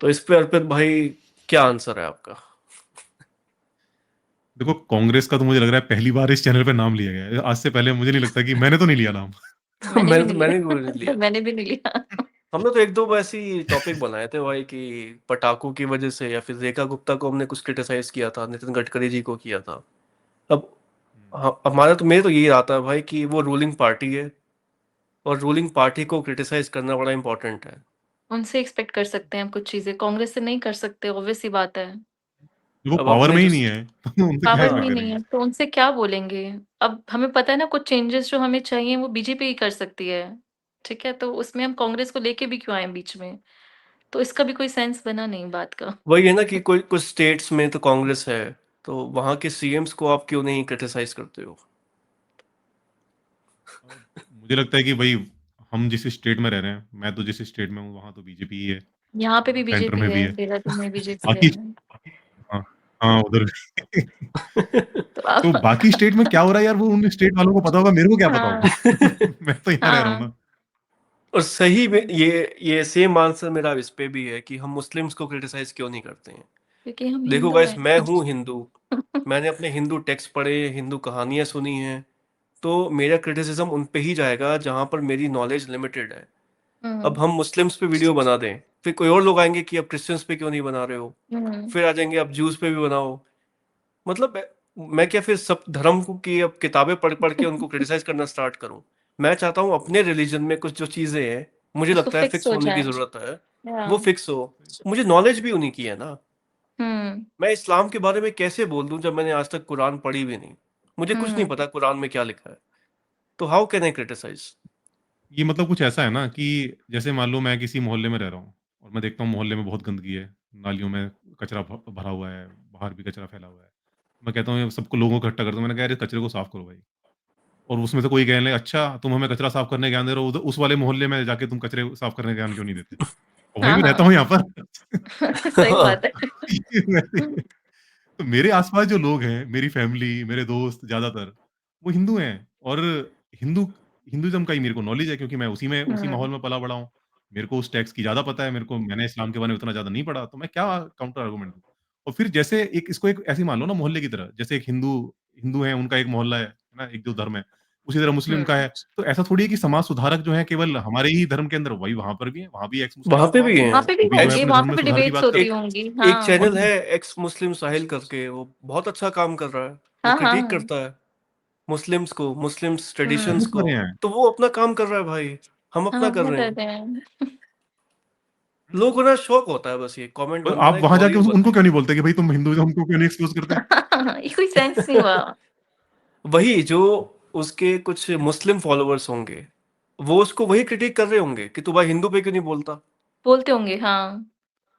तो इस पे अर्पित भाई, क्या आंसर है आपका? देखो कांग्रेस का तो मुझे लग रहा है पहली बार इस चैनल पे नाम लिया गया है। आज से पहले मुझे नहीं लगता कि मैंने तो नहीं लिया नाम। मैंने भी नहीं मैंने भी नहीं लिया। लिया। मैंने भी नहीं लिया। हमने तो एक दो ऐसी टॉपिक बनाए थे भाई कि पटाखों की वजह से, या फिर रेखा गुप्ता को हमने कुछ क्रिटिसाइज किया था, नितिन गडकरी जी को किया था। अब हमारा तो, मेरे तो यही आता है भाई कि वो रूलिंग पार्टी है, और रूलिंग पार्टी को क्रिटिसाइज करना बड़ा इंपॉर्टेंट है। उनसे एक्सपेक्ट कर सकते हैं हम कुछ चीज़ें, कांग्रेस से नहीं कर सकते, ऑब्वियस सी बात है। वो अब पावर आपने में ही जो नहीं है, तो उनसे क्या पावर हाँ, में एक्सपेक्ट ही नहीं है, करेंगे? तो उनसे क्या बोलेंगे? अब हमें पता है ना कुछ चेंजेस जो हमें चाहिए वो बीजेपी ही कर सकती है, ठीक है? तो उसमें हम कांग्रेस को लेके भी क्यों आए बीच में? तो इसका भी कोई सेंस बना नहीं बात का। वही है ना कि कोई कुछ स्टेट्स में तो कांग्रेस है, तो वहाँ के सीएम्स को आप क्यों नहीं क्रिटिसाइज़ करते हो? अब मुझे लगता है कि भई हम जिस स्टेट में रह रहे हैं, मैं तो जिस स्टेट में हूँ वहाँ तो बीजेपी ही है, यहाँ पे भी सेंटर बीजेपी में भी है, है। देहरादून में बीजेपी है। बाकी हाँ, हाँ, उधर भी। तो तो आप बाकी स्टेट में क्या हो रहा है यार वो उन स्टेट वालों को पता होगा, मेरे को क्या पता हाँ, होगा? मैं तो यहाँ रह रहा हूँ हाँ, ना। और सही में ये सेम आंसर मेरा इस पे भी है कि हम मुस्लिम्स को क्रिटिसाइज़ क्यों नहीं करते हैं? क्योंकि हम देखो हिंदू गाइस, हैं। मैं हूँ हिंदू, मैंने अपने हिंदू टेक्स्ट पढ़े, हिंदू कहानियाँ सुनी हैं, तो मेरा क्रिटिसिज्म उन पे ही जाएगा जहाँ पर मेरी नॉलेज लिमिटेड है। हुँ, अब हम मुस्लिम्स पे वीडियो बना दें, फिर कोई और लोग आएँगे कि अब क्रिश्चियंस पे क्यों नहीं बना रहे हो? हुँ, फिर आ जाएँगे अब ज्यूज़ पे भी बनाओ। मतलब मैं क्या फिर सब धर्म को की अब किताबें पढ़-पढ़ के उनको क्रिटिसाइज़ करना स्टार्ट करूँ? मैं चाहता हूँ अपने रिलीजन में कुछ जो चीज़ें हैं, मुझे उसको लगता है फिक्स फिक्स हो होने की जाए। ज़रूरत है, या वो फिक्स हो। मुझे नॉलेज भी उन्हीं की है ना। हुँ, मैं इस्लाम के बारे में कैसे बोल दूँ जब मैंने आज तक कुरान पढ़ी भी नहीं? मुझे कुछ नहीं हुँ, पता कुरान में क्या लिखा है। तो हाउ कैन आई क्रिटिसाइज़? ये मतलब कुछ ऐसा है ना कि जैसे मान लो मैं किसी मोहल्ले में रह रहा हूँ और मैं देखता हूँ मोहल्ले में बहुत गंदगी है, नालियों में कचरा भरा हुआ है, बाहर भी कचरा फैला हुआ है। मैं कहता हूँ ये सबको लोगों को इकट्ठा करता हूँ, मैंने कहा यार इस कचरे को साफ करो भाई। और उसमें से कोई कहने लगे अच्छा तुम हमें कचरा साफ करने का ज्ञान दे रहे हो, उस वाले मोहल्ले में जाके तुम कचरे साफ करने का ज्ञान क्यों नहीं देते? और भाई हाँ, मैं रहता हाँ। हूँ यहाँ पर। सही बात है। तो मेरे आस-पास जो लोग हैं, मेरी फैमिली, मेरे दोस्त ज़्यादातर, वो हिंदू हैं और हिंदू हिंदुइज़्म का ही मेरे को नॉलेज है क्योंकि मैं उसी हुँ, माहौल में पला-बड़ा हूँ। मेरे को उस टेक्स्ट की ज़्यादा पता है, मैंने इस्लाम के बारे में उतना ज़्यादा नहीं पढ़ा, तो मैं क्या काउंटर आर्गुमेंट दूँ? और फिर जैसे इसको एक ऐसे ही मान लो ना मोहल्ले की तरह, जैसे एक हिंदू हिंदू हैं, उनका एक मोहल्ला है ना? एक जो धर्म है, उसी तरह मुस्लिम का हुँ। है। तो ऐसा थोड़ी है कि समाज सुधारक जो हैं केवल हमारे ही धर्म के अंदर, वही वहाँ पर भी हैं, वहाँ भी एक्स मुस्लिम वहाँ हैं, पे वहाँ भी भी हैं। वहाँ पे भी हैं। वो भी जो है एक्स होंगे, अपने वहाँ धर्म पे में भी सुधार की डिबेट्स बात होती करते एक हैं। होंगी। एक हाँ। चैनल है और एक्स मुस्लिम साहिल करके, वो बहुत अच्छा काम कर रहा है। वो हाँ, हाँ, क्रिटिक हाँ। करता है मुस्लिम्स को, मुस्लिम्स ट्रेडिशंस बहुत हुँ, को। सारे हैं। तो वो अपना काम कर रहा है भाई, हम हम अपना कर अपना रहे कर हैं। रहे हैं। लोगों को ना शौक होता है बस ये कमेंट और बनता आप है, वहाँ जाके वॉरियर उनको बनने क्यों का। नहीं बोलते कि भाई तुम हिंदुइज़्म को क्यों नहीं एक्सपोज़ करते? ये कोई सेंस नहीं हुआ। वही जो उसके कुछ मुस्लिम फॉलोवर्स होंगे, वो उसको वही क्रिटिक कर रहे होंगे कि तू भाई हिंदू पे क्यों नहीं बोलता? बोलते होंगे, हाँ।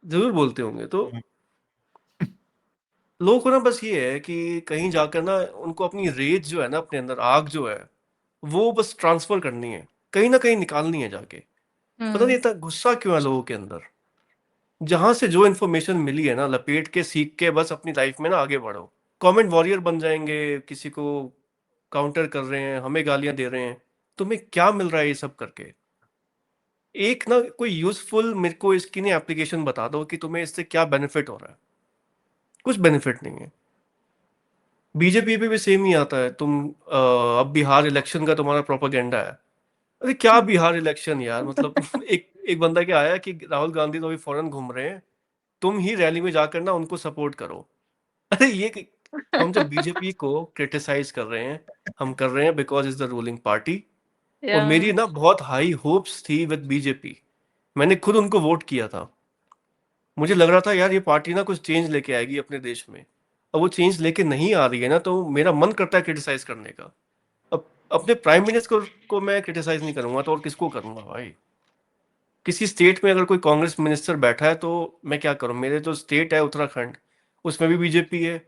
ज़रूर बोलते होंगे। तो हाँ, लोगों को ना बस ये है कि कहीं जाकर ना उनको अपनी रेज जो है ना अपने अंदर आग जो है, वो बस ट्रांसफ़र करनी है। कहीं न कहीं निकालनी है जाके। पता नहीं हुँ, इतना गुस्सा क्यों है लोगों के अंदर? जहाँ से जो इन्फॉर्मेशन मिली है ना लपेट के सीख के बस अपनी लाइफ़ में ना आगे बढ़ो। कमेंट वॉरियर बन जाएँगे, किसी को काउंटर कर रहे हैं, हमें गालियाँ दे रहे हैं। तुम्हें क्या मिल रहा है ये सब करके? एक ना कोई यूज़फुल मेरे को इसकी ना एप्लीकेशन बता दो कि तुम्हें इससे क्या बेनिफिट हो रहा है? कुछ बेनिफिट नहीं है। बीजेपी पे भी सेम ही आता है। अब बिहार इलेक्शन का तुम्हारा प्रोपेगेंडा है। अरे क्या बिहार इलेक्शन यार, मतलब एक एक बंदा क्या आया कि राहुल गांधी तो अभी फॉरेन घूम रहे हैं, तुम ही रैली में जाकर ना उनको सपोर्ट करो। अरे हम जब बीजेपी को क्रिटिसाइज कर रहे हैं, हम कर रहे हैं because is the ruling party. और या मेरी ना बहुत हाई होप्स थी विद बीजेपी। मैंने खुद उनको वोट किया था। मुझे लग रहा था यार ये पार्टी ना कुछ चेंज लेके आएगी अपने देश में। अब वो चेंज लेके नहीं आ रही है ना, तो मेरा मन करता है क्रिटिसाइज़ करने का। अब अपने प्राइम मिनिस्टर को मैं क्रिटिसाइज़ नहीं करूँगा तो और किसको करूँगा भाई? किसी स्टेट में अगर कोई कांग्रेस मिनिस्टर बैठा है तो मैं क्या करूँ? मेरे जो स्टेट है उत्तराखंड, उसमें भी बीजेपी है।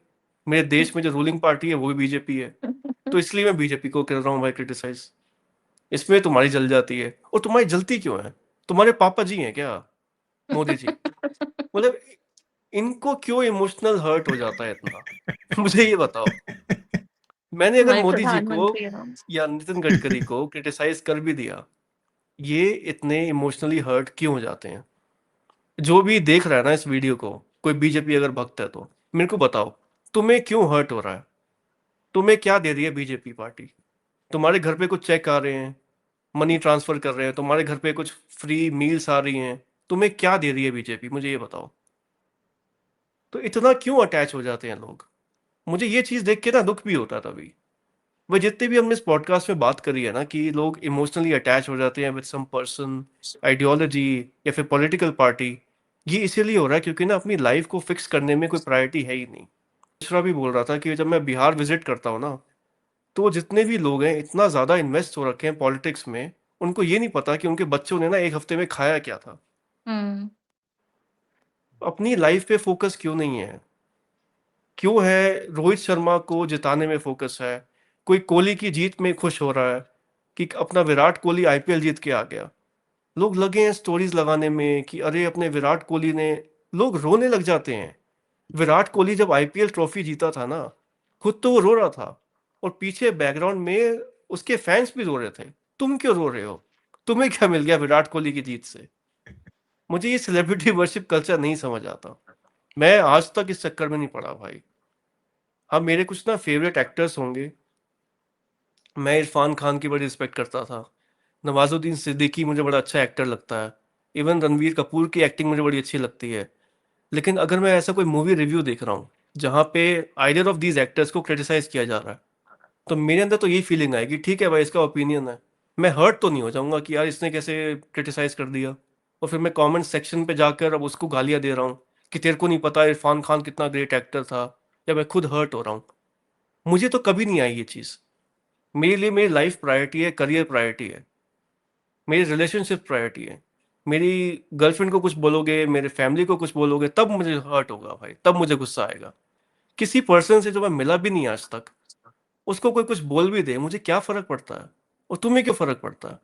मेरे देश में जो रूलिंग पार्टी है वो भी बीजेपी है। तो इसलिए मैं बीजेपी को कर रहा हूँ भाई क्रिटिसाइज़। इसमें तुम्हारी जल जाती है। और तुम्हारी जलती क्यों है? तुम्हारे पापा जी हैं क्या मोदी जी? मतलब इनको क्यों इमोशनल हर्ट हो जाता है इतना? मुझे ये बताओ। मैंने अगर हमारे मोदी जी को प्रधानमंत्री हैं। या नितिन गडकरी को क्रिटिसाइज़ कर भी दिया, ये इतने इमोशनली हर्ट क्यों हो जाते हैं? जो भी देख रहा है ना इस वीडियो को, कोई बीजेपी अगर भक्त है तो, मेरे को बताओ, तुम्हें क्यों हर्ट हो रहा है? तुम्हें क्या दे रही है बीजेपी पार्टी? तुम्हारे घर पे कुछ चेक आ रहे हैं, मनी ट्रांसफर कर रहे हैं, तुम्हारे घर पे कुछ फ्री मील्स आ रही हैं, तुम्हें क्या दे रही है बीजेपी? मुझे ये बताओ। तो इतना क्यों अटैच हो जाते हैं लोग? मुझे ये चीज़ देख के ना दुःख भी होता है तभी। वो जितने भी हमने इस पॉडकास्ट में बात करी है ना कि लोग इमोशनली अटैच हो जाते हैं विद सम पर्सन, आइडियोलॉजी या फिर पॉलिटिकल पार्टी, ये इसीलिए हो रहा है क्योंकि ना अपनी लाइफ को फिक्स करने में कोई प्रायोरिटी है ही नहीं। दूसरा भी बोल रहा था कि जब मैं बिहार विजिट करता हूँ ना, तो जितने भी लोग हैं इतना ज़्यादा इन्वेस्ट हो रखे हैं पॉलिटिक्स में, उनको ये नहीं पता कि उनके बच्चों ने ना एक हफ्ते में खाया क्या था। हुँ। अपनी लाइफ पे फोकस क्यों नहीं है? क्यों है रोहित शर्मा को जिताने में फोकस है, कोई कोहली की जीत में खुश हो रहा है कि अपना विराट कोहली आईपीएल जीत के आ गया। लोग लगे हैं स्टोरीज लगाने में कि अरे अपने विराट कोहली ने, लोग रोने लग जाते हैं। विराट कोहली जब आईपीएल ट्रॉफी जीता था ना, खुद तो वो रो रहा था और पीछे बैकग्राउंड में उसके फैंस भी रो रहे थे। तुम क्यों रो रहे हो? तुम्हें क्या मिल गया विराट कोहली की जीत से? मुझे ये सेलिब्रिटी वर्शिप कल्चर नहीं समझ आता। मैं आज तक इस चक्कर में नहीं पड़ा भाई। हाँ, मेरे कुछ ना फेवरेट एक्टर्स होंगे। मैं इरफान खान की बड़ी रिस्पेक्ट करता था। नवाजुद्दीन सिद्दीकी मुझे बड़ा अच्छा एक्टर लगता है। इवन रणवीर कपूर की एक्टिंग मुझे बड़ी अच्छी लगती है। लेकिन अगर मैं ऐसा कोई मूवी रिव्यू देख रहा हूँ जहाँ पे आइदर ऑफ दीज एक्टर्स को क्रिटिसाइज किया जा रहा है, तो मेरे अंदर तो यही फीलिंग आएगी, ठीक है भाई इसका ओपिनियन है। मैं हर्ट तो नहीं हो जाऊंगा कि यार इसने कैसे क्रिटिसाइज कर दिया, और फिर मैं कमेंट सेक्शन पे जाकर अब उसको गालियां दे रहा हूँ कि तेरे को नहीं पता इरफान खान कितना ग्रेट एक्टर था, या मैं खुद हर्ट हो रहा हूँ। मुझे तो कभी नहीं आई ये चीज़। मेरे लिए मेरी लाइफ प्रायोरिटी है, करियर प्रायोरिटी है, मेरी रिलेशनशिप प्रायोरिटी है। मेरी गर्लफ्रेंड को कुछ बोलोगे, मेरे फैमिली को कुछ बोलोगे, तब मुझे हर्ट होगा भाई, तब मुझे गुस्सा आएगा। किसी पर्सन से जो मैं मिला भी नहीं आज तक, उसको कोई कुछ बोल भी दे, मुझे क्या फर्क पड़ता है? और तुम्हें क्यों फर्क पड़ता है?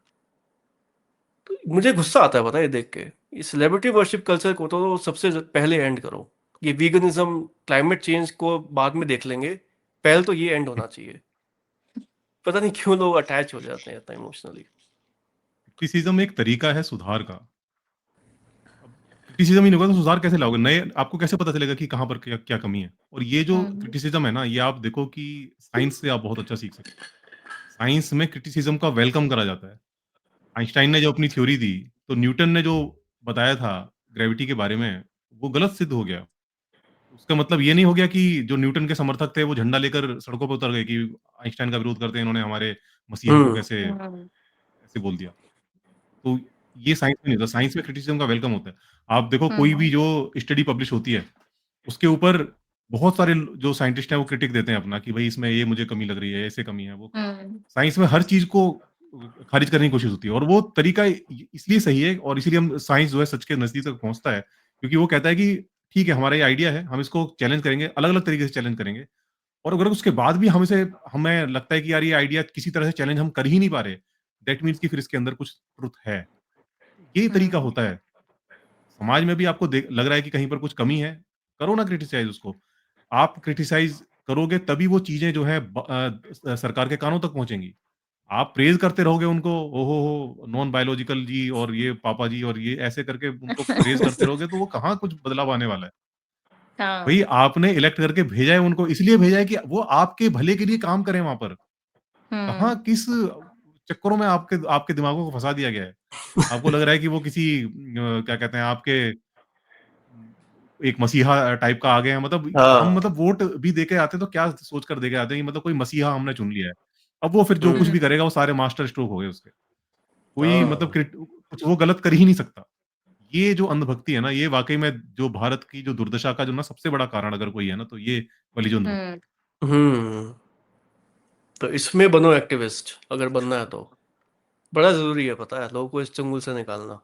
तो मुझे गुस्सा आता है पता है ये देख के। ये सेलिब्रिटी वर्शिप कल्चर को तो सबसे पहले एंड करो। ये वीगनिज्म, क्लाइमेट चेंज को बाद में देख लेंगे, पहले तो ये एंड होना चाहिए। पता नहीं क्यों लोग अटैच हो जाते हैं इतना इमोशनली। क्रिटिसिज्म एक तरीका है सुधार का। अब क्रिटिसिज्म ही नहीं होगा तो सुधार कैसे लाओगे? नए आपको कैसे पता चलेगा कि कहाँ पर क्या क्या कमी है? और ये जो हुँ। क्रिटिसिज्म है ना, ये आप देखो कि साइंस से आप बहुत अच्छा सीख सकते हो। साइंस में क्रिटिसिज्म का वेलकम करा जाता है। आइंस्टाइन ने जो अपनी थ्योरी दी, तो न्यूटन ने जो बताया था ग्रेविटी के बारे में, वो गलत सिद्ध हो गया। उसका मतलब ये नहीं हो गया कि जो न्यूटन के समर्थक थे, वो झंडा लेकर सड़कों पे उतर गए कि आइंस्टाइन का विरोध करते हैं, इन्होंने हमारे मसीहा को हम्म। कैसे हुँ। ऐसे बोल दिया। तो ये साइंस में नहीं होता, साइंस में क्रिटिसिज्म का वेलकम होता है। आप देखो कोई हुँ। भी जो स्टडी पब्लिश होती है, उसके ऊपर बहुत सारे जो साइंटिस्ट हैं वो क्रिटिक देते हैं अपना कि भई इसमें ये मुझे कमी लग रही है, ऐसे कमी है, वो हुँ। साइंस में हर चीज़ को खारिज करने की कोशिश होती है और वो तरीका इसलिए सही है और इसीलिए हम साइंस जो है सच के नज़दीक तक पहुँचता है, क्योंकि वो कहता है कि ठीक है, हमारा ये आइडिया है, हम इसको चैलेंज करेंगे, अलग-अलग तरीके से चैलेंज करेंगे और अगर उसके बाद भी हमें लगता है कि यार ये आइडिया किसी तरह से चैलेंज हम कर ही नहीं पा रहे, दैट मीन्स कि फिर इसके अंदर कुछ ट्रुथ है। ये तरीका हुँ। होता है। समाज में भी आपको लग रहा है कि कहीं पर कुछ कमी है, करो ना क्रिटिसाइज़ उसको। आप क्रिटिसाइज़ करोगे तभी वो चीज़ें जो है सरकार के कानों तक पहुँचेंगी। आप प्रेज़ करते रहोगे उनको, ओहो हो! नॉन बायोलॉजिकल जी और ये पापा जी और ये ऐसे करके उनको प्रेज़ करते रहोगे तो वो कहाँ कुछ बदलाव आने वाला है। भई हाँ। आपने इलेक्ट करके भेजा है उनको, इसलिए भेजा है कि वो आपके भले के लिए काम करें वहाँ पर। कहाँ हुँ। किस चक्करों में आपके आपके दिमागों को फँसा दिया गया है। आपको लग रहा है कि वो किसी क्या कहते हैं आपके एक मसीहा टाइप का आ गए हैं, मतलब हम हाँ। मतलब वोट भी देके आते हैं तो क्या सोच कर देके आते हैं कि मतलब कोई मसीहा हमने चुन लिया है। अब वो फिर जो कुछ हम्म। भी हुँ। करेगा वो सारे मास्टर स्ट्रोक हो गए उसके। कोई मतलब हाँ। कुछ वो गलत कर ही नहीं सकता। ये जो अंधभक्ति है ना, ये वाक़ई में जो भारत की जो दुर्दशा का जो ना सबसे बड़ा कारण अगर कोई है ना, तो ये वाली जो अंधभक्ति हुँ। है। हम्म। तो इसमें बनो एक्टिविस्ट, अगर बनना है तो। बड़ा जरूरी है पता है लोगों को इस चंगुल से निकालना।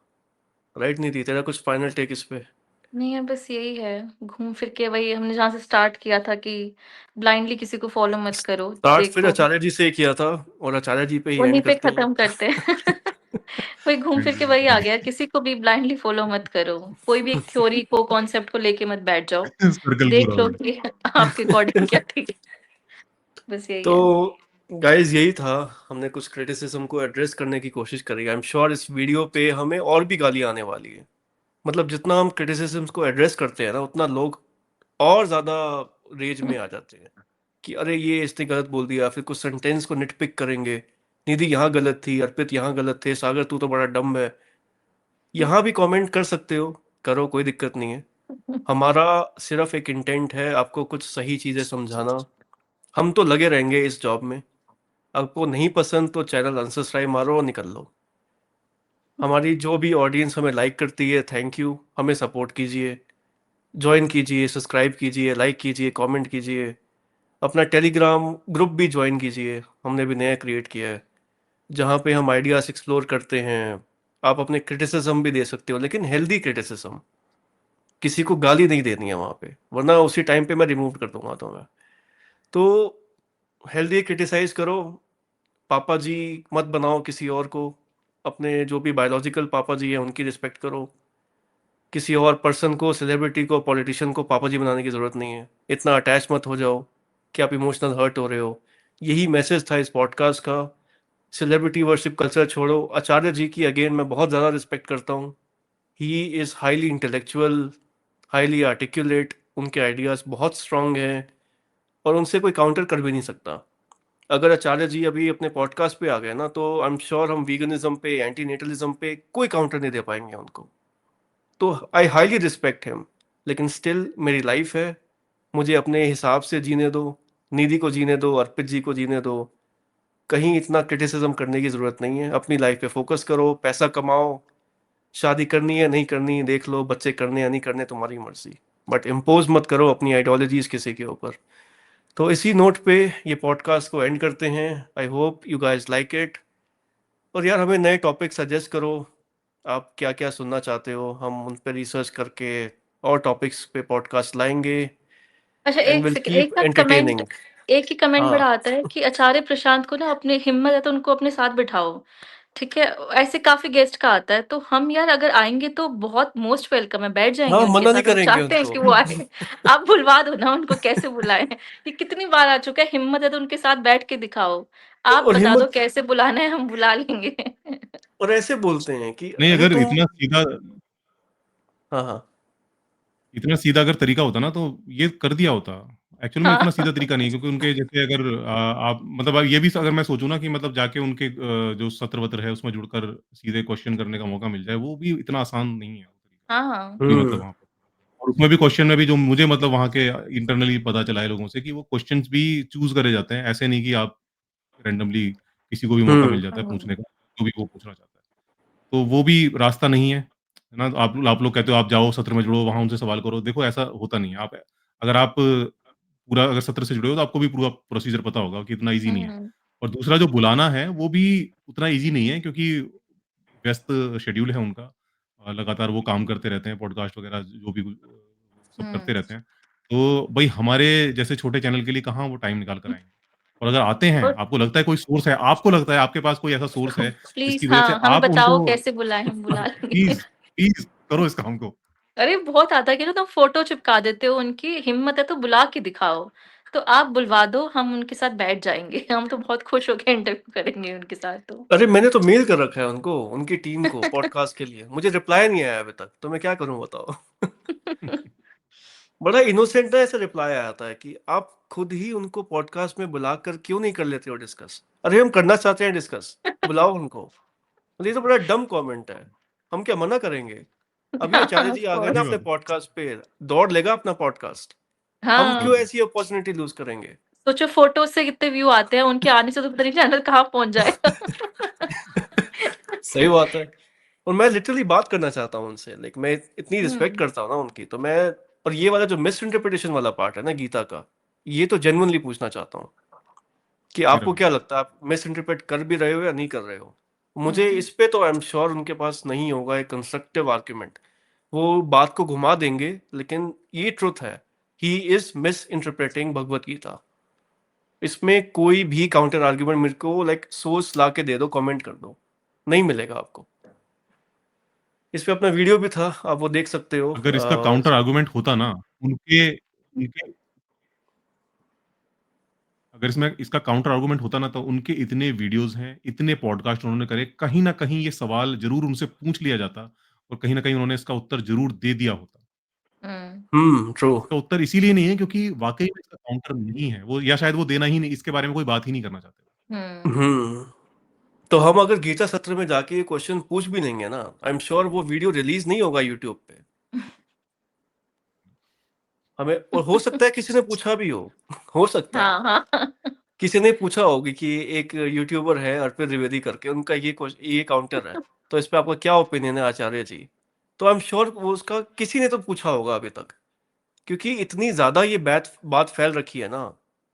राइट नीति, तेरा कुछ फाइनल टेक इस पे? नहीं है, बस यही है, घूम फिर के वही हमने जहाँ से स्टार्ट किया था कि ब्लाइंडली किसी को फ़ॉलो मत करो, स्टार्ट फिर देखो, आचार्य जी से किया था, और आचार्य जी पे ही उन्हीं एंड पे करते हैं। ख़त्म करते हैं। वही घूम फिर के वही आ गया, किसी को भी ब्लाइंडली फ़ॉलो मत करो, कोई भी एक थ्योरी को, कॉन्सेप्ट को लेके मत बैठ जाओ, सर्कल पूरा देख हो लो गया। कि आपके अकॉर्डिंग क्या ठीक है, बस यही है। तो गाइस यही था, हमने कुछ क्रिटिसिज्म को एड्रेस करने की कोशिश करी। आई एम श्योर इस वीडियो पे हमें और भी गालियां आने वाली है। मतलब जितना हम क्रिटिसिज्म को एड्रेस करते हैं ना, उतना लोग और ज्यादा रेज में आ जाते हैं कि अरे ये इसने गलत बोल दिया, फिर कुछ सेंटेंस को निटपिक करेंगे। निधि यहाँ गलत थी, अर्पित यहाँ गलत थे, सागर तू तो बड़ा डम्ब है। यहाँ भी कमेंट कर सकते हो, करो, कोई दिक्कत नहीं है। हमारा सिर्फ एक इंटेंट है आपको कुछ सही चीजें समझाना। हम तो लगे रहेंगे इस जॉब में, आपको नहीं पसंद तो चैनल अनसब्सक्राइब मारो और निकल लो। हमारी जो भी ऑडियंस हमें लाइक करती है, थैंक यू। हमें सपोर्ट कीजिए, जॉइन कीजिए, सब्सक्राइब कीजिए, लाइक कीजिए, कमेंट कीजिए। अपना टेलीग्राम ग्रुप भी ज्वाइन कीजिए, हमने भी नया क्रिएट किया है, जहाँ पे हम आइडियाज़ एक्सप्लोर करते हैं। आप अपने क्रिटिसिज्म भी दे सकते हो, लेकिन हेल्दी क्रिटिसिज्म। किसी को गाली नहीं देनी है वहाँ पे, वरना उसी टाइम पे मैं रिमूव कर दूंगा तुम्हें। तो हेल्दी क्रिटिसाइज करो। पापा जी मत बनाओ किसी और को। अपने जो भी बायोलॉजिकल पापा जी हैं उनकी रिस्पेक्ट करो। किसी और पर्सन को, सेलिब्रिटी को, पॉलिटिशियन को पापा जी बनाने की ज़रूरत नहीं है। इतना अटैच मत हो जाओ कि आप इमोशनल हर्ट हो रहे हो। यही मैसेज था इस पॉडकास्ट का। सेलिब्रिटी वर्शिप कल्चर छोड़ो। आचार्य जी की अगेन मैं बहुत ज़्यादा रिस्पेक्ट करता हूँ। He is highly intellectual, highly articulate. उनके आइडियाज़ बहुत स्ट्रांग हैं और उनसे कोई काउंटर कर भी नहीं सकता। अगर आचार्य जी अभी अपने पॉडकास्ट पे आ गए ना, तो आई एम श्योर हम वीगनिज्म पे, एंटी नेटलिज्म पे कोई काउंटर नहीं दे पाएंगे उनको। तो आई हाईली रिस्पेक्ट हिम, लेकिन स्टिल मेरी लाइफ है, मुझे अपने हिसाब से जीने दो। निधि को जीने दो, अर्पित जी को जीने दो। कहीं इतना क्रिटिसिज्म करने की ज़रूरत नहीं है। अपनी लाइफ पे फोकस करो, पैसा कमाओ। शादी करनी है नहीं करनी देख लो, बच्चे करने या नहीं करने तुम्हारी मर्जी, बट इम्पोज मत करो अपनी आइडियोलॉजीज किसी के ऊपर। तो इसी नोट पे ये पॉडकास्ट को एंड करते हैं। I hope you guys like it. और यार हमें नए टॉपिक सजेस्ट करो। आप क्या क्या सुनना चाहते हो, हम उन पर रिसर्च करके और टॉपिक्स पे पॉडकास्ट लाएंगे। अच्छा, एंड एक विल सेकंड, एक कीप ना कमेंट, एंटरटेनिंग। एक ही कमेंट हाँ बड़ा आता है कि आचार्य प्रशांत को ना अपनी हिम्मत है तो उनको अपने साथ बिठाओ। ठीक है, ऐसे काफी गेस्ट का आता है, तो हम यार अगर आएंगे तो बहुत मोस्ट वेलकम है, बैठ जाएंगे हाँ, उनके मना नहीं साथ, हम करेंगे चाहते हैं उनको। कि वो आए। आप बुलवा दो ना उनको, कैसे बुलाएं? ये कितनी बार आ चुका है, हिम्मत है तो उनके साथ बैठ के दिखाओ। आप और बता दो हिम्मत, कैसे बुलाना है, हम बुला लेंगे। और ऐसे बोलते हैं कि नहीं, अरे अगर तुम। हाँ हाँ। इतना सीधा अगर तरीका होता ना, तो ये कर दिया होता। एक्चुअल में इतना सीधा हाँ। तरीका नहीं है, क्योंकि उनके जैसे अगर आप मतलब ये भी अगर मैं सोचूँ ना कि मतलब जाके उनके जो सत्र-वत्र है उसमें जुड़कर सीधे क्वेश्चन करने का मौका मिल जाए, वो भी इतना आसान नहीं है वो तरीका, हाँ, हाँ। कि मतलब हम्म। वहाँ पे। और उसमें भी क्वेश्चन में भी जो मुझे मतलब वहाँ के इंटरनली पता चला है लोगों से, कि वो क्वेश्चन्स भी चूज़ करे जाते हैं। ऐसे नहीं कि आप रैंडमली किसी को भी मौका मिल हम्म। जाता है हुँ। पूछने का, जो भी वो पूछना चाहता है। तो वो भी रास्ता नहीं है ना? आप लोग कहते हो आप जाओ सत्र में जुड़ो, वहाँ उनसे सवाल करो। देखो ऐसा होता नहीं है। अगर आप पूरा अगर सत्र से जुड़े हो, तो आपको भी पूरा प्रोसीजर पता होगा कि इतना ईज़ी नहीं है। हुँ। और दूसरा जो बुलाना है, वो भी उतना ईज़ी नहीं है, क्योंकि व्यस्त शेड्यूल है उनका। लगातार वो काम करते रहते हैं, पॉडकास्ट वगैरह जो भी सब करते हुँ। रहते हैं। तो भई हमारे जैसे छोटे चैनल के लिए कहाँ वो टाइम निकाल कर आएँगे। और अगर आते हैं, और आपको लगता है कोई सोर्स है, आपको लगता है आपके पास कोई ऐसा सोर्स है, प्लीज़ जिसकी वजह से हाँ, हमें आप बताओ उनको कैसे बुलाएँ, हम बुला लेंगे। प्लीज़, प्लीज़ करो इस काम को। अरे बहुत आता है कि ना, तुम फ़ोटो चिपका देते हो उनकी, हिम्मत है तो बुला के दिखाओ। तो आप बुलवा दो, हम उनके साथ बैठ जाएँगे। हम तो बहुत खुश होके इंटरव्यू करेंगे उनके साथ तो। अरे मैंने तो मेल कर रखा है उनको, उनकी टीम को, पॉडकास्ट के लिए। मुझे रिप्लाई नहीं आया अभी तक, तो मैं क्या करूं बताओ। बड़ा इनोसेंट है, ऐसा रिप्लाई आया था कि आप खुद ही उनको पॉडकास्ट में बुलाकर क्यों नहीं कर लेते हो डिस्कस। अरे हम करना चाहते हैं डिस्कस, बुलाओ उनको। मतलब ये तो बड़ा डम कमेंट है। हम क्या मना करेंगे? अभी आचार्य हाँ, ऑफ़ जी आ गए ना सही कोर्स। अपने बात है। पॉडकास्ट पे, दौड़ लेगा अपना पॉडकास्ट। हम क्यों हाँ, बिल्कुल। ऐसी अपॉर्चुनिटी लूज करेंगे? सोचो फ़ोटो से कितने व्यू आते हैं, उनके आने से तो पता नहीं चैनल कहाँ पहुँच जाएगा। सही बात है। और मैं लिटरली बात करना चाहता हूँ उनसे, लाइक मैं इतनी रिस्पेक्ट हुँ, करता हूँ ना उनकी, तो मैं। और ये वाला जो मिस इंटरप्रिटेशन वाला पार्ट है ना गीता का, ये तो जेन्युइनली पूछना चाहता हूँ कि मेरा आपको भी। क्या लगता है, आप मिस इंटरप्रेट कर भी रहे हो या नहीं कर रहे हो। मुझे हुँ, इस पे तो आई एम श्योर उनके पास नहीं होगा एक कंस्ट्रक्टिव आर्ग्यूमेंट। वो बात को घुमा देंगे, लेकिन ये ट्रुथ है, he is miss interpreting Bhagavad Gita. इसमें कोई भी काउंटर आर्ग्यूमेंट मेरे को लाइक सोर्स ला के दे दो, कमेंट कर दो, नहीं मिलेगा आपको। इस पे अपना वीडियो भी था, आप वो देख सकते हो। अगर इसका काउंटर आर्गुमेंट होता ना, उनके उनके अगर इसमें इसका काउंटर आर्गुमेंट होता ना, तो उनके इतने वीडियोज़ हैं, इतने पॉडकास्ट उन्होंने करे, कहीं न कहीं ये सवाल ज़रूर उनसे पूछ लिया जाता, और कहीं न कहीं उन्होंने इसका उत्तर ज़रूर दे दिया होता। हुँ, ट्रू। इसका उत्तर इसीलिए नहीं है, क्योंकि वाक़ई में इसका काउंटर नहीं है। वो, या शायद वो देना ही नहीं, इसके बारे में कोई बात ही नहीं करना चाहते। हुँ। तो हम अगर गीता सत्र में जाके ये क्वेश्चन पूछ भी लेंगे ना, आई एम श्योर वो वीडियो रिलीज नहीं होगा यूट्यूब पे। हमें, और हो सकता है किसी ने पूछा भी हो। हो सकता है हाँ, हाँ। किसी ने पूछा होगा कि एक यूट्यूबर है अर्पित द्विवेदी करके, उनका ये काउंटर है, तो इस पे आपका क्या ओपिनियन है आचार्य जी? तो आई एम श्योर वो उसका किसी ने तो पूछा होगा अभी तक, क्योंकि इतनी ज़्यादा ये बात फैल रखी है ना,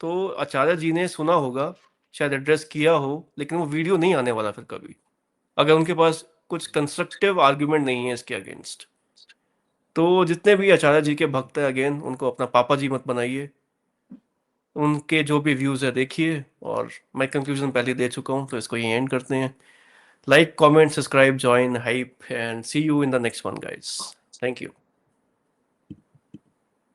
तो आचार्य जी ने सुना होगा, शायद एड्रेस किया हो, लेकिन वो वीडियो नहीं आने वाला फिर कभी, अगर उनके पास कुछ कंस्ट्रक्टिव आर्गुमेंट नहीं है इसके अगेंस्ट। तो जितने भी आचार्य जी के भक्त हैं, अगेन उनको अपना पापा जी मत बनाइए, उनके जो भी व्यूज़ है देखिए, और मैं कंक्लूजन पहले दे चुका हूँ, तो इसको यहीं एंड करते हैं। Like, comment, subscribe, join, hype, and see you in the next one guys. Thank you.